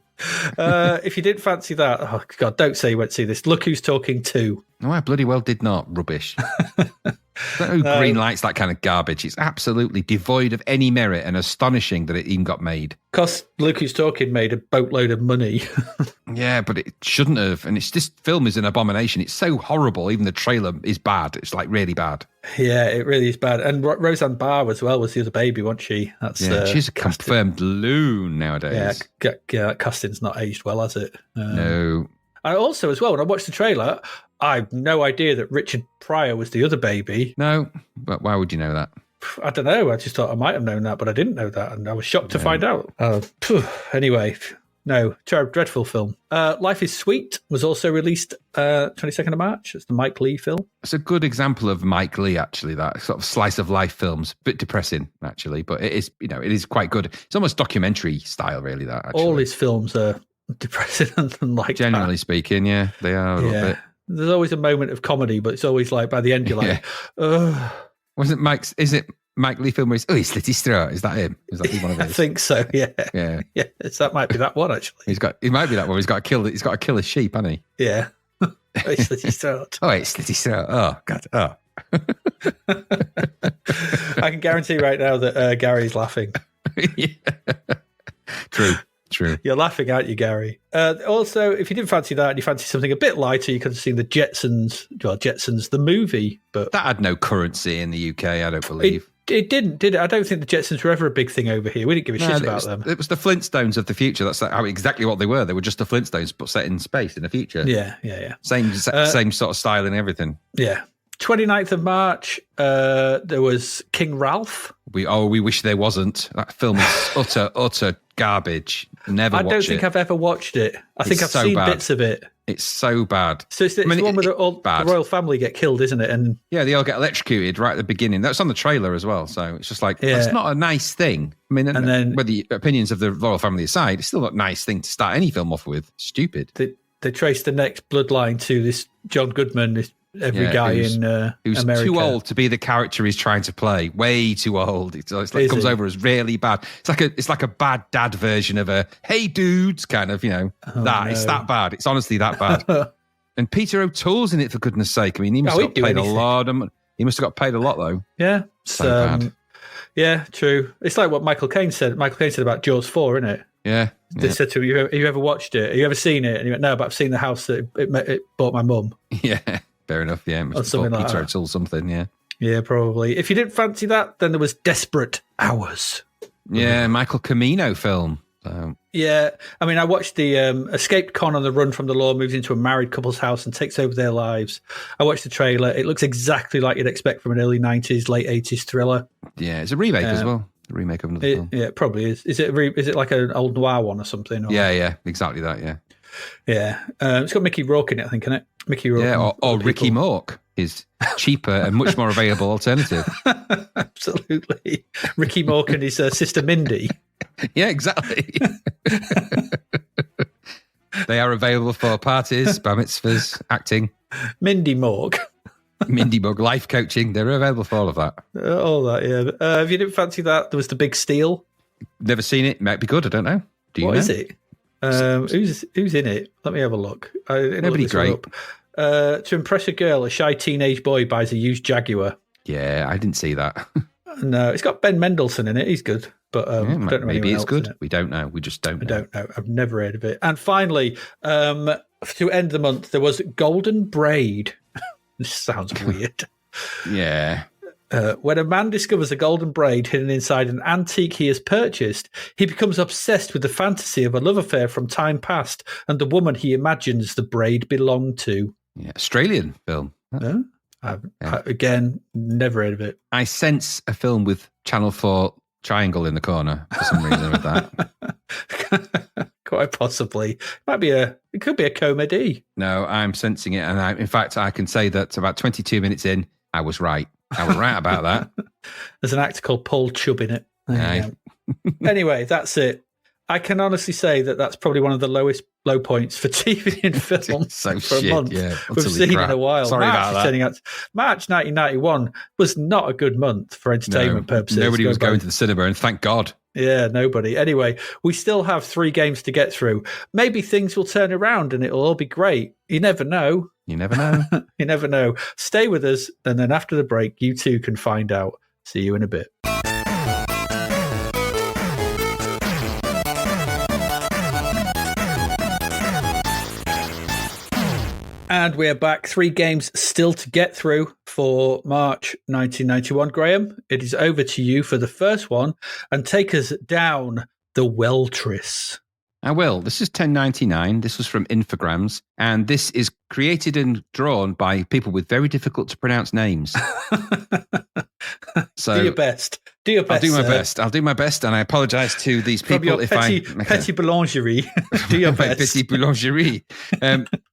If you didn't fancy that, oh God, don't say you won't see this. Look Who's Talking 2. No, I bloody well did not. Rubbish. Who green lights that kind of garbage? It's absolutely devoid of any merit and astonishing that it even got made. Because Luke Who's Talking made a boatload of money. Yeah, but it shouldn't have. And this film is an abomination. It's so horrible. Even the trailer is bad. It's like really bad. Yeah, it really is bad. And Roseanne Barr as well was the other baby, wasn't she? She's a confirmed loon nowadays. Yeah, that casting's not aged well, has it? No. I also, as well, when I watched the trailer, I had no idea that Richard Pryor was the other baby. No, but why would you know that? I don't know. I just thought I might have known that, but I didn't know that, and I was shocked to find out. Anyway, no, dreadful film. Life is Sweet was also released 22nd of March. It's the Mike Leigh film. It's a good example of Mike Leigh, actually, that sort of slice of life films. Bit depressing, actually, but it is, it is quite good. It's almost documentary style, really, that, actually. All his films are depressing and like Generally that. speaking, yeah, they are a little bit. There's always a moment of comedy, but it's always like by the end you're like, ugh. Is it Mike Leigh film where he's slit his throat? Is that him? Is that one of his? I think so, yeah. Yeah. That might be that one, actually. It might be that one. He's got to kill a sheep, hasn't he? Yeah. He slit his throat. He slit his throat. Oh, God. Oh. I can guarantee right now that Gary's laughing. Yeah. True. You're laughing, aren't you, Gary? Also, if you didn't fancy that and you fancy something a bit lighter, you could have seen the Jetsons, the movie. But that had no currency in the UK, I don't believe. It didn't, did it? I don't think the Jetsons were ever a big thing over here. We didn't give a shit about them. It was the Flintstones of the future. That's exactly what they were. They were just the Flintstones, but set in space in the future. Yeah. Same sort of style and everything. Yeah. 29th of March, there was King Ralph. We wish there wasn't. That film is utter garbage. Never watch it. I don't think I've ever watched it. I think I've seen bits of it. It's so bad. So it's the one where the royal family get killed, isn't it? And yeah, they all get electrocuted right at the beginning. That's on the trailer as well. So it's just like, that's not a nice thing. I mean, and then whether the opinions of the royal family aside, it's still not a nice thing to start any film off with. Stupid. They trace the next bloodline to this John Goodman, guy in who's America. Too old to be the character he's trying to play. Way too old. It's like it comes over as really bad. It's like a bad dad version of a "Hey dudes" kind of, It's that bad. It's honestly that bad. And Peter O'Toole's in it, for goodness sake. I mean, he must have got paid a lot. He must have got paid a lot though. Yeah, so bad. Yeah, true. It's like what Michael Caine said. Michael Caine said about Jaws 4, isn't it? Yeah. They said to him, have you ever watched it? Have you ever seen it? And he went, no, but I've seen the house that it bought my mum. Yeah. Fair enough, yeah. Or something like that. Or something, yeah. Yeah, probably. If you didn't fancy that, then there was Desperate Hours. Yeah, Michael Cimino film. So. Yeah, I mean, I watched the escaped con on the run from the law, moves into a married couple's house and takes over their lives. I watched the trailer. It looks exactly like you'd expect from an early 90s, late 80s thriller. Yeah, it's a remake as well. A remake of another film. Yeah, it probably is. Is it like an old noir one or something? Or? Yeah, exactly that, yeah. Yeah, it's got Mickey Rourke in it, I think, isn't it? Mickey Rourke. Yeah, or Ricky Mork is cheaper and much more available alternative. Absolutely. Ricky Mork and his sister Mindy. Yeah, exactly. They are available for parties, bar mitzvahs, acting. Mindy Mork. Mindy Mork, life coaching. They're available for all of that. All that, yeah. If you didn't fancy that, there was The Big Steal. Never seen it. Might be good. I don't know. Do you know? What is it? Who's in it? Let me have a look. Nobody great. To impress a girl, a shy teenage boy buys a used Jaguar. Yeah, I didn't see that. No, it's got Ben Mendelsohn in it. He's good, but I don't know maybe it's good. It. We don't know. We just don't know. I don't know. I've never heard of it. And finally, to end the month, there was Golden Braid. This sounds weird. Yeah. When a man discovers a golden braid hidden inside an antique he has purchased, he becomes obsessed with the fantasy of a love affair from time past and the woman he imagines the braid belonged to. Yeah, Australian film. Again, never heard of it. I sense a film with Channel 4 triangle in the corner for some reason with that. Quite possibly. It could be a comedy. No, I'm sensing it. And in fact, I can say that about 22 minutes in, I was right. I was right about that. There's an actor called Paul Chubb in it. Anyway, that's it. I can honestly say that that's probably one of the low points for TV and film for a month we've seen in a while. Sorry about that. March 1991 was not a good month for entertainment purposes. Nobody was going to the cinema, and thank God. Yeah, nobody. Anyway, we still have 3 games to get through. Maybe things will turn around and it'll all be great. You never know. You never know. You never know. Stay with us, and then after the break, you too can find out. See you in a bit. And we're back. 3 games still to get through for March 1991. Graham, it is over to you for the first one, and take us down the Welltris. I will. This is 10.99. This was from Infogrames, and this is created and drawn by people with very difficult to pronounce names. So do your best. Do your best. I'll do my best. I'll do my best, and I apologise to these people if petty boulangerie. Do your best. Petty boulangerie.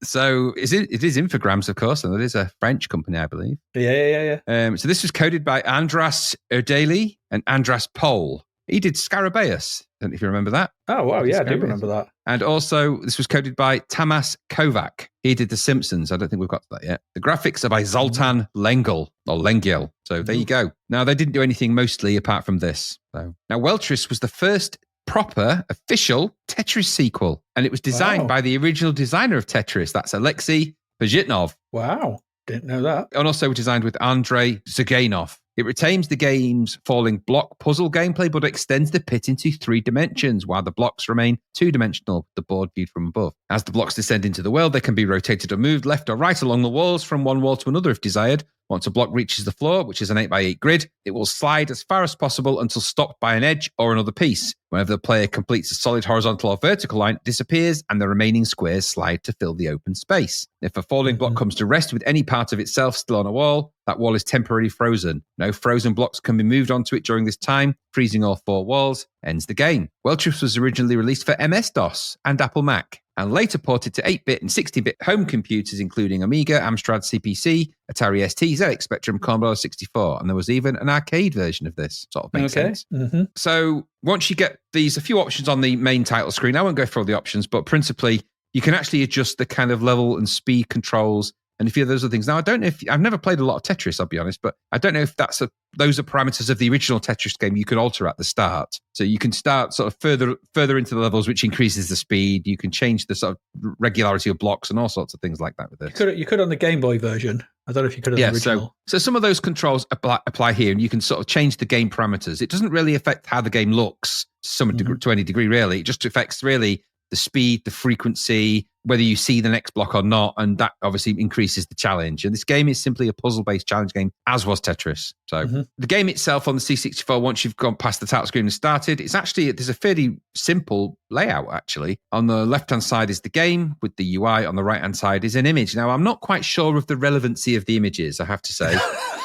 So it is Infogrames, of course, and it is a French company, I believe. Yeah. So this was coded by Andras Erdely and Andras Pol. He did Scarabaeus. I don't know if you remember that. Oh, wow. Yeah, I do remember that. And also, this was coded by Tamas Kovac. He did The Simpsons. I don't think we've got to that yet. The graphics are by Zoltan Lengel, or Lengiel. So there you go. Now, they didn't do anything mostly apart from this. So now, Welltris was the first proper, official Tetris sequel. And it was designed by the original designer of Tetris. That's Alexei Pajitnov. Wow. Didn't know that. And also designed with Andrei Zuganov. It retains the game's falling block puzzle gameplay, but extends the pit into 3 dimensions, while the blocks remain 2-dimensional, the board viewed from above. As the blocks descend into the world, they can be rotated or moved left or right along the walls from one wall to another if desired. Once a block reaches the floor, which is an 8x8 grid, it will slide as far as possible until stopped by an edge or another piece. Whenever the player completes a solid horizontal or vertical line, it disappears and the remaining squares slide to fill the open space. If a falling block comes to rest with any part of itself still on a wall, that wall is temporarily frozen. No frozen blocks can be moved onto it during this time. Freezing all 4 walls ends the game. Welltris was originally released for MS-DOS and Apple Mac, and later ported to 8-bit and 60-bit home computers, including Amiga, Amstrad CPC, Atari ST, ZX Spectrum, Commodore 64, and there was even an arcade version of this. Sort of makes sense. Mm-hmm. So once you get a few options on the main title screen, I won't go through all the options, but principally, you can actually adjust the kind of level and speed controls and a few of those other things. Now, I don't know if I've never played a lot of Tetris, I'll be honest, but I don't know if those are parameters of the original Tetris game you can alter at the start. So you can start sort of further into the levels, which increases the speed. You can change the sort of regularity of blocks and all sorts of things like that with this. You could on the Game Boy version. I don't know if you could on the original. So some of those controls apply here, and you can sort of change the game parameters. It doesn't really affect how the game looks to any degree, really. It just affects really the speed, the frequency, whether you see the next block or not, and that obviously increases the challenge. And this game is simply a puzzle-based challenge game, as was Tetris. So the game itself on the C64, once you've gone past the title screen and started, there's a fairly simple layout, actually. On the left-hand side is the game, with the UI. On the right-hand side is an image. Now, I'm not quite sure of the relevancy of the images, I have to say.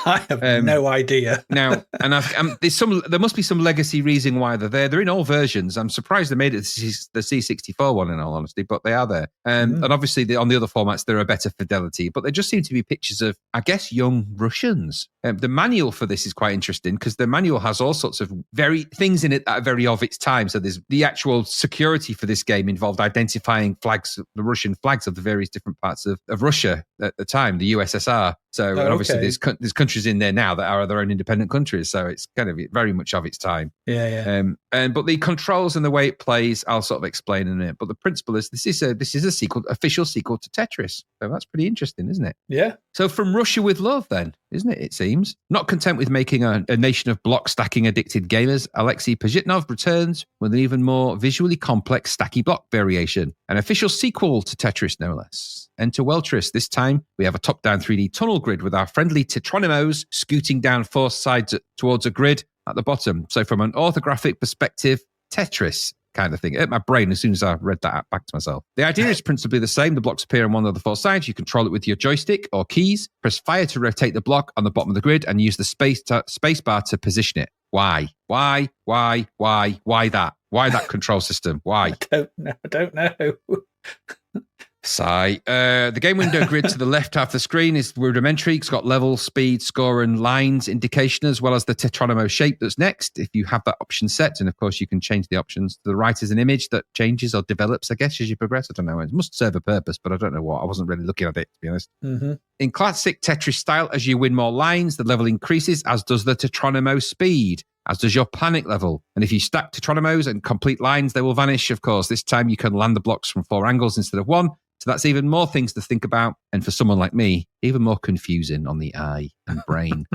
I have no idea. Now, and there must be some legacy reason why they're there. They're in all versions. I'm surprised they made it the C64 one, in all honesty, but they are there. And obviously, on the other formats, there are better fidelity, but they just seem to be pictures of, I guess, young Russians. The manual for this is quite interesting because the manual has all sorts of things in it that are very of its time. So there's the actual security for this game involved identifying flags, the Russian flags of the various different parts of Russia at the time, the USSR. So and obviously there's countries in there now that are their own independent countries. So it's kind of very much of its time. Yeah. But the controls and the way it plays, I'll sort of explain in a minute. But the principle is this is a official sequel to Tetris. So that's pretty interesting, isn't it? Yeah. So from Russia with love, then, isn't it? It seems. Not content with making a nation of block stacking addicted gamers, Alexei Pajitnov returns with an even more visually complex stacky block variation, an official sequel to Tetris, no less. Enter Welltris. This time, we have a top-down 3D tunnel grid with our friendly Tetronimos scooting down 4 sides towards a grid at the bottom. So from an orthographic perspective, Tetris kind of thing. It hurt my brain as soon as I read that back to myself. The idea is principally the same. The blocks appear on one of the 4 sides. You control it with your joystick or keys. Press fire to rotate the block on the bottom of the grid and use the space bar to position it. Why? Why that? Why that control system? Why? I don't know. Sigh. The game window grid to the left half of the screen is rudimentary. It's got level, speed, score, and lines indication, as well as the Tetronimo shape that's next, if you have that option set. And of course, you can change the options. To the right is an image that changes or develops, I guess, as you progress. I don't know. It must serve a purpose, but I don't know what. I wasn't really looking at it, to be honest. Mm-hmm. In classic Tetris style, as you win more lines, the level increases, as does the Tetronimo speed, as does your planet level. And if you stack Tetronimos and complete lines, they will vanish, of course. This time you can land the blocks from 4 angles instead of 1. So that's even more things to think about. And for someone like me, even more confusing on the eye and brain.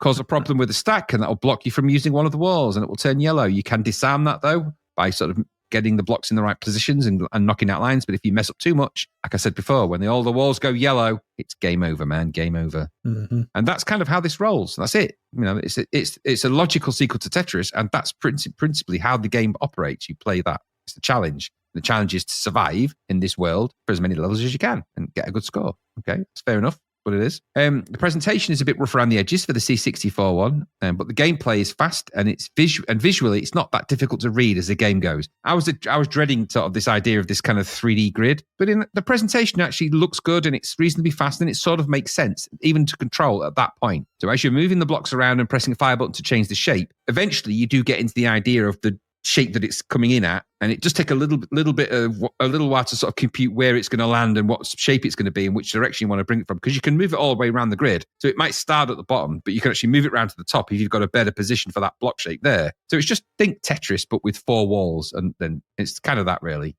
Cause a problem with the stack, and that will block you from using one of the walls, and it will turn yellow. You can disarm that, though, by sort of getting the blocks in the right positions and knocking out lines. But if you mess up too much, like I said before, when all the walls go yellow, it's game over, man. Game over. Mm-hmm. And that's kind of how this rolls. That's it. You know, it's a logical sequel to Tetris, and that's principally how the game operates. You play that. It's the challenge. The challenge is to survive in this world for as many levels as you can and get a good score. Okay, it's fair enough. What it is. The presentation is a bit rough around the edges for the C64 one, but the gameplay is fast and it's visually it's not that difficult to read as the game goes. I was dreading sort of this idea of this kind of 3D grid, but in the presentation actually looks good and it's reasonably fast and it sort of makes sense even to control at that point. So as you're moving the blocks around and pressing a fire button to change the shape, eventually you do get into the idea of the shape that it's coming in at, and it just take a little while to sort of compute where it's going to land and what shape it's going to be and which direction you want to bring it from, because you can move it all the way around the grid. So it might start at the bottom, but you can actually move it around to the top if you've got a better position for that block shape there. So it's just think Tetris but with 4 walls, and then it's kind of that really,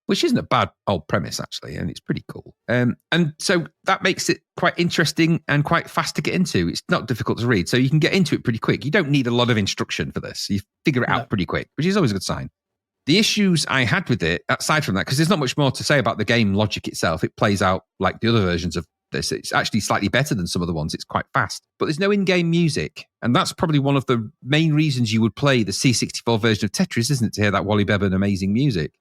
which isn't a bad old premise actually, and it's pretty cool. And so that makes it quite interesting and quite fast to get into. It's not difficult to read, so you can get into it pretty quick. You don't need a lot of instruction for this. You figure it out pretty quick, which is always a good sign. The issues I had with it, aside from that, because there's not much more to say about the game logic itself, it plays out like the other versions of this. It's actually slightly better than some of the ones. It's quite fast, but there's no in-game music. And that's probably one of the main reasons you would play the C64 version of Tetris, isn't it? To hear that Wally Bevan amazing music.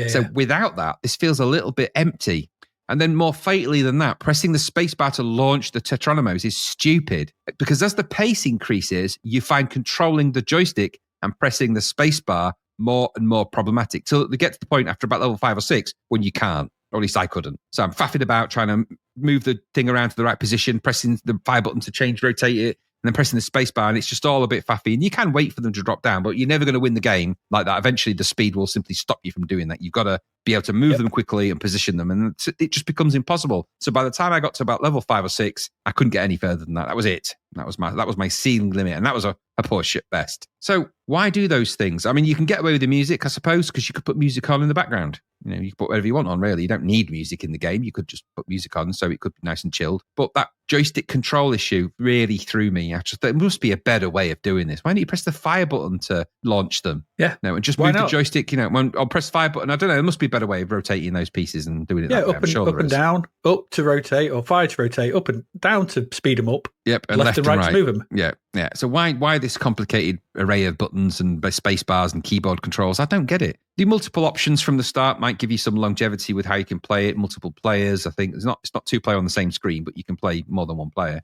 So without that, this feels a little bit empty. And then more fatally than that, pressing the spacebar to launch the Tetronymos is stupid, because as the pace increases, you find controlling the joystick and pressing the spacebar more and more problematic, till they get to the point after about level 5 or 6 when you can't, or at least I couldn't. So I'm faffing about trying to move the thing around to the right position, pressing the fire button to rotate it, and then pressing the space bar, and it's just all a bit faffy. And you can wait for them to drop down, but you're never going to win the game like that. Eventually, the speed will simply stop you from doing that. You've got to be able to move them quickly and position them, and it just becomes impossible. So by the time I got to about level 5 or 6, I couldn't get any further than that. That was it. That was my ceiling limit, and that was a poor shit best. So why do those things? I mean, you can get away with the music, I suppose, because you could put music on in the background. You know, you can put whatever you want on, really. You don't need music in the game. You could just put music on, so it could be nice and chilled. But that joystick control issue really threw me. I just thought there must be a better way of doing this. Why don't you press the fire button to launch them? Yeah. No, and just move the joystick, I'll press fire button. I don't know. There must be a better way of rotating those pieces and doing it that way. Up and down, up to rotate, or fire to rotate, up and down to speed them up. Yep, and left and right to move them. Yeah. So why this complicated array of buttons and space bars and keyboard controls? I don't get it. The multiple options from the start might give you some longevity with how you can play it. Multiple players, I think it's not 2 player on the same screen, but you can play more than 1 player.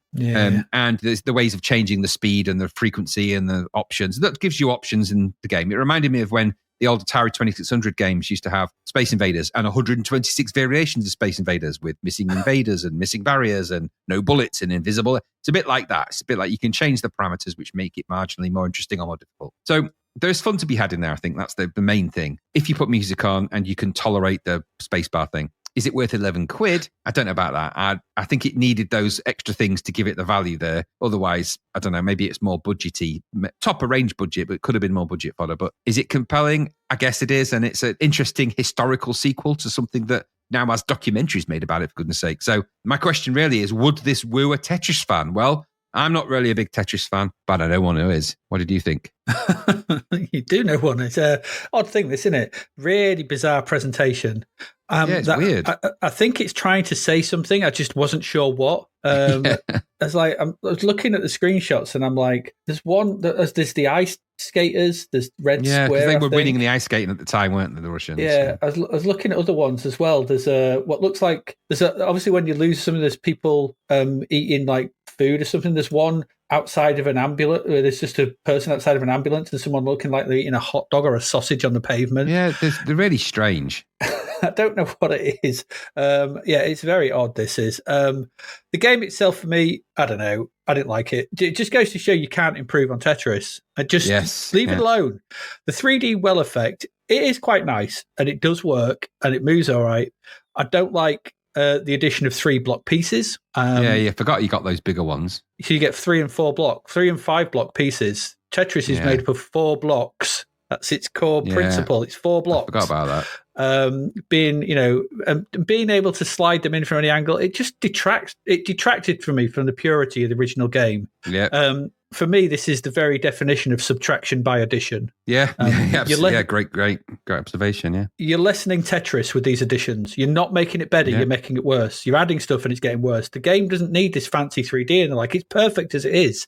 And there's the ways of changing the speed and the frequency and the options. That gives you options in the game. It reminded me of when the old Atari 2600 games used to have Space Invaders and 126 variations of Space Invaders with missing invaders and missing barriers and no bullets and invisible. It's a bit like that. It's a bit like you can change the parameters, which make it marginally more interesting or more difficult. So there's fun to be had in there. I think that's the main thing. If you put music on and you can tolerate the spacebar thing. Is it worth 11 quid? I don't know about that. I think it needed those extra things to give it the value there. Otherwise, I don't know, maybe it's more budgety, top of range budget, but it could have been more budget fodder. But is it compelling? I guess it is. And it's an interesting historical sequel to something that now has documentaries made about it, for goodness sake. So my question really is, would this woo a Tetris fan? Well, I'm not really a big Tetris fan, but I know one who is. What did you think? You do know one. It's an odd thing, this, isn't it? Really bizarre presentation. It's weird. I think it's trying to say something. I just wasn't sure what. I was looking at the screenshots and I'm like, there's the ice skaters, there's Red Square. Yeah, because they were winning the ice skating at the time, weren't they, the Russians? Yeah, I was looking at other ones as well. There's what looks like, obviously when you lose some of those people eating like food or something, there's one outside of an ambulance, where there's just a person outside of an ambulance and someone looking like they're eating a hot dog or a sausage on the pavement. Yeah, they're really strange. I don't know what it is. It's very odd, this is. The game itself, for me, I don't know. I didn't like it. It just goes to show you can't improve on Tetris. Just leave it alone. The 3D well effect, it is quite nice, and it does work, and it moves all right. I don't like the addition of 3 block pieces. I forgot you got those bigger ones. So you get 3 and 5 block pieces. Tetris is made up of 4 blocks. That's its core principle. It's 4 blocks. I forgot about that. Being able to slide them in from any angle, it just detracted from me from the purity of the original game. Yeah. for me, this is the very definition of subtraction by addition. Yeah, great observation. Yeah, you're lessening Tetris with these additions. You're not making it better. You're making it worse. You're adding stuff and it's getting worse. The game doesn't need this fancy 3D, and it's perfect as it is.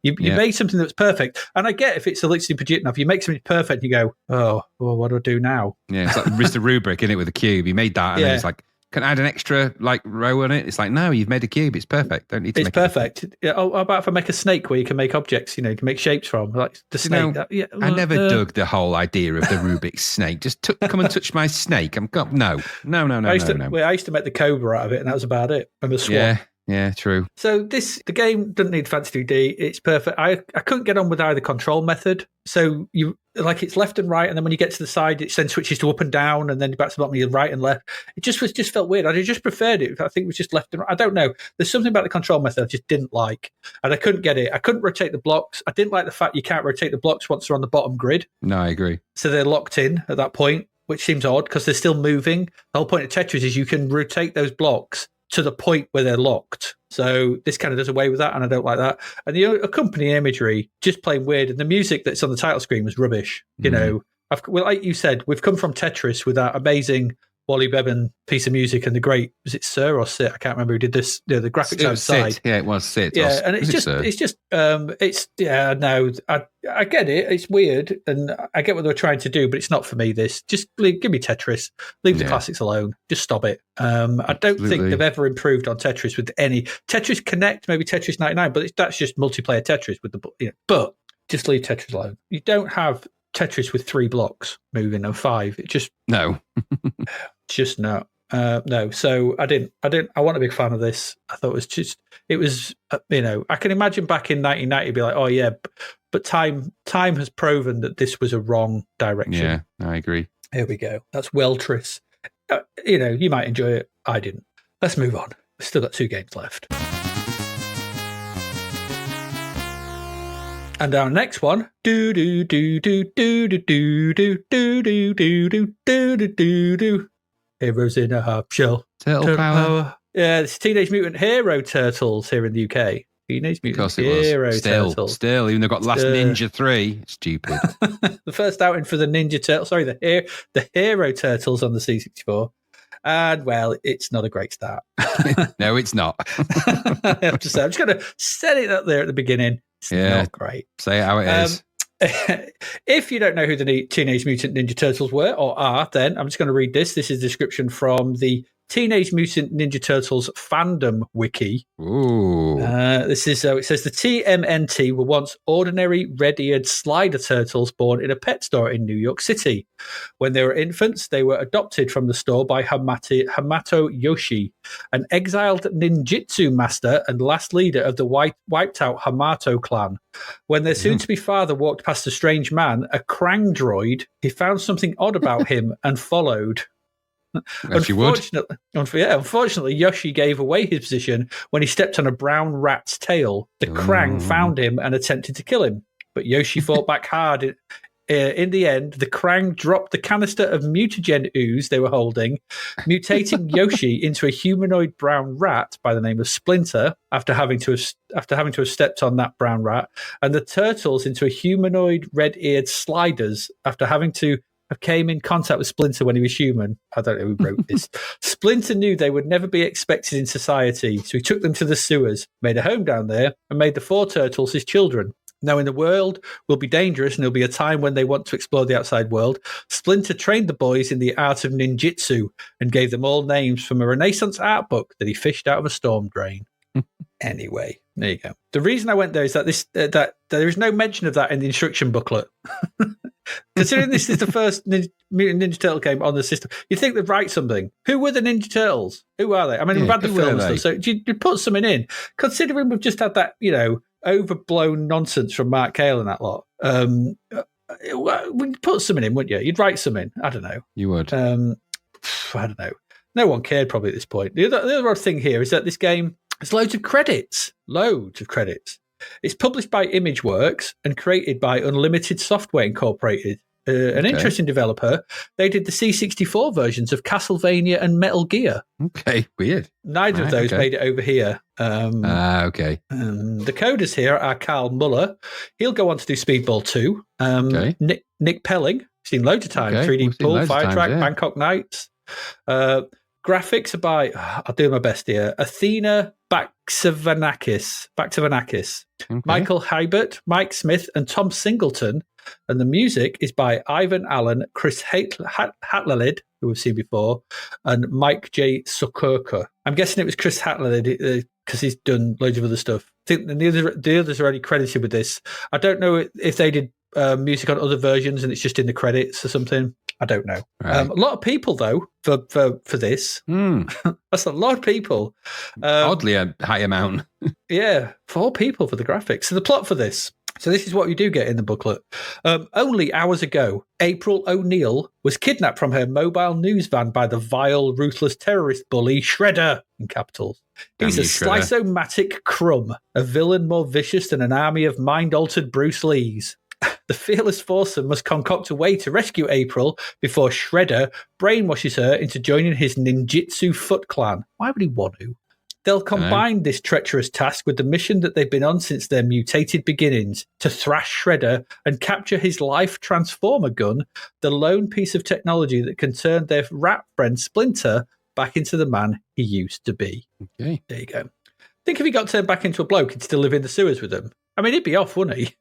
You made something that's perfect, and I get if it's Elixir Pajitnov, you make something perfect, and you go, oh, well, what do I do now? Yeah, it's like Mr. Rubik, isn't it, with a cube? He made that, and then it's like, can I add an extra row on it? It's like, no, you've made a cube. It's perfect. Don't need to. It's perfect. How about if I make a snake where you can make objects? You can make shapes from, like the snake. I never dug the whole idea of the Rubik's snake. Just come and touch my snake. No. I used to make the cobra out of it, and that was about it. And the swan. Yeah, true. So the game doesn't need fancy 2D. It's perfect. I couldn't get on with either control method. So it's left and right, and then when you get to the side, it then switches to up and down, and then back to the bottom, you're right and left. It just felt weird. I just preferred it. I think it was just left and right. I don't know. There's something about the control method I just didn't like, and I couldn't get it. I couldn't rotate the blocks. I didn't like the fact you can't rotate the blocks once they're on the bottom grid. No, I agree. So they're locked in at that point, which seems odd because they're still moving. The whole point of Tetris is you can rotate those blocks to the point where they're locked. So this kind of does away with that, and I don't like that. And the accompanying imagery, just plain weird. And the music that's on the title screen was rubbish. Like you said, we've come from Tetris with that amazing Wally Bevan piece of music and the great, was it Sir or Sit? I can't remember who did this. The graphics outside. Sit. Yeah, it was Sit. Yeah, and I get it. It's weird, and I get what they were trying to do, but it's not for me. This just give me Tetris. Leave the classics alone. Just stop it. I don't think they've ever improved on Tetris with any Tetris Connect, maybe Tetris 99, but that's just multiplayer Tetris with the. But just leave Tetris alone. You don't have Tetris with 3 blocks moving and 5. It just no. Just not. No, so I wasn't a big fan of this. I thought it was I can imagine back in 1990 be like, oh yeah, but time has proven that this was a wrong direction. Yeah, I agree. Here we go. That's Welltris. You might enjoy it. I didn't. Let's move on. We've still got 2 games left. And our next one, Heroes in a Half Shell. Turtle Power. Yeah, it's Teenage Mutant Hero Turtles here in the UK. Teenage Mutant Hero Turtles. Still, even though they've got Last Ninja 3. Stupid. The first outing for the Ninja Turtles. Sorry, the Hero Turtles on the C64. And, well, it's not a great start. No, it's not. I have to say, I'm just going to set it up there at the beginning. It's not great. Say it how it is. If you don't know who the Teenage Mutant Ninja Turtles were or are, then I'm just going to read this. This is a description from the Teenage Mutant Ninja Turtles fandom wiki. Ooh. This is it says the TMNT were once ordinary red-eared slider turtles born in a pet store in New York City. When they were infants, they were adopted from the store by Hamato Yoshi, an exiled ninjutsu master and last leader of the wiped out Hamato clan. When their soon-to-be father walked past a strange man, a Krang droid, he found something odd about him and followed. Unfortunately, Yoshi gave away his position when he stepped on a brown rat's tail. The Krang found him and attempted to kill him, but Yoshi fought back hard. In the end, the Krang dropped the canister of mutagen ooze they were holding, mutating Yoshi into a humanoid brown rat by the name of Splinter after having to have stepped on that brown rat, and the turtles into a humanoid red-eared sliders after having to have came in contact with Splinter when he was human. I don't know who wrote this. Splinter knew they would never be expected in society, so he took them to the sewers, made a home down there, and made the 4 turtles his children. Knowing the world will be dangerous and there'll be a time when they want to explore the outside world, Splinter trained the boys in the art of ninjutsu and gave them all names from a Renaissance art book that he fished out of a storm drain. Anyway, there you go. The reason I went there is that that there is no mention of that in the instruction booklet. Considering this is the first Mutant Ninja Turtle game on the system, you'd think they'd write something. Who were the Ninja Turtles? Who are they? I mean, we've had the film and stuff, so you put something in. Considering we've just had that, overblown nonsense from Mark Cale and that lot. We'd put something in, wouldn't you? You'd write something. I don't know. You would. I don't know. No one cared probably at this point. The other odd thing here is that this game has loads of credits. Loads of credits. It's published by ImageWorks and created by Unlimited Software Incorporated. An interesting developer. They did the C64 versions of Castlevania and Metal Gear. Okay, weird. Neither of those made it over here. Okay. The coders here are Carl Muller. He'll go on to do Speedball 2. Nick Pelling. Seen loads of times. 3D Pool, Fire Track, Bangkok Nights. Graphics are by, I'll do my best here, Athena Baksavanakis. Okay. Michael Hybert, Mike Smith, and Tom Singleton. And the music is by Ivan Allen, Chris Hatlalid, who we've seen before, and Mike J. Sokurka. I'm guessing it was Chris Hatlalid because he's done loads of other stuff. I think the others are only credited with this. I don't know if they did music on other versions and it's just in the credits or something. I don't know. Right. A lot of people, though, for this. That's a lot of people. Oddly a high amount. Yeah, 4 people for the graphics. So the plot for this. So this is what you do get in the booklet. Only hours ago, April O'Neil was kidnapped from her mobile news van by the vile, ruthless terrorist bully Shredder, in capitals. He's a slice-o-matic crumb, a villain more vicious than an army of mind-altered Bruce Lees. The fearless foursome must concoct a way to rescue April before Shredder brainwashes her into joining his ninjutsu Foot Clan. Why would he want to? They'll combine this treacherous task with the mission that they've been on since their mutated beginnings, to thrash Shredder and capture his life transformer gun, the lone piece of technology that can turn their rat friend Splinter back into the man he used to be. Okay. There you go. Think if he got turned back into a bloke, he'd still live in the sewers with them. I mean, he'd be off, wouldn't he?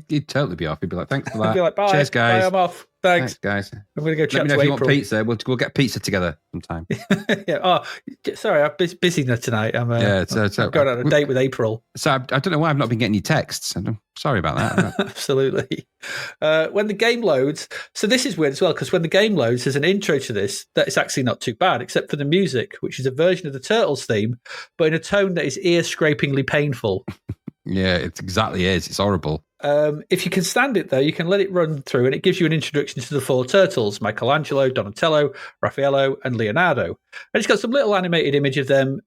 He'd totally be off. He'd be like, thanks for that. He'd be like, bye. Cheers, guys. Bye, I'm off. Thanks guys. I'm going to go chat to April. Let me know if you want pizza. We'll get pizza together sometime. Yeah. Oh, sorry, I'm busy tonight. I'm going on a date with April. So I don't know why I've not been getting your texts. I'm sorry about that. Absolutely. When the game loads, so this is weird as well, because when the game loads, there's an intro to this that is actually not too bad, except for the music, which is a version of the Turtles theme, but in a tone that is ear-scrapingly painful. Yeah, it exactly is. It's horrible. If you can stand it, though, you can let it run through, and it gives you an introduction to the 4 turtles: Michelangelo, Donatello, Raffaello, and Leonardo. And it's got some little animated image of them.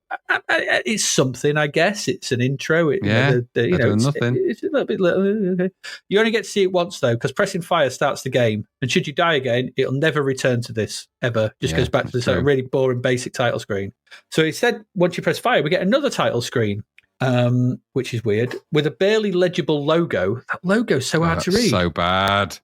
It's something, I guess. It's an intro. Doing nothing. It's a little bit little. Okay. You only get to see it once, though, because pressing fire starts the game. And should you die again, it'll never return to this, ever. Just goes back to this really boring, basic title screen. So instead, once you press fire, we get another title screen. Which is weird, with a barely legible logo. That logo's so hard to read. So bad.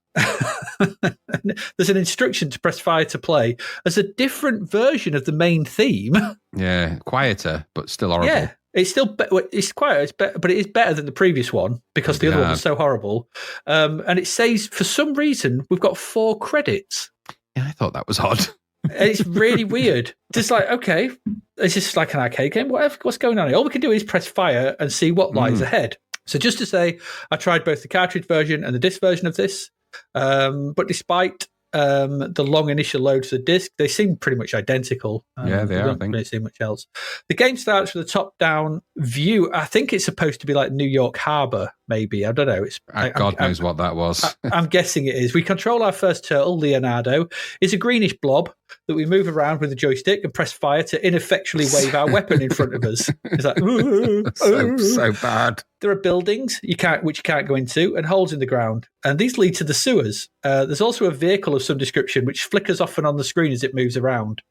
There's an instruction to press fire to play as a different version of the main theme. Yeah, quieter, but still horrible. Yeah, it's still it's quieter, it's better, but it is better than the previous one because the other one was so horrible. And it says, for some reason, we've got 4 credits. Yeah, I thought that was odd. It's really weird. Just like, okay, it's just like an arcade game. What's going on here? All we can do is press fire and see what lies ahead. So just to say, I tried both the cartridge version and the disc version of this. But despite the long initial load to the disc, they seem pretty much identical. Yeah, they are, I think. Don't really see much else. The game starts with a top-down view. I think it's supposed to be like New York Harbor, maybe. I don't know. God knows what that was. I'm guessing it is. We control our first turtle, Leonardo. It's a greenish blob that we move around with a joystick and press fire to ineffectually wave our weapon in front of us. It's like, so bad. There are buildings which you can't go into, and holes in the ground, and these lead to the sewers. There's also a vehicle of some description which flickers off and on the screen as it moves around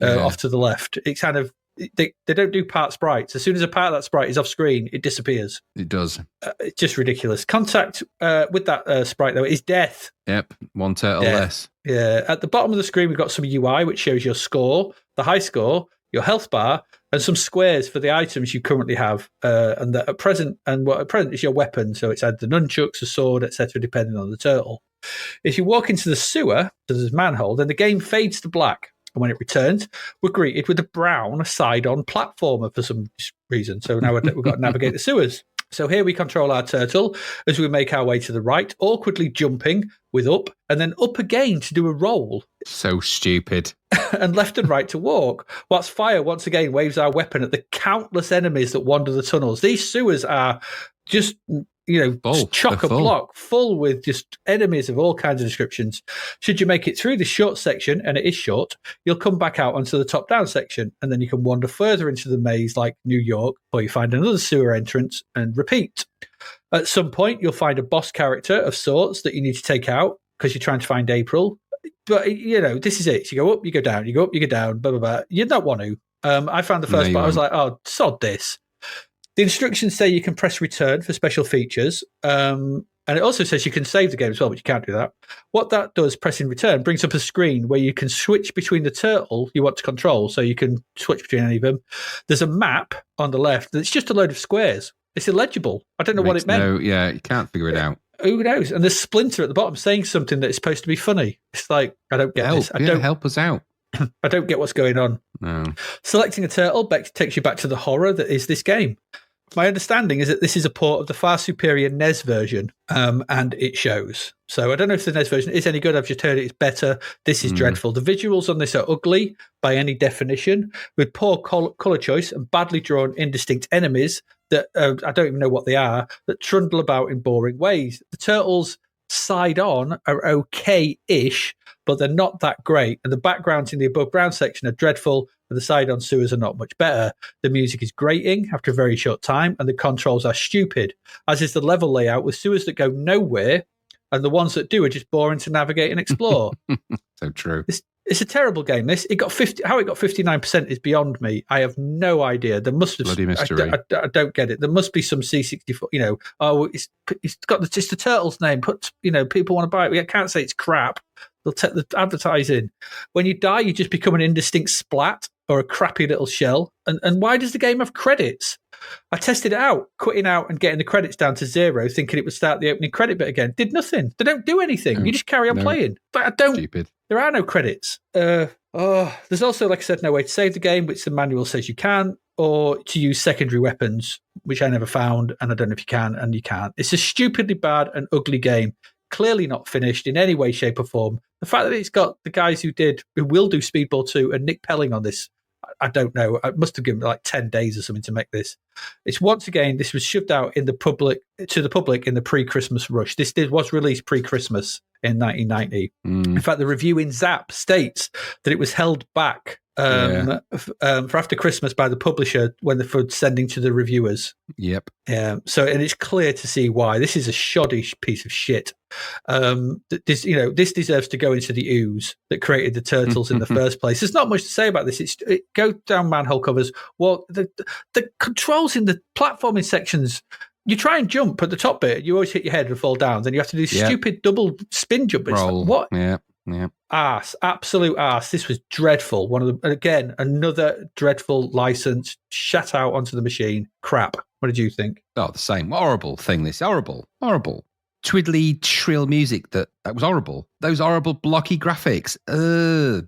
off to the left. It kind of they don't do part sprites. As soon as a part of that sprite is off screen, it disappears. It does. It's just ridiculous. Contact with that sprite, though, is death. Yep, 1 turtle less. Yeah. At the bottom of the screen, we've got some UI which shows your score, the high score, your health bar, and some squares for the items you currently have. And that at present is your weapon. So it's either the nunchucks, a sword, etc., depending on the turtle. If you walk into the sewer, so there's a manhole, then the game fades to black. And when it returns, we're greeted with a brown side-on platformer for some reason. So now we've got to navigate the sewers. So here we control our turtle as we make our way to the right, awkwardly jumping with up, and then up again to do a roll. So stupid. And left and right to walk, whilst fire once again waves our weapon at the countless enemies that wander the tunnels. These sewers are just, chock-a-block, full with just enemies of all kinds of descriptions. Should you make it through the short section, and it is short, you'll come back out onto the top-down section, and then you can wander further into the maze like New York, or you find another sewer entrance and repeat. At some point, you'll find a boss character of sorts that you need to take out, because you're trying to find April. But, this is it. So you go up, you go down, you go up, you go down, blah, blah, blah. You don't want to. I found the first part, I was like, oh, sod this. The instructions say you can press return for special features. And it also says you can save the game as well, but you can't do that. What that does, pressing return, brings up a screen where you can switch between the turtle you want to control. So you can switch between any of them. There's a map on the left. It's just a load of squares. It's illegible. I don't know what it meant. You can't figure it out. Who knows? And there's Splinter at the bottom saying something that is supposed to be funny. It's like, I don't get this. Help us out. I don't get what's going on. No. Selecting a turtle takes you back to the horror that is this game. My understanding is that this is a port of the far superior NES version, and it shows. So I don't know if the NES version is any good. I've just heard it's better. This is dreadful. The visuals on this are ugly by any definition, with poor colour choice and badly drawn, indistinct enemies that I don't even know what they are, that trundle about in boring ways. The turtles side on are okay-ish, but they're not that great. And the backgrounds in the above ground section are dreadful, and the side on sewers are not much better. The music is grating after a very short time, and the controls are stupid, as is the level layout, with sewers that go nowhere, and the ones that do are just boring to navigate and explore. So true. It's a terrible game. How it got 59% is beyond me. I have no idea. There must have bloody mystery. I don't get it. There must be some C64. It's got just the turtle's name. People want to buy it. I can't say it's crap. They'll take the advertising. When you die, you just become an indistinct splat or a crappy little shell. And why does the game have credits? I tested it out, quitting out and getting the credits down to 0, thinking it would start the opening credit bit again. Did nothing. They don't do anything. No, you just carry on playing. But I don't. Stupid. There are no credits. There's also, like I said, no way to save the game, which the manual says you can, or to use secondary weapons, which I never found, and I don't know if you can, and you can't. It's a stupidly bad and ugly game, clearly not finished in any way, shape, or form. The fact that it's got the guys who will do Speedball 2 and Nick Pelling on this, I don't know. I must have given like 10 days or something to make this. It's once again, this was shoved out to the public in the pre-Christmas rush. This was released pre-Christmas in 1990. In fact, the review in Zapped states that it was held back for after Christmas by the publisher when they were sending to the reviewers. Yep. And it's clear to see why. This is a shoddy piece of shit. This deserves to go into the ooze that created the Turtles in the first place. There's not much to say about this. Go down manhole covers. Well, the controls in the platforming sections, you try and jump at the top bit, you always hit your head and fall down. Then you have to do stupid double spin jump. It's like, what? Yeah. Absolute arse. This was dreadful. Another dreadful license shat out onto the machine. Crap. What did you think? Oh, the same. Horrible thing. This horrible. Twiddly, shrill music that was horrible. Those horrible blocky graphics.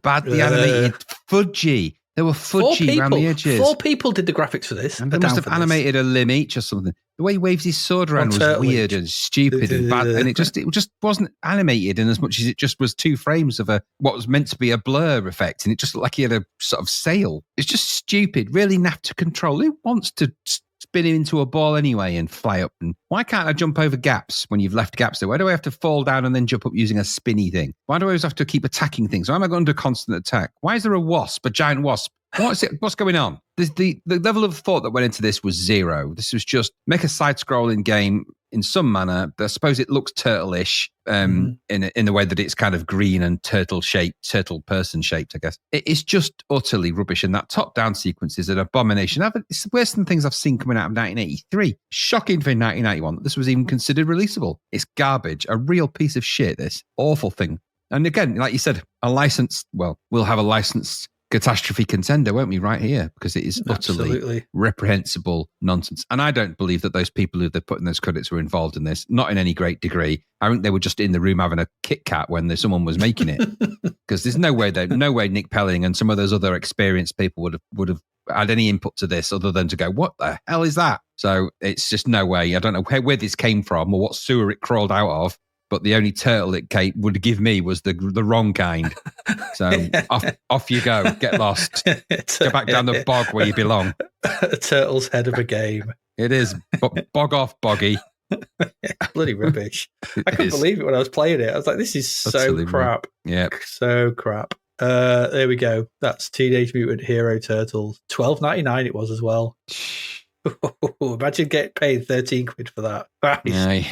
Badly animated, fudgy. They were fudgy around the edges. 4 people did the graphics for this. And they must have animated a limb each or something. The way he waves his sword around was weird and stupid and bad. And it just wasn't animated in as much as it just was 2 frames of what was meant to be a blur effect. And it just looked like he had a sort of sail. It's just stupid, really naff to control. Who wants to spin him into a ball anyway and fly up? And why can't I jump over gaps when you've left gaps there? Why do I have to fall down and then jump up using a spinny thing? Why do I always have to keep attacking things? Why am I going under constant attack? Why is there a giant wasp? What's going on? The level of thought that went into this was 0. This was just make a side-scrolling game in some manner. I suppose it looks turtle-ish in the way that it's kind of green and turtle person shaped, I guess. It is just utterly rubbish, and that top-down sequence is an abomination. It's worse than things I've seen coming out of 1983. Shocking for 1991 that this was even considered releasable. It's garbage, a real piece of shit, this awful thing. And again, like you said, we'll have a licensed catastrophe contender, won't we, right here? Because it is utterly reprehensible nonsense. And I don't believe that those people who they're putting those credits were involved in this, not in any great degree. I think they were just in the room having a Kit Kat when someone was making it. Because there's no way Nick Pelling and some of those other experienced people would have had any input to this other than to go, what the hell is that? So it's just no way. I don't know where this came from or what sewer it crawled out of. But the only turtle it would give me was the wrong kind. So off you go. Get lost. Go back down the bog where you belong. A turtle's head of a game. It is. Bog off, boggy. Bloody rubbish. I couldn't believe it when I was playing it. I was like, this is so crap. Yeah. So crap. There we go. That's Teenage Mutant Hero Turtles. $12.99 it was as well. Imagine getting paid 13 quid for that. Aye.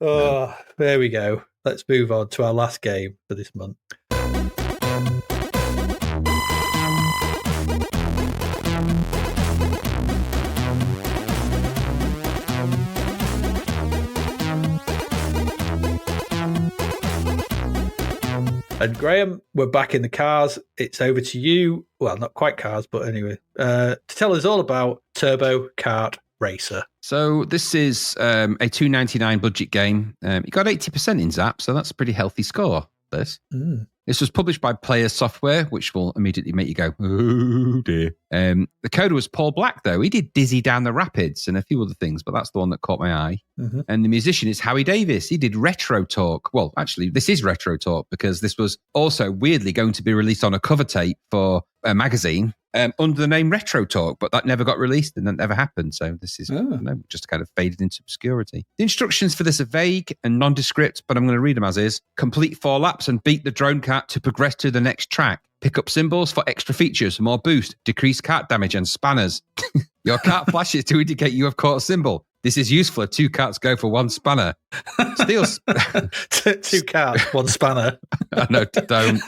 Oh, there we go. let's move on to our last game for this month. And Graham, we're back in the cars. It's over to you. Well, not quite cars, but anyway, to tell us all about Turbo Kart Racer. So this is a $2.99 budget game. It got 80% in Zapped, so that's a pretty healthy score. This was published by Players Software, which will immediately make you go, oh dear. The coder was Paul Black, though. He did Dizzy Down the Rapids and a few other things, but that's the one that caught my eye. Mm-hmm. And the musician is Howie Davis. He did Retro Talk. Well, actually, this is Retro Talk because this was also weirdly going to be released on a cover tape for a magazine under the name Retro Talk, but that never got released and that never happened. So this is just kind of faded into obscurity. The instructions for this are vague and nondescript, but I'm going to read them as is. Complete 4 laps and beat the drone kart to progress to the next track. Pick up symbols for extra features, more boost, decrease kart damage and spanners. Your kart flashes to indicate you have caught a symbol. This is useful if 2 karts go for 1 spanner. Steal 2 karts, 1 spanner. No, don't.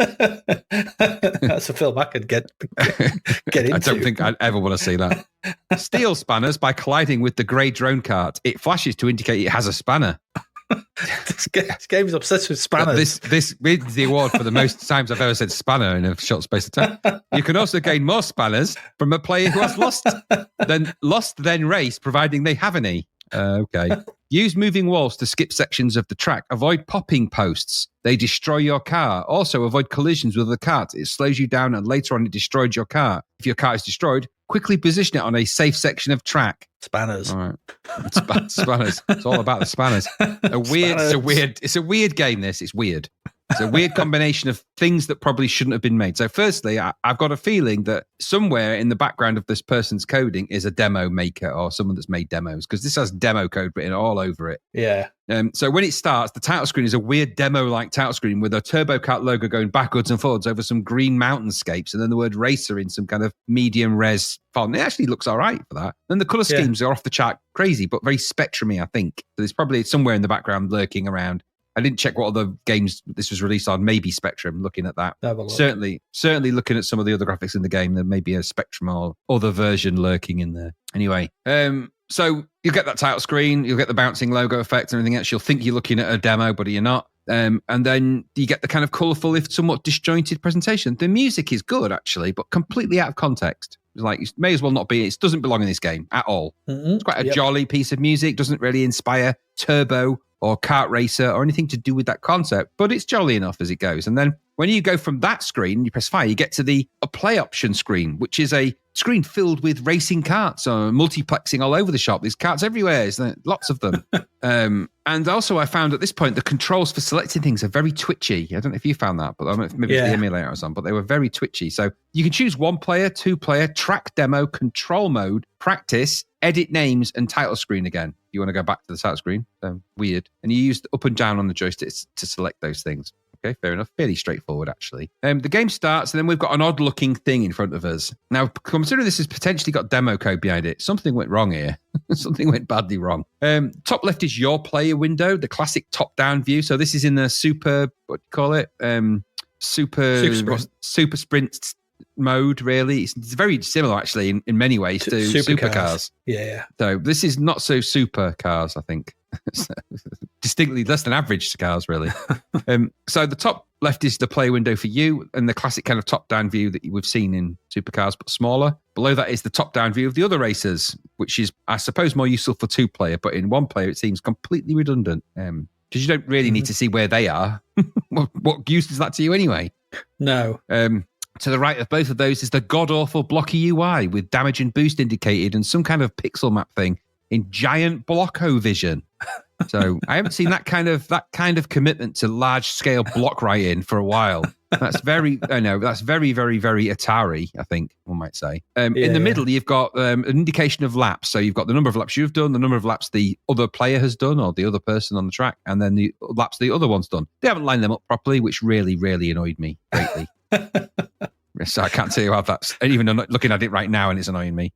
That's a film I could get into. I don't think I'd ever want to see that. Steal spanners by colliding with the grey drone kart. It flashes to indicate it has a spanner. This game is obsessed with spanners. This wins the award for the most times I've ever said spanner in a short space of time. You can also gain more spanners from a player who has lost, then race, providing they have any. Okay. Use moving walls to skip sections of the track. Avoid popping posts. They destroy your car. Also, avoid collisions with the kart. It slows you down and later on it destroyed your car. If your car is destroyed, quickly position it on a safe section of track. Spanners. All right. Spanners. It's all about the spanners. It's a weird game, this. It's weird. It's a weird combination of things that probably shouldn't have been made. So firstly, I've got a feeling that somewhere in the background of this person's coding is a demo maker or someone that's made demos, because this has demo code written all over it. Yeah. So when it starts, the title screen is a weird demo-like title screen with a Turbo Kart logo going backwards and forwards over some green mountainscapes and then the word racer in some kind of medium res font. It actually looks all right for that. Then the colour schemes are off the chart crazy, but very Spectrum-y, I think. So there's probably somewhere in the background lurking around. I didn't check what other games this was released on. Maybe Spectrum, looking at that. Certainly looking at some of the other graphics in the game, there may be a Spectrum or other version lurking in there. Anyway, so you'll get that title screen, you'll get the bouncing logo effect and everything else. You'll think you're looking at a demo, but you're not. And then you get the kind of colourful, if somewhat disjointed presentation. The music is good, actually, but completely out of context. It's like, it may as well not be. It doesn't belong in this game at all. Mm-hmm. It's quite a jolly piece of music. Doesn't really inspire turbo or kart racer or anything to do with that concept, but it's jolly enough as it goes. And then when you go from that screen, you press fire, you get to the play option screen, which is a screen filled with racing karts or multiplexing all over the shop. There's karts everywhere. There's lots of them. And also I found at this point, the controls for selecting things are very twitchy. I don't know if you found that, but maybe it's the emulator or something, but they were very twitchy. So you can choose 1 player, 2 player, track demo, control mode, practice, edit names, and title screen again. You want to go back to the title screen. Weird. And you use up and down on the joysticks to select those things. Okay, fair enough. Fairly straightforward, actually. The game starts, and then we've got an odd-looking thing in front of us. Now, considering this has potentially got demo code behind it, something went wrong here. Something went badly wrong. Top left is your player window, the classic top-down view. So this is in the super, what do you call it? Super sprint mode, really. It's very similar, actually, in many ways to Supercars. Yeah. So this is not so Supercars, I think. Distinctly less than average cars, really. So the top left is the play window for you and the classic kind of top-down view that we've seen in Supercars, but smaller. Below that is the top-down view of the other racers, which is, I suppose, more useful for 2-player, but in 1-player it seems completely redundant because you don't really need to see where they are. What use is that to you anyway? No. To the right of both of those is the god-awful blocky UI with damage and boost indicated and some kind of pixel map thing in giant blocko vision. So I haven't seen that kind of commitment to large-scale block writing for a while. That's very, very, very Atari, I think one might say. In the middle, you've got an indication of laps. So you've got the number of laps you've done, the number of laps the other player has done or the other person on the track, and then the laps the other one's done. They haven't lined them up properly, which really, really annoyed me greatly. So I can't tell you how that's, even though I'm not looking at it right now and it's annoying me.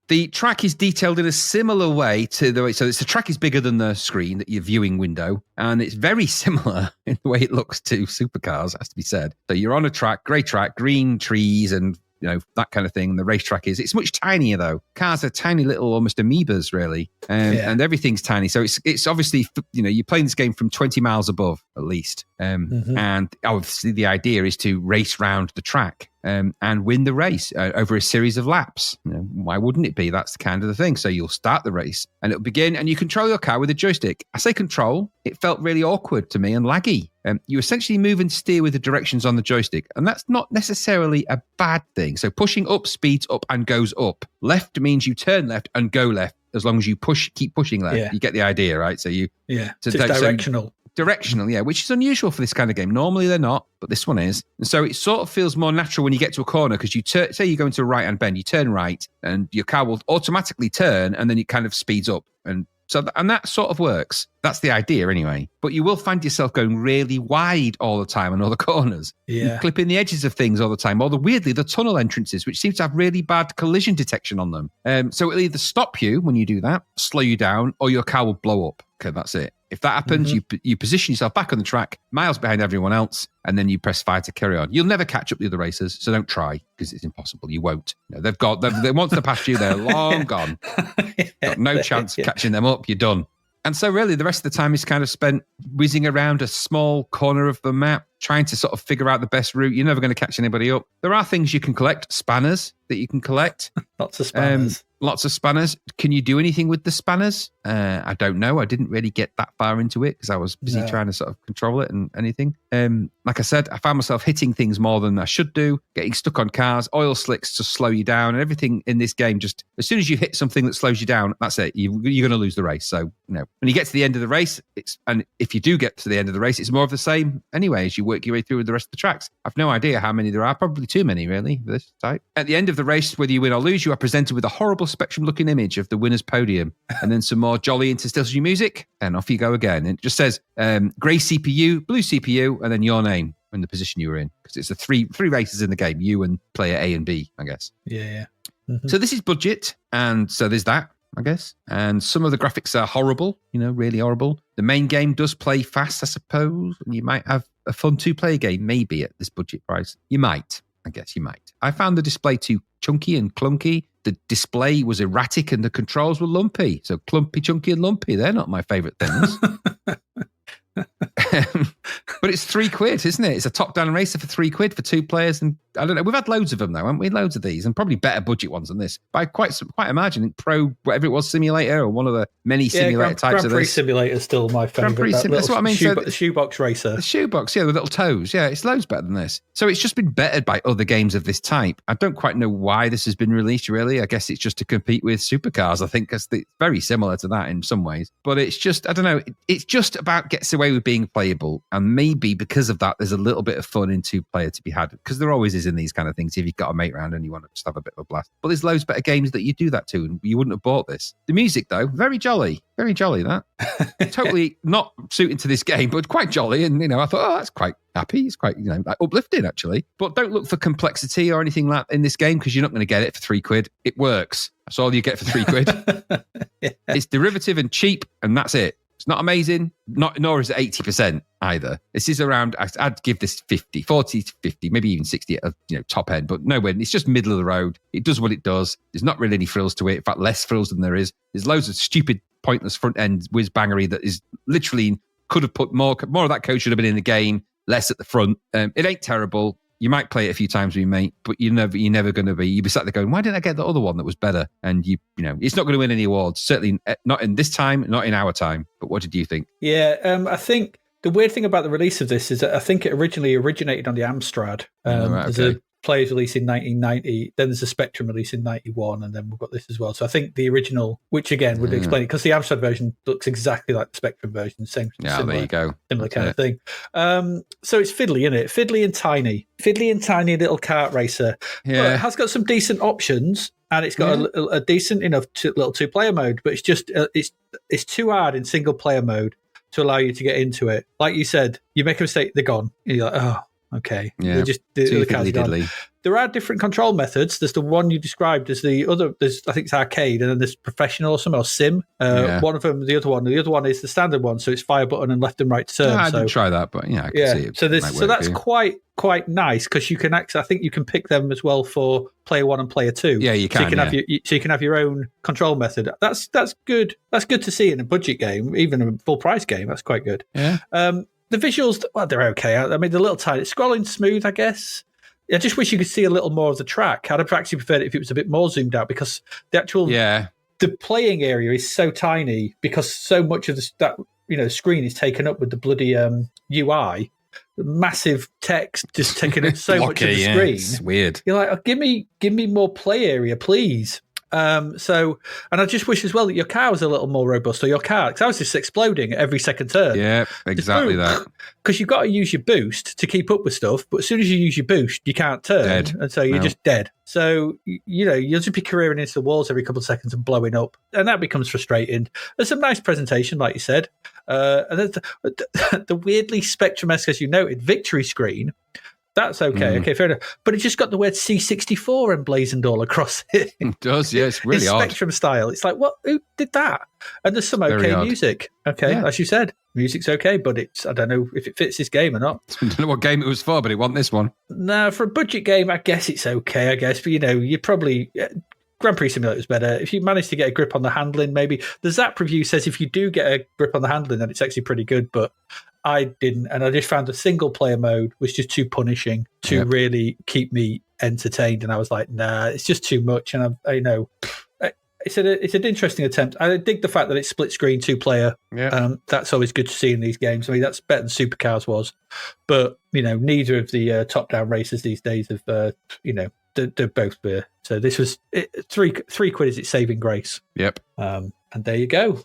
The track is detailed in a similar way to the way. So the track is bigger than the screen, that your viewing window, and it's very similar in the way it looks to Supercars, has to be said. So you're on a track, grey track, green trees, and that kind of thing. And the racetrack it's much tinier though. Cars are tiny little, almost amoebas, really, and everything's tiny. So it's obviously you're playing this game from 20 miles above at least, and obviously the idea is to race round the track. And win the race over a series of laps. Why wouldn't it be? That's the kind of the thing. So you'll start the race and it'll begin and you control your car with a joystick. I say control, it felt really awkward to me and laggy. You essentially move and steer with the directions on the joystick, and that's not necessarily a bad thing. So pushing up speeds up and goes up. Left means you turn left and go left as long as you keep pushing left. Yeah. You get the idea, right? So it's directional. Directional, yeah, which is unusual for this kind of game. Normally they're not, but this one is. And so it sort of feels more natural when you get to a corner because you say you go into a right-hand bend, you turn right, and your car will automatically turn, and then it kind of speeds up. And that sort of works. That's the idea anyway. But you will find yourself going really wide all the time on all the corners. Yeah. Clipping the edges of things all the time. Or weirdly, the tunnel entrances, which seem to have really bad collision detection on them. So it'll either stop you when you do that, slow you down, or your car will blow up. Okay, that's it. If that happens, you position yourself back on the track, miles behind everyone else, and then you press fire to carry on. You'll never catch up the other racers, so don't try, because it's impossible. You won't. They've once they're past you, they're long gone. Got no chance of catching them up. You're done. And so really the rest of the time is kind of spent whizzing around a small corner of the map, trying to sort of figure out the best route. You're never going to catch anybody up. There are things you can collect, spanners that you can collect. Lots of spanners. Lots of spanners. Can you do anything with the spanners? I don't know. I didn't really get that far into it because I was busy trying to sort of control it and anything. Like I said, I found myself hitting things more than I should do, getting stuck on cars, oil slicks to slow you down, and everything in this game. Just as soon as you hit something that slows you down, that's it. You're going to lose the race. So, when you get to the end of the race, and if you do get to the end of the race, it's more of the same anyway as you work your way through with the rest of the tracks. I've no idea how many there are. Probably too many, really, for this type. At the end of the race, whether you win or lose, you are presented with a horrible Spectrum-looking image of the winner's podium, and then some more jolly interstitial music, and off you go again. And it just says grey CPU, blue CPU, and then your name and the position you were in, because it's the three races in the game, you and player A and B, I guess. Yeah. So this is budget, and so there's that, I guess. And some of the graphics are horrible, really horrible. The main game does play fast, I suppose, and you might have a fun two-player game, maybe, at this budget price. You might. I guess you might. I found the display too chunky and clunky. The display was erratic and the controls were lumpy. So clumpy, chunky, and lumpy, they're not my favourite things. But it's £3, isn't it? It's a top-down racer for £3 for 2 players, and I don't know. We've had loads of them though, haven't we? Loads of these, and probably better budget ones than this. But I quite imagine Pro, whatever it was, Simulator, or one of the many simulator types Grand of Prix this. Simulator is still my favourite. That's what I mean. The shoebox racer. The shoebox, yeah, the little toes. Yeah, it's loads better than this. So it's just been bettered by other games of this type. I don't quite know why this has been released, really. I guess it's just to compete with Supercars, I think, because it's very similar to that in some ways. But it's just, I don't know, it's just about gets away with being playable. And maybe because of that, there's a little bit of fun in two-player to be had, because there always is in these kind of things if you've got a mate round and you want to just have a bit of a blast. But there's loads better games that you do that to, and you wouldn't have bought this. The music, though, very jolly, that. Totally not suiting to this game, but quite jolly. And, I thought, that's quite happy. It's quite, like uplifting, actually. But don't look for complexity or anything like that in this game, because you're not going to get it for £3. It works. That's all you get for £3. Yeah. It's derivative and cheap, and that's it. It's not amazing, nor is it 80% either. This is around, I'd give this 40 to 50, maybe even 60 at top end, but nowhere. It's just middle of the road. It does what it does. There's not really any frills to it. In fact, less frills than there is. There's loads of stupid, pointless front end whiz-bangery that is literally could have put more of that code should have been in the game, less at the front. It ain't terrible. You might play it a few times with your mate, but you're never going to be. You'll be sat there going, why didn't I get the other one that was better? And it's not going to win any awards. Certainly not in this time, not in our time. But what did you think? Yeah, I think the weird thing about the release of this is that I think it originally originated on the Amstrad. There's a Players release in 1990, then there's a Spectrum release in 91, and then we've got this as well. So I think the original, which again would explain it, because the Amstrad version looks exactly like the Spectrum version, similar, there you go. Similar kind of thing. So it's fiddly, isn't it? Fiddly and tiny little kart racer. Yeah. But it has got some decent options, and it's got a decent enough little two-player mode, but it's just it's too hard in single-player mode to allow you to get into it. Like you said, you make a mistake, they're gone. And you're like, oh, okay. Yeah. The cars are gone. there are different control methods. There's the one you described as the other. There's, I think it's arcade, and then there's professional or something, or sim. One of them, the other one is the standard one. So it's fire button and left and right turn. I did try that, but I can see it. So that's quite nice because you can actually, I think you can pick them as well for player 1 and player 2. Yeah, you can. So you can have your own control method. That's good. That's good to see in a budget game, even a full price game. That's quite good. Yeah. The visuals, well, they're okay. I mean, they're a little tiny. Scrolling smooth, I guess. I just wish you could see a little more of the track. I'd have actually preferred it if it was a bit more zoomed out because the actual the playing area is so tiny because so much of the screen is taken up with the bloody UI. Massive text just taking up so much of the screen. It's weird. You're like, give me more play area, please. And I just wish as well that your car was a little more robust, or your car, because I was just exploding at every second turn. Yeah, exactly that. Because you've got to use your boost to keep up with stuff, but as soon as you use your boost, you can't turn, and so you're just dead. So you'll just be careering into the walls every couple of seconds and blowing up, and that becomes frustrating. There's some nice presentation, like you said, and then the weirdly Spectrum-esque, as you noted, victory screen. That's okay. Okay, fair enough. But it just got the word C64 emblazoned all across it. It does, yeah. It's really in odd. Spectrum style. It's like, what? Who did that? And there's some okay music. Okay, as you said, music's okay, but I don't know if it fits this game or not. I don't know what game it was for, but it wasn't this one. No, for a budget game, I guess it's okay, But, you probably... Grand Prix Simulator is better. If you manage to get a grip on the handling, maybe. The Zapped review says if you do get a grip on the handling, then it's actually pretty good, but I didn't, and I just found the single-player mode was just too punishing to really keep me entertained, and I was like, nah, it's just too much, and it's an interesting attempt. I dig the fact that it's split-screen, two-player. Yeah. That's always good to see in these games. I mean, that's better than Supercars was, but, neither of the top-down races these days have, they're both beer. So this was £3 is its saving grace. Yep. And there you go.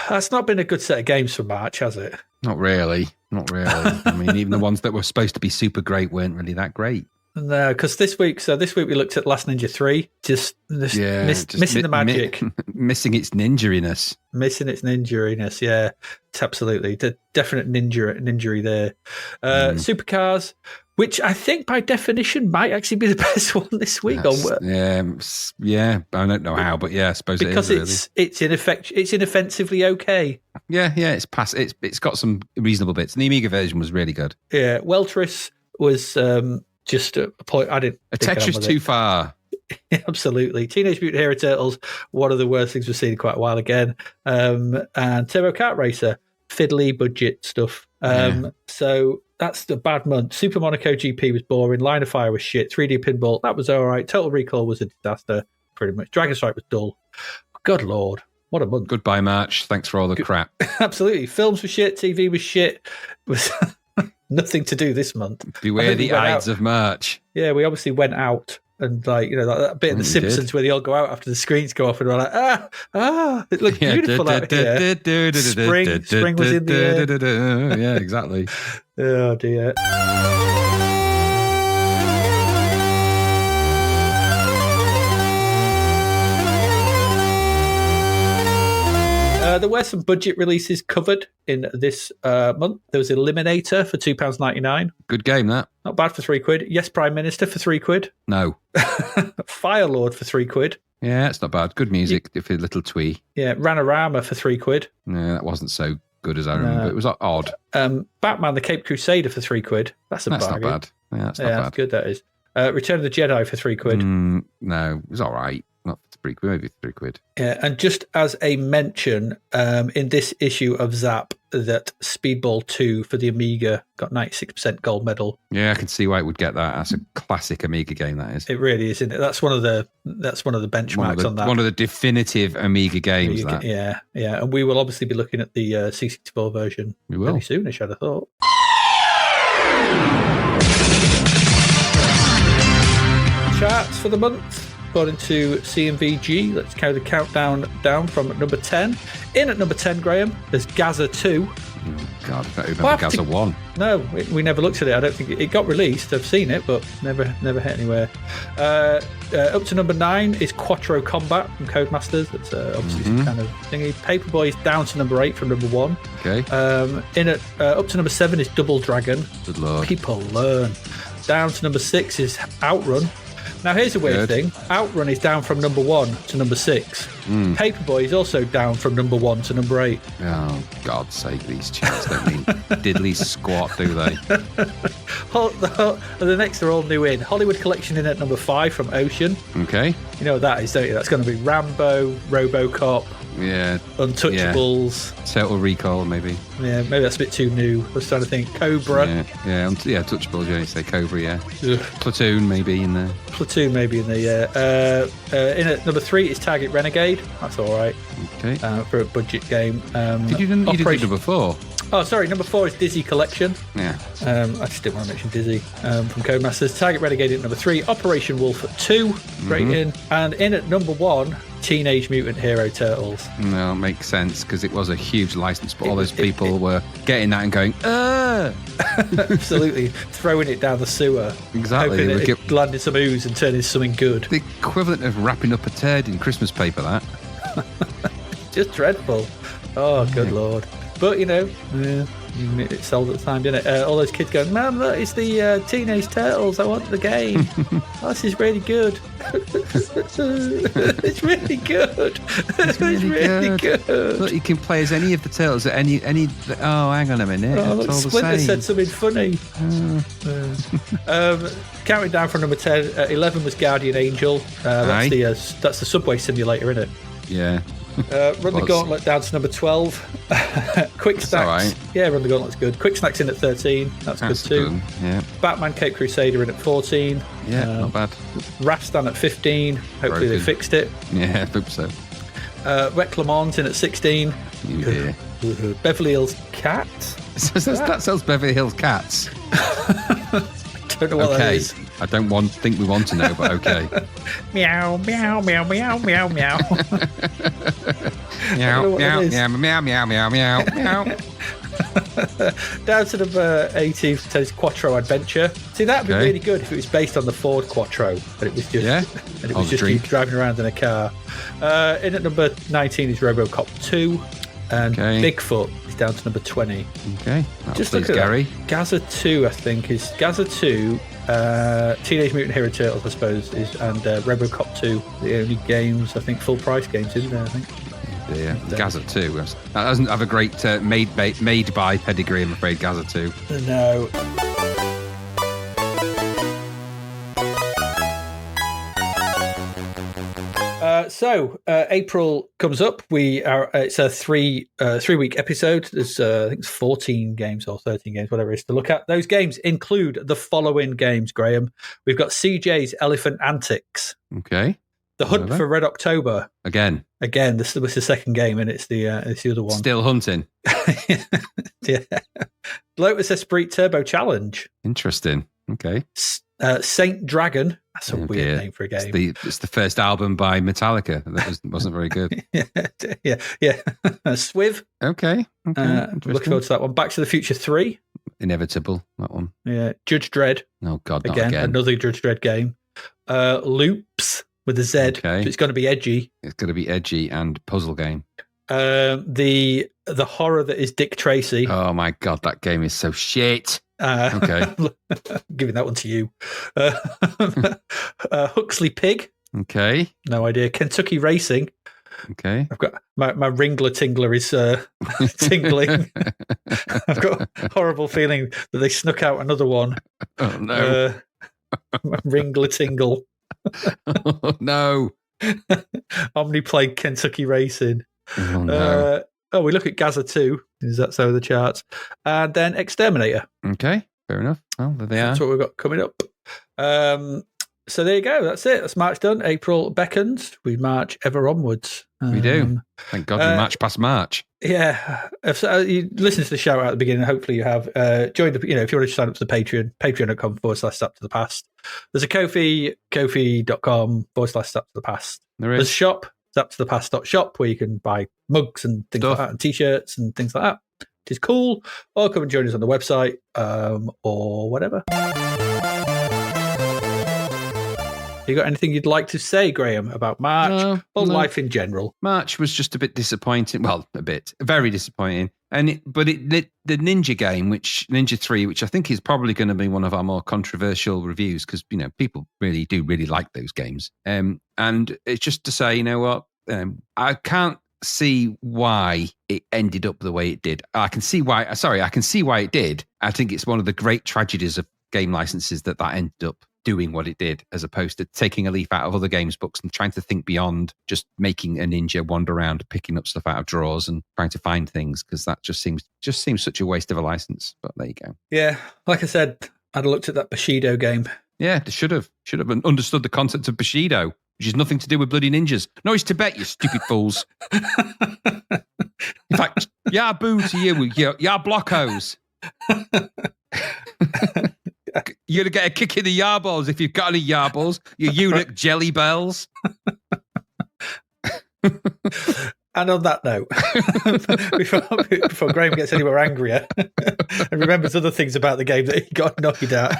That's not been a good set of games for March, has it? Not really. I mean, even the ones that were supposed to be super great weren't really that great. No, because this week we looked at Last Ninja 3, missing the magic. Missing its ninja-iness. Yeah. It's absolutely. The definite ninja there. Supercars, which I think by definition might actually be the best one this week. Yeah. I don't know how, but I suppose because it is. It's inoffensively okay. Yeah, it's got some reasonable bits. And the Amiga version was really good. Yeah, Welltris was... just a point. I didn't. A Tetris too far. Absolutely. Teenage Mutant Hero Turtles, one of the worst things we've seen in quite a while again. And Turbo Kart Racer, fiddly budget stuff. So that's the bad month. Super Monaco GP was boring. Line of Fire was shit. 3D Pinball, that was all right. Total Recall was a disaster, pretty much. Dragon Strike was dull. Good Lord. What a month. Goodbye, March. Thanks for all the crap. Absolutely. Films were shit. TV was shit. It was... nothing to do this month. Beware the Ides of March. Yeah, we obviously went out and like that bit in The Simpsons where they all go out after the screens go off and we're like, it looked beautiful out here. Spring was in the air. Yeah, exactly. Oh dear. There were some budget releases covered in this month. There was Eliminator for £2.99. Good game, that. Not bad for £3. Yes, Prime Minister for £3. No. Firelord for £3. Yeah, it's not bad. Good music, if a little twee. Yeah, Ranorama for £3. No, that wasn't so good as I remember. It was odd. Batman the Cape Crusader for £3. That's bargain. Not bad. Yeah, that's not bad. That's good, that is. Return of the Jedi for £3. No, it was all right. Not £3, maybe £3. Yeah, and just as a mention, in this issue of Zap, that Speedball 2 for the Amiga got 96% gold medal. Yeah, I can see why it would get that. That's a classic Amiga game, that is. It really is, isn't it? That's one of the benchmarks on that. One of the definitive Amiga games. That. Yeah. And we will obviously be looking at the C64 version very soonish, I'd have thought. Charts for the month. According to CMVG, let's carry the countdown down from number 10. In at number 10, Graham, there's Gaza 2. Oh, God, I don't remember Gaza 1. No, we never looked at it. I don't think it got released. I've seen it, but never hit anywhere. Up to number 9 is Quattro Combat from Codemasters. That's obviously some kind of thingy. Paperboy is down to number 8 from number 1. Okay. Up to number 7 is Double Dragon. Good Lord. People learn. Down to number 6 is Outrun. Now, here's a weird thing. Outrun is down from number 1 to number 6. Paperboy is also down from number 1 to number 8. Oh, God's sake, these charts don't mean diddly squat, do they? The next are all new in. Hollywood Collection in at number 5 from Ocean. Okay. You know what that is, don't you? That's going to be Rambo, RoboCop, yeah, Untouchables. Yeah. Total Recall, maybe. Yeah, maybe that's a bit too new. I was trying to think. Cobra. Yeah, Untouchables, you say Cobra, yeah. Ugh. Platoon, maybe in there. Platoon, maybe in there, yeah. In at number 3 is Target Renegade. That's all right. Okay. For a budget game. You did number 4. Oh, sorry. Number 4 is Dizzy Collection. Yeah. I just didn't want to mention Dizzy from Codemasters. Target Renegade at number 3. Operation Wolf at 2. Straight in. And in at number 1, Teenage Mutant Hero Turtles. No, it makes sense because it was a huge license, but all those people were getting that and going, Absolutely. Throwing it down the sewer. Exactly. Hoping it landed some ooze and turned into something good. The equivalent of wrapping up a turd in Christmas paper, that. Just dreadful. Oh, good Lord. But, it sold at the time, didn't it? All those kids going, Mum, look, it's the Teenage Turtles. I want the game. This is really good. It's really good. It's really good. Look, you can play as any of the Turtles at any. Oh, hang on a minute. Oh, it's all Splinter the same. said something funny. Counting down from number 10, 11 was Guardian Angel. That's the subway simulator, isn't it? Yeah. Run the Gauntlet down to number 12. Quick Snacks. Right. Yeah, Run the Gauntlet's good. Quick Snacks in at 13. That's good too. Good. Yeah. Batman Cape Crusader in at 14. Yeah, not bad. Rastan at 15. Hopefully they fixed it. Yeah, I hope so. Reclamont in at 16. Yeah. Beverly Hills Cat. That sells Beverly Hills Cats. Don't know what that is. I don't think we want to know, but okay. Meow, meow, meow, meow, meow, meow. Meow, meow, meow, meow, meow, meow, meow, meow. Down to number 18 says Quattro Adventure. See, that'd be really good if it was based on the Ford Quattro, but it was just you driving around in a car. In at number 19 is RoboCop 2, and Bigfoot is down to number 20. Okay, just look at Gary. Gaza 2, I think, is Gaza 2. Teenage Mutant Hero Turtles, I suppose, and RoboCop 2, the only games, I think, full price games, isn't there? I think. Yeah, Gaza 2. That doesn't have a great made by pedigree, I'm afraid. Gaza 2. No. So April comes up. It's a three week episode. There's I think it's 14 games or 13 games, whatever it is to look at. Those games include the following games, Graham. We've got CJ's Elephant Antics. Okay. The Hunt for Red October. Again, this was the second game, and it's the other one. Still hunting. Yeah. Lotus Esprit Turbo Challenge. Interesting. Okay. Saint Dragon. That's a weird name for a game. It's the first album by Metallica. That wasn't very good. yeah. Swiv. Okay. Looking forward to that one. Back to the Future 3. Inevitable, that one. Yeah. Judge Dredd. Oh, God, not again. again. Another Judge Dredd game. Loops with a Z. Okay. So it's going to be edgy. It's going to be edgy and puzzle game. The horror that is Dick Tracy. Oh, my God, that game is so shit. Okay. Giving that one to you. Huxley Pig. Okay. No idea. Kentucky Racing. Okay. I've got my Ringler Tingler is tingling. I've got a horrible feeling that they snuck out another one. Oh, no. Ringler Tingle. Oh, no. Omniplay Kentucky Racing. Oh, no. We look at Gaza 2. Is that so? The charts. And then Exterminator. Okay, fair enough. Well, there they are. That's what we've got coming up. So there you go. That's it. That's March done. April beckons. We march ever onwards. We do. Thank God we march past March. Yeah. If you listen to the shout out at the beginning, hopefully you have joined the, if you want to sign up to the Patreon, patreon.com/Zapped to the past. There's a Ko-fi, kofi.com/Zapped to the past. There's a shop, zappedtothepast.shop, where you can buy mugs and things like that, and t-shirts and things like that. is cool, or come and join us on the website, or whatever. You got anything you'd like to say, Graham, about March or life in general? March was just a bit disappointing. Well, very disappointing. But the Ninja game, Ninja 3, which I think is probably going to be one of our more controversial reviews because, people really do like those games. And it's just to say, you know what? I can't see why it ended up the way it did. I can see why it did. I think it's one of the great tragedies of game licenses that ended up doing what it did, as opposed to taking a leaf out of other games books and trying to think beyond just making a ninja wander around, picking up stuff out of drawers and trying to find things, because that just seems such a waste of a license. But there you go. Yeah, like I said, I'd looked at that Bushido game. Yeah, they should have understood the concept of Bushido, which is nothing to do with bloody ninjas. No, it's Tibet, you stupid fools. In fact, yeah, boo to you, yeah, blockos. You're going to get a kick in the yarballs if you've got any yarballs, you eunuch jelly bells. And on that note, before Graham gets anywhere angrier and remembers other things about the game that he got annoyed at.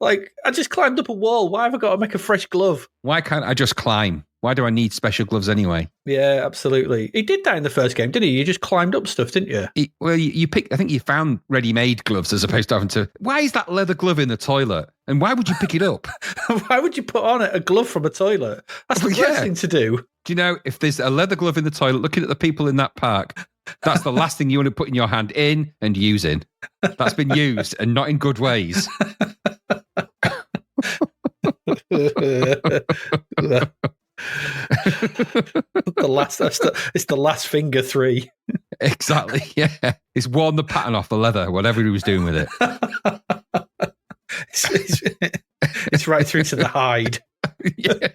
like, I just climbed up a wall. Why have I got to make a fresh glove? Why can't I just climb? Why do I need special gloves anyway? Yeah, absolutely. He did that in the first game, didn't he? You just climbed up stuff, didn't you? You picked, I think you found ready-made gloves as opposed to having to... Why is that leather glove in the toilet? And why would you pick it up? Why would you put on a glove from a toilet? That's the worst thing to do. Do you know, if there's a leather glove in the toilet, looking at the people in that park, that's the last thing you want to put in your hand in and using. That's been used and not in good ways. It's the last finger 3. Exactly, yeah. It's worn the pattern off the leather, whatever he was doing with it. It's right through to the hide. Yeah.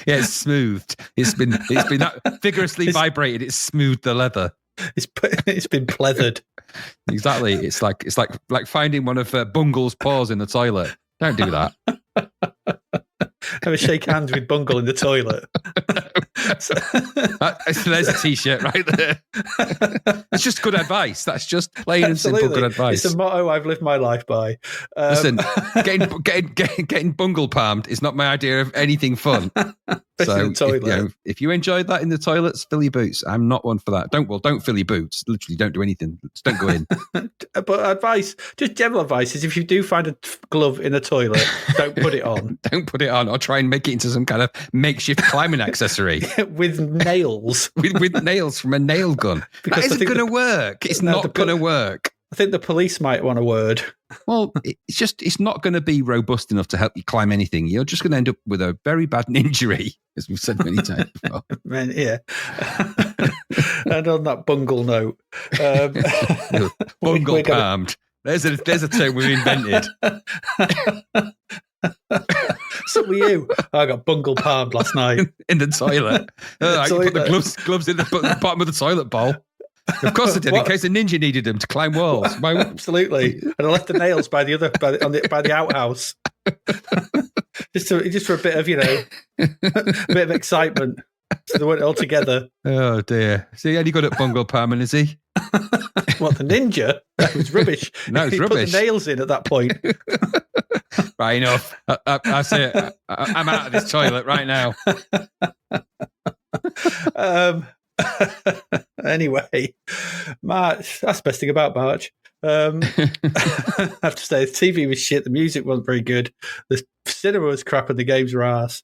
Yeah, it's smoothed. It's been that vigorously vibrated. It's smoothed the leather. It's been pleathered. Exactly. It's like finding one of Bungle's paws in the toilet. Don't do that. Have a shake hands with Bungle in the toilet. There's a t-shirt right there. It's just good advice. That's just plain and simple good advice. It's a motto I've lived my life by. Listen, getting Bungle palmed is not my idea of anything fun. So if you enjoyed that in the toilets, fill your boots. I'm not one for that. Don't fill your boots. Literally, don't do anything. Just don't go in. But just general advice is, if you do find a glove in a toilet, don't put it on. Don't put it on, or try and make it into some kind of makeshift climbing accessory with nails. with nails from a nail gun. Because that isn't going to work. It's not going to work. I think the police might want a word. Well, it's not going to be robust enough to help you climb anything. You're just going to end up with a very bad injury, as we've said many times before. Man, yeah. And on that Bungle note, Bungle palmed. There's a term we've invented. So were you? I got Bungle palmed last night in the toilet. You put the gloves in the bottom of the toilet bowl. Of course I did, in case a ninja needed them to climb walls. Absolutely. And I left the nails by the outhouse. just for a bit of, a bit of excitement. So they weren't all together. Oh dear. See, any good at Bungle palming, is he? What, the ninja? That was rubbish. No, it's rubbish. Put the nails in at that point. Right, enough. That's it. I'm out of this toilet right now. Anyway, March. That's the best thing about March. I have to say, the TV was shit. The music wasn't very good. The cinema was crap, and the games were arse.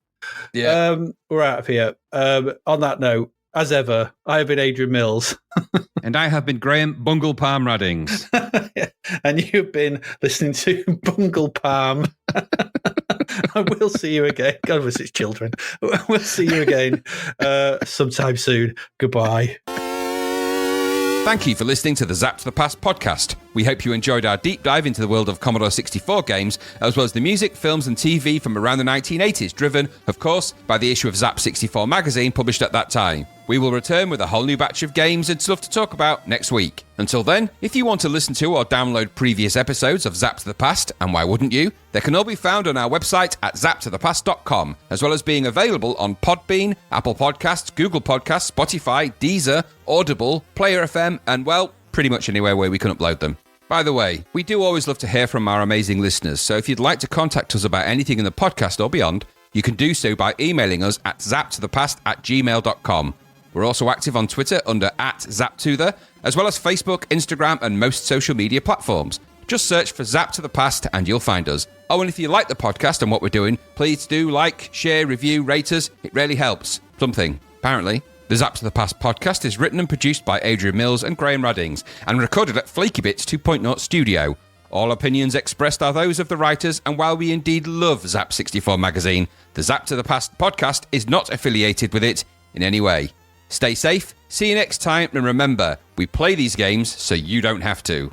Yeah. We're out of here. On that note, as ever, I have been Adrian Mills. And I have been Graham Bungle Palm Raddings. And you've been listening to Bungle Palm. We'll see you again. God bless its children. We'll see you again sometime soon. Goodbye. Thank you for listening to the Zapped to the Past podcast. We hope you enjoyed our deep dive into the world of Commodore 64 games, as well as the music, films and TV from around the 1980s, driven, of course, by the issue of Zap 64 magazine published at that time. We will return with a whole new batch of games and stuff to talk about next week. Until then, if you want to listen to or download previous episodes of Zapped to the Past, and why wouldn't you, they can all be found on our website at zappedtothepast.com, as well as being available on Podbean, Apple Podcasts, Google Podcasts, Spotify, Deezer, Audible, Player FM, and, well, pretty much anywhere where we can upload them. By the way, we do always love to hear from our amazing listeners, so if you'd like to contact us about anything in the podcast or beyond, you can do so by emailing us at zappedtothepast@gmail.com. We're also active on Twitter under @ZappTother, as well as Facebook, Instagram, and most social media platforms. Just search for Zapped to the Past and you'll find us. Oh, and if you like the podcast and what we're doing, please do like, share, review, rate us. It really helps. Something, apparently. The Zapped to the Past podcast is written and produced by Adrian Mills and Graham Raddings, and recorded at Flaky Bits 2.0 Studio. All opinions expressed are those of the writers, and while we indeed love Zap 64 magazine, the Zapped to the Past podcast is not affiliated with it in any way. Stay safe, see you next time, and remember, we play these games so you don't have to.